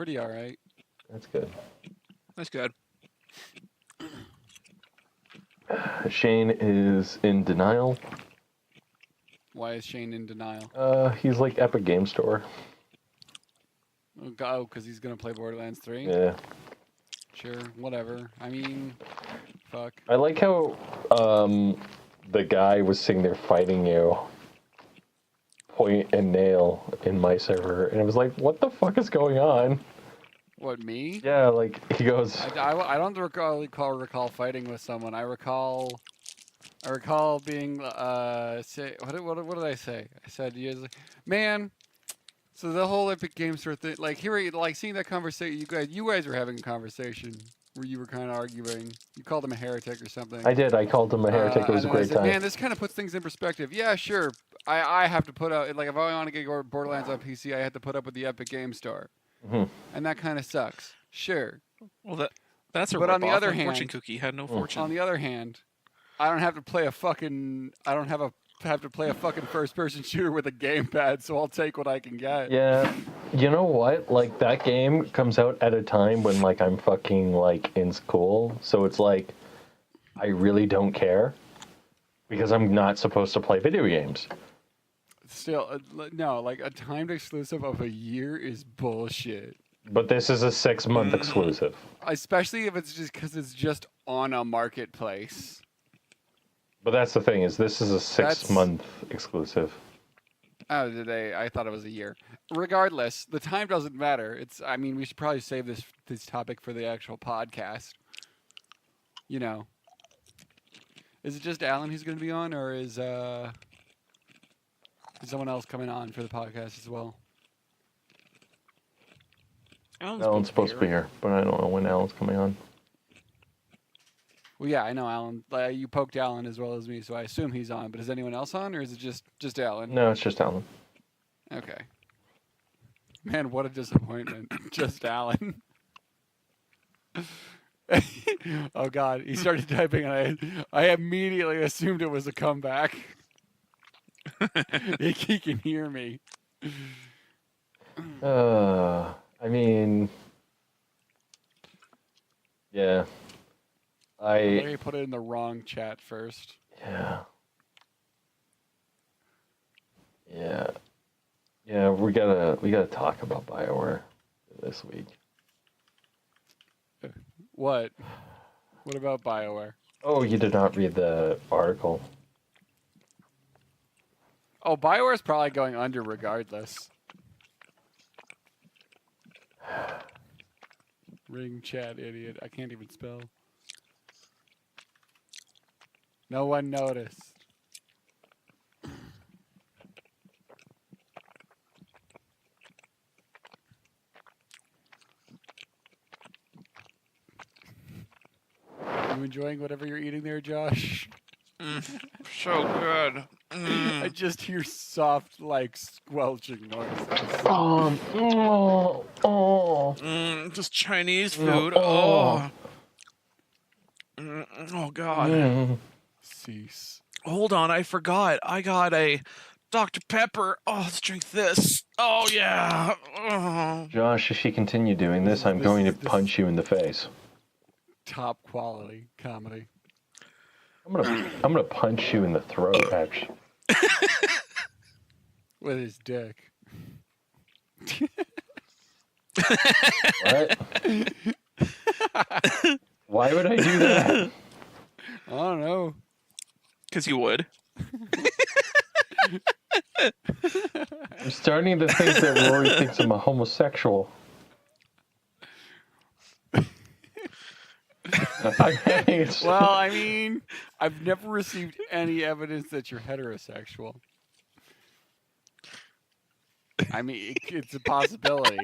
pretty all right. That's good. That's good. Shane is in denial. Why is Shane in denial? He's like Epic Game Store. Oh, because he's gonna play Borderlands 3. Yeah. Sure, whatever. I mean, fuck. I like how the guy was sitting there fighting you, point and nail, in my server, and it was like, what the fuck is going on? What, me? Yeah, like he goes. I don't recall fighting with someone. I recall being say what did I say? I said, man. So the whole Epic Game Store thing, like seeing that conversation, you guys were having a conversation where you were kind of arguing. You called him a heretic or something. I did. I called him a heretic. It was a and then I great said, time. Man, this kind of puts things in perspective. Yeah, sure. I have to put out, like, if I want to get Borderlands on PC, I have to put up with the Epic Game Store. Mhm. And that kind of sucks. Sure. Well, that's a But on the rip-off, other and Fortune hand- Cookie had no fortune. On the other hand, I don't have to play a fucking first-person shooter with a gamepad, so I'll take what I can get. Yeah, you know what? Like, that game comes out at a time when, like, I'm fucking, like, in school. So it's like, I really don't care. Because I'm not supposed to play video games. Still, no, like, a timed exclusive of a year is bullshit. But this is a 6-month exclusive. Especially if it's just because it's just on a marketplace. But that's the thing, is this is a 6-month exclusive. Oh, I thought it was a year. Regardless, the time doesn't matter. I mean, we should probably save this topic for the actual podcast. You know. Is it just Allan who's going to be on, or is someone else coming on for the podcast as well? Alan's supposed to be here, but I don't know when Alan's coming on. Well, yeah, I know Allan. You poked Allan as well as me, so I assume he's on. But is anyone else on, or is it just Allan? No, it's just Alan. Okay. Man, what a disappointment. Just Allan. Oh God, he started typing, and I immediately assumed it was a comeback. He can hear me. I mean, yeah. Larry put it in the wrong chat first. Yeah. We gotta talk about BioWare this week. What? What about BioWare? Oh, you did not read the article. Oh, BioWare's probably going under regardless. Ring chat, idiot. I can't even spell. No one noticed. You enjoying whatever you're eating there, Josh? So good. I just hear soft, like, squelching noises. Just Chinese food. Oh. Oh God. Cease. Hold on, I forgot. I got a Dr. Pepper. Oh, let's drink this. Oh yeah. Oh. Josh, if you continue doing this, I'm going to punch you in the face. Top quality comedy. I'm gonna punch you in the throat, actually. With his dick. What? Why would I do that? I don't know. Because you would. I'm starting to think that Rory thinks I'm a homosexual. Well, I mean, I've never received any evidence that you're heterosexual. I mean, it's a possibility.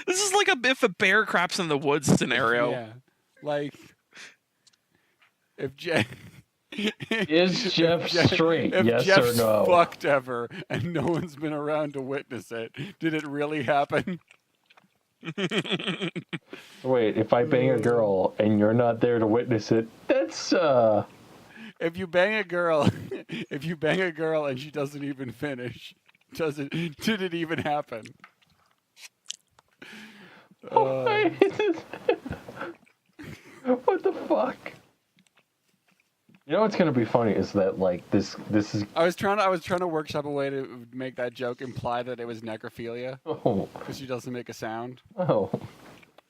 This is like if a bear craps in the woods scenario. Yeah, like if Jeff Is Jeff straight? if Yes Jeff's or no? fucked ever, and no one's been around to witness it, did it really happen? Wait, if I bang a girl and you're not there to witness it, that's If you bang a girl, and she doesn't even finish, did it even happen? what the fuck? You know what's gonna be funny is that like this is I was trying to workshop a way to make that joke imply that it was necrophilia oh because she doesn't make a sound, oh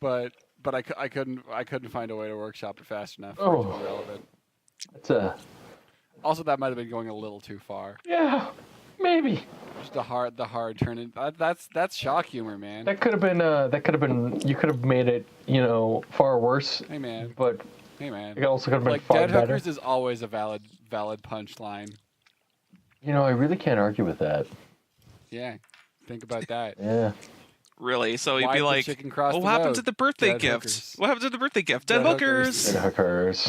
but I couldn't find a way to workshop it fast enough for it to be relevant. it's a Also, that might have been going a little too far. yeah maybe Just the hard turn. That's shock humor, man. that could have been you could have made it far worse, Hey man, but hey it also could have been like far dead better. hookers is always a valid punchline. I really can't argue with that. Yeah, think about that. Yeah. Really? So you'd Why be the like, chicken cross "Oh, the what happened road? to the birthday Dead gift? hookers. What happened to the birthday gift? Dead Dead hookers. hookers."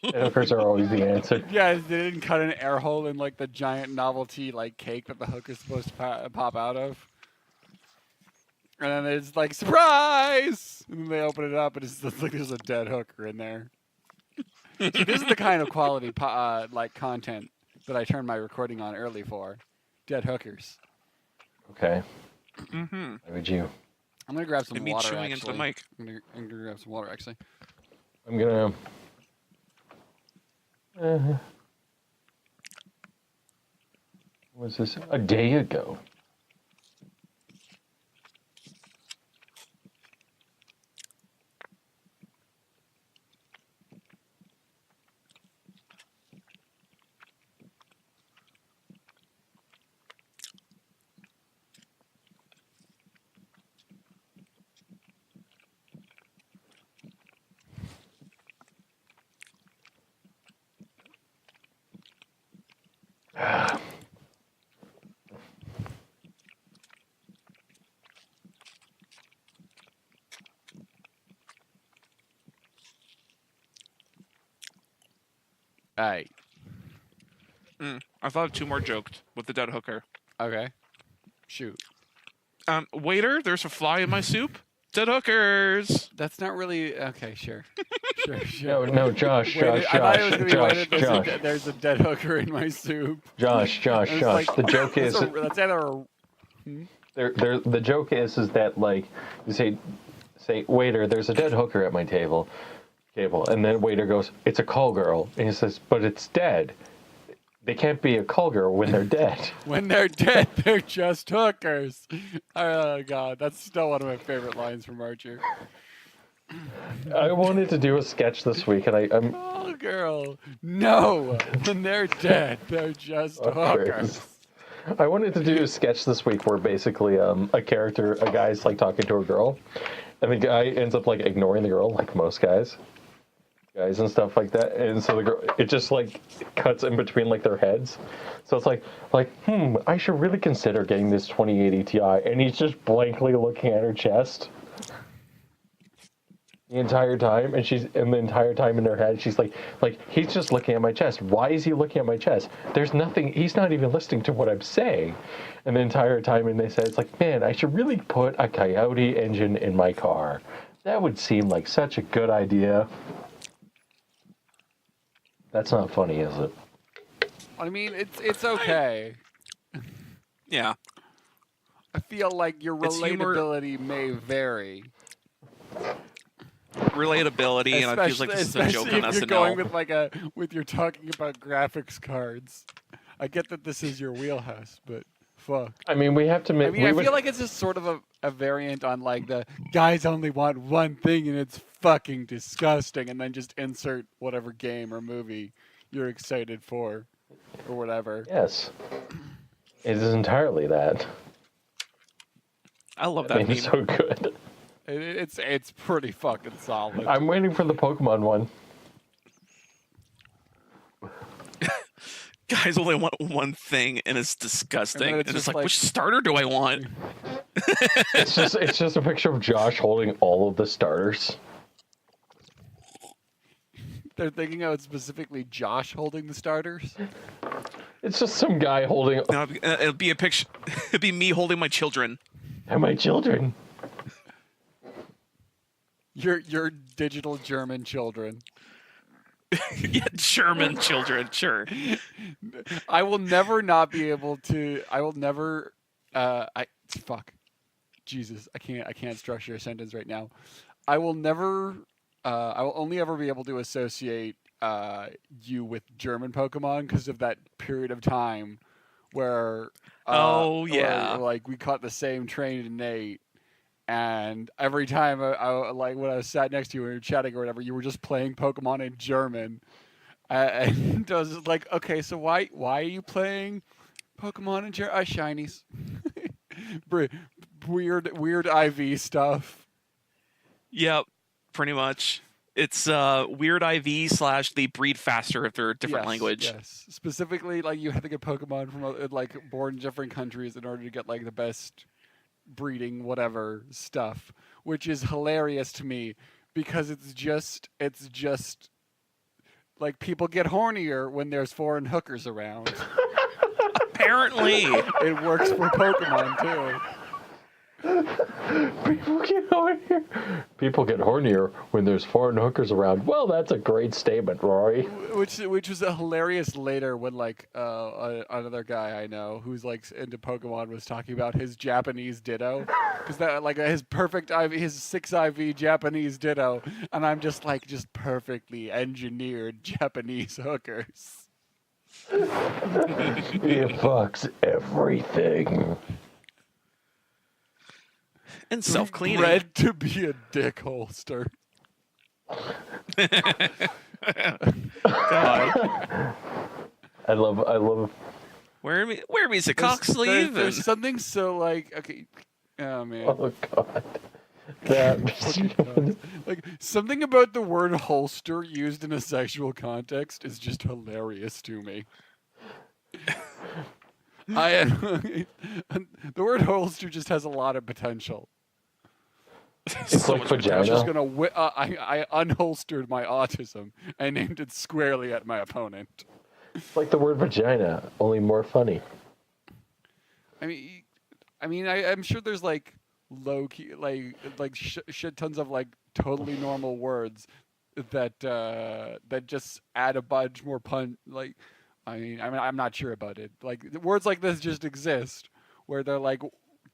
Dead hookers are always the answer. Yeah, they didn't cut an air hole in like the giant novelty like cake that the hooker's supposed to pop out of. And then it's like surprise, and then they open it up, and it's just like there's a dead hooker in there. See, this is the kind of quality like content that I turn my recording on early for. Dead hookers. Okay. Mm-hmm. Why would you? I'm gonna grab some It means water. chewing into the actually. mic. I'm gonna grab some water actually. I'm gonna. What was this? A day ago. Alright. I thought of two more jokes with the dead hooker. Okay. Shoot. Waiter, there's a fly in my soup. Dead hookers. That's not really okay. Sure. No, Josh, Wait, I thought it was gonna be Josh, waited, Josh, there's a dead hooker in my soup. Josh. And it's like, The joke is that's either a the joke is that like you say waiter, there's a dead hooker at my table, and then waiter goes, it's a call girl, and he says, but it's dead. They can't be a call girl when they're dead. When they're dead, they're just hookers. Oh god, that's still one of my favorite lines from Archer. I wanted to do a sketch this week, and I'm Call girl. No, when they're dead, they're just hookers. I wanted to do a sketch this week where basically a guy's like talking to a girl, and the guy ends up like ignoring the girl, like most guys and stuff like that. And so the girl, it just like cuts in between like their heads. So it's like, I should really consider getting this 2080 Ti. And he's just blankly looking at her chest the entire time, and the entire time in her head, she's like he's just looking at my chest. Why is he looking at my chest? There's nothing. He's not even listening to what I'm saying. And the entire time, and they said, it's like, man, I should really put a Coyote engine in my car. That would seem like such a good idea. That's not funny, is it? I mean, it's okay. Yeah. I feel like your It's humor- relatability may vary. Relatability, and it feels like this is a joke on if you're going SNL. with you're talking about graphics cards. I get that this is your wheelhouse, but fuck. I mean, we have to make. I mean, I feel like it's just sort of a variant on like the guys only want one thing and it's fucking disgusting, and then just insert whatever game or movie you're excited for, or whatever. Yes, it is entirely that. I love That that meme meme. is so good. It's pretty fucking solid. I'm waiting for the Pokemon one. Guys only want one thing, and it's disgusting. And then And it's it's, just like, which starter do I want? It's just a picture of Josh holding all of the starters. They're thinking of specifically Josh holding the starters. It's just some guy holding No, it'll be a picture. It'll be me holding my children. and my children. Your digital German children. Yeah, German children, sure. I will never not be able to. I will never. Fuck. Jesus, I can't structure a sentence right now. I will never. I will only ever be able to associate you with German Pokemon because of that period of time where. Oh, yeah. where, like we caught the same train in Nate. And every time I like when I was sat next to you and we were chatting or whatever, you were just playing Pokemon in German. And I was like, okay, so why are you playing Pokemon in German? Shinies. weird IV stuff. Yep, pretty much. It's weird IV / they breed faster if they're a different Yes, language. Yes, specifically, like you have to get Pokemon from like born in different countries in order to get like the best breeding whatever stuff, which is hilarious to me because it's just like people get hornier when there's foreign hookers around. Apparently. It works for Pokemon too. People get hornier when there's foreign hookers around. Well, that's a great statement, Rory. Which was hilarious later when like another guy I know who's like into Pokemon was talking about his Japanese Ditto because that like his perfect IV, his 6 IV Japanese Ditto, and I'm just like just perfectly engineered Japanese hookers. It fucks everything. And self-cleaning. Bred to be a dick holster. God. I love. Wear me a cock There's sleeve. there's something so like okay. Oh man. Oh God. That. Like something about the word holster used in a sexual context is just hilarious to me. The word holster just has a lot of potential. It's like I'm vagina. just gonna. I unholstered my autism and aimed it squarely at my opponent. It's like the word vagina, only more funny. I mean, I'm sure there's like low key, like shit tons of like totally normal words that that just add a bunch more pun. Like, I'm not sure about it. Like words like this just exist, where they're like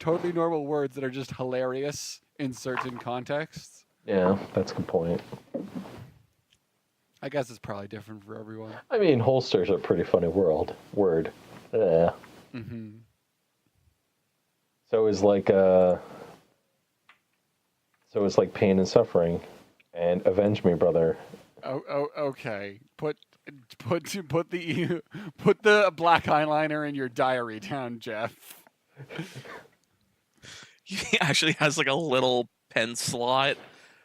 totally normal words that are just hilarious in certain contexts. Yeah, that's a good point. I guess it's probably different for everyone. I mean, holster's a pretty funny word. Yeah. Mm-hmm. So is like pain and suffering, and avenge me, brother. Oh, okay. Put the black eyeliner in your diary down, Jeff. He actually has like a little pen slot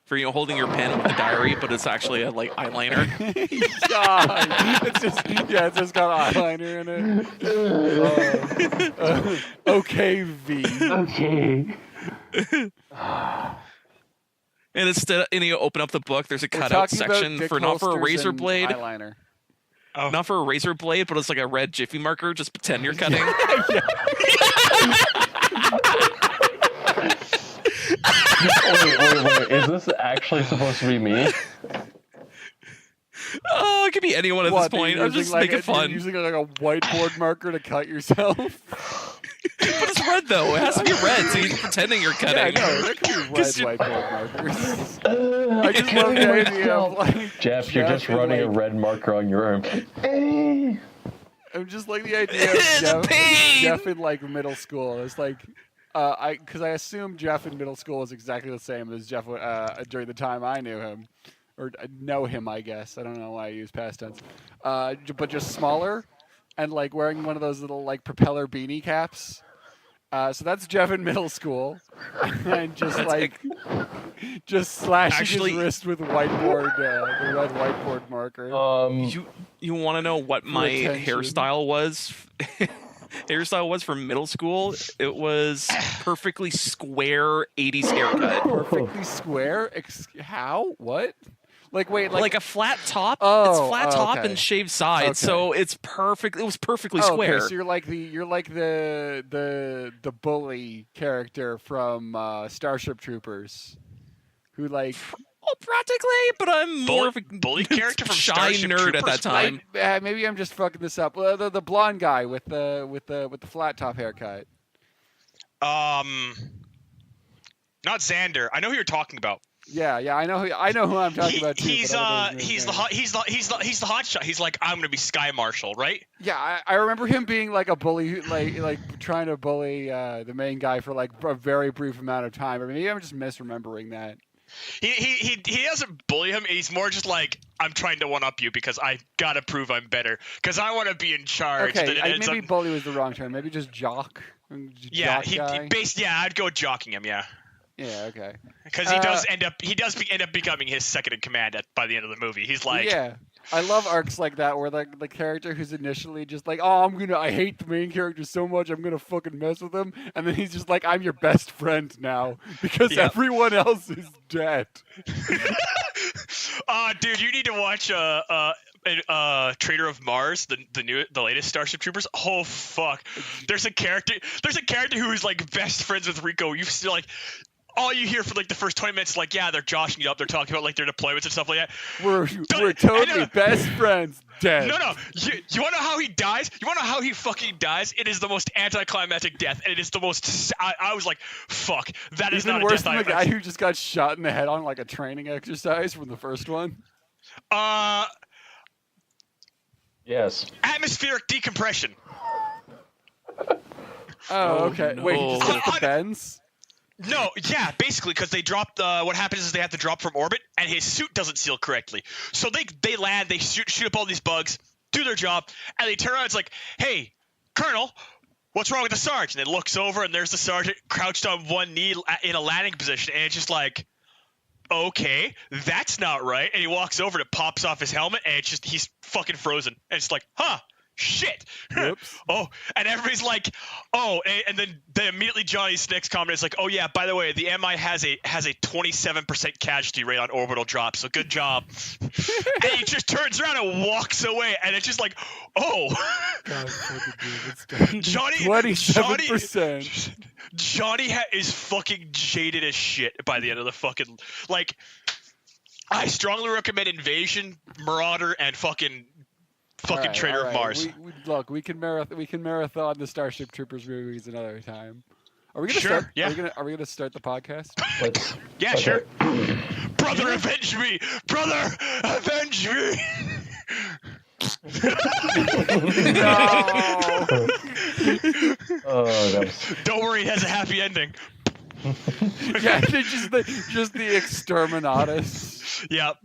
for holding your pen with the diary, but it's actually a like eyeliner. God, it's just got eyeliner in it. Okay, V. Okay. And you open up the book, there's a We're cutout talking about section dick for not for a holsters razor and blade, eyeliner. Oh. not for a razor blade, but it's like a red jiffy marker. Just pretend you're cutting. Wait. Is this actually supposed to be me? Oh, it could be anyone at What, this point. you're I'm just using, like, making fun. You're using like a whiteboard marker to cut yourself. But it's red though. It has to be red, so you're pretending you're Yeah, I cutting. know. There could be red 'Cause whiteboard markers. I I just love the idea of like Jeff, you're just in, running a like- red marker on your arm. I'm just like the idea of The pain! Jeff in like middle school. It's like, because I assume Jeff in middle school is exactly the same as Jeff during the time I knew him, or know him. I guess I don't know why I use past tense, but just smaller, and like wearing one of those little like propeller beanie caps, So that's Jeff in middle school, and just slashing Actually- his wrist with the red whiteboard marker. You want to know what my attention. hairstyle was? Hairstyle was for middle school. It was perfectly square 80s haircut. Perfectly square. How? What? Wait, Like a flat top. Oh, it's flat top okay. and shaved sides, Okay. so it's perfect. It was perfectly Oh, square. okay, so you're like the bully character from Starship Troopers, who like Well, practically, but I'm more of a bully character from shy Starship nerd at that Troopers? time. maybe I'm just fucking this up. The blonde guy with the flat top haircut. Not Xander. I know who you're talking about. Yeah, I know who I'm talking about too. He's but I don't know his he's the name. he's the hot shot. He's like, I'm gonna be Sky Marshal, right? Yeah, I remember him being like a bully, like trying to bully the main guy for like a very brief amount of time. Or maybe I'm just misremembering that. He doesn't bully him. He's more just like, I'm trying to one up you because I gotta prove I'm better because I want to be in charge. Okay, Then it ends maybe up- bully was the wrong term. Maybe just jock. yeah, Jock guy. I'd go jocking him, yeah, Yeah, okay. because he does end up becoming his second in command by the end of the movie. He's like, Yeah, I love arcs like that where the character who's initially just like, oh, I hate the main character so much, I'm gonna fucking mess with him, and then he's just like, I'm your best friend now because Yep. everyone else is dead. dude, you need to watch Trader of Mars, the latest Starship Troopers. Oh fuck, there's a character who is like best friends with Rico. You see, like, all you hear for like the first 20 minutes, like, yeah, they're joshing it up, they're talking about like their deployments and stuff like that. We're I totally know. best friends. Dead. No, you want to know how he dies? You want to know how he fucking dies? It is the most anticlimactic death, and it is the most. I was like, fuck, that is Even not worse a than death the I guy who just got shot in the head on like a training exercise from the first one. Yes. Atmospheric decompression. Oh, okay. no. Wait, he just hit the bends? No, yeah, basically, because they dropped. What happens is they have to drop from orbit, and his suit doesn't seal correctly. So they land, they shoot up all these bugs, do their job, and they turn around. It's like, hey, Colonel, what's wrong with the sergeant? And it looks over, and there's the sergeant crouched on one knee in a landing position, and it's just like, okay, that's not right. And he walks over, and it pops off his helmet, and it's just he's fucking frozen, and it's like, huh. Shit. Whoops. Oh, and everybody's like, oh, and then immediately Johnny's next comment is like, oh yeah, by the way, the MI has a 27% casualty rate on orbital drop, so good job. And he just turns around and walks away, and it's just like, oh, God, fucking dude, it's Johnny, 27%. Johnny is fucking jaded as shit by the end of the fucking, like, I strongly recommend Invasion, Marauder, and fucking Trader of Mars. Look, we can marathon the Starship Troopers movies another time. Are we gonna Sure, start? yeah. Are we gonna start the podcast? Let's, Yeah, okay. sure. Brother, avenge me! Brother, avenge me! No. Oh, that was. Don't worry, it has a happy ending. Yeah, they're just the exterminatus. Yep.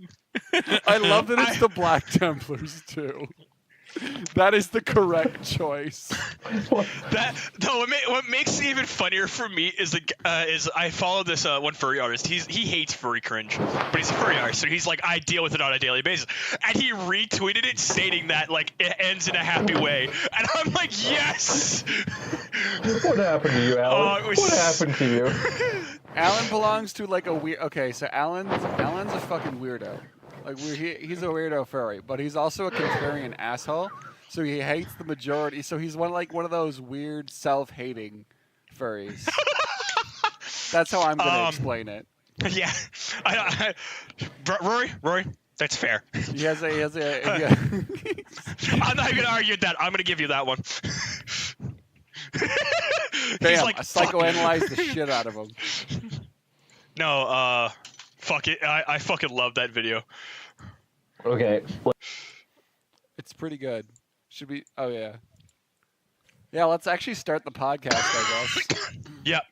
I love that it's the Black Templars too. That is the correct choice. What makes it even funnier for me is I follow this one furry artist. He hates furry cringe, but he's a furry artist, so he's like, I deal with it on a daily basis. And he retweeted it stating that like it ends in a happy way, and I'm like, yes. What happened to you, Alan? Oh, it was- What happened to you? Alan belongs to like a weird. Okay, so Alan's a fucking weirdo. Like he's a weirdo furry, but he's also a contrarian asshole. So he hates the majority. So he's one of those weird self-hating furries. That's how I'm gonna explain it. Yeah. Rory, that's fair. He has a yeah. I'm not even gonna argue with that. I'm gonna give you that one. Bam! He's like, I fuck. psychoanalyzed the shit out of him. No, fuck it. I fucking love that video. Okay. It's pretty good. Should we? Oh yeah. Yeah, let's actually start the podcast, I guess. Yep.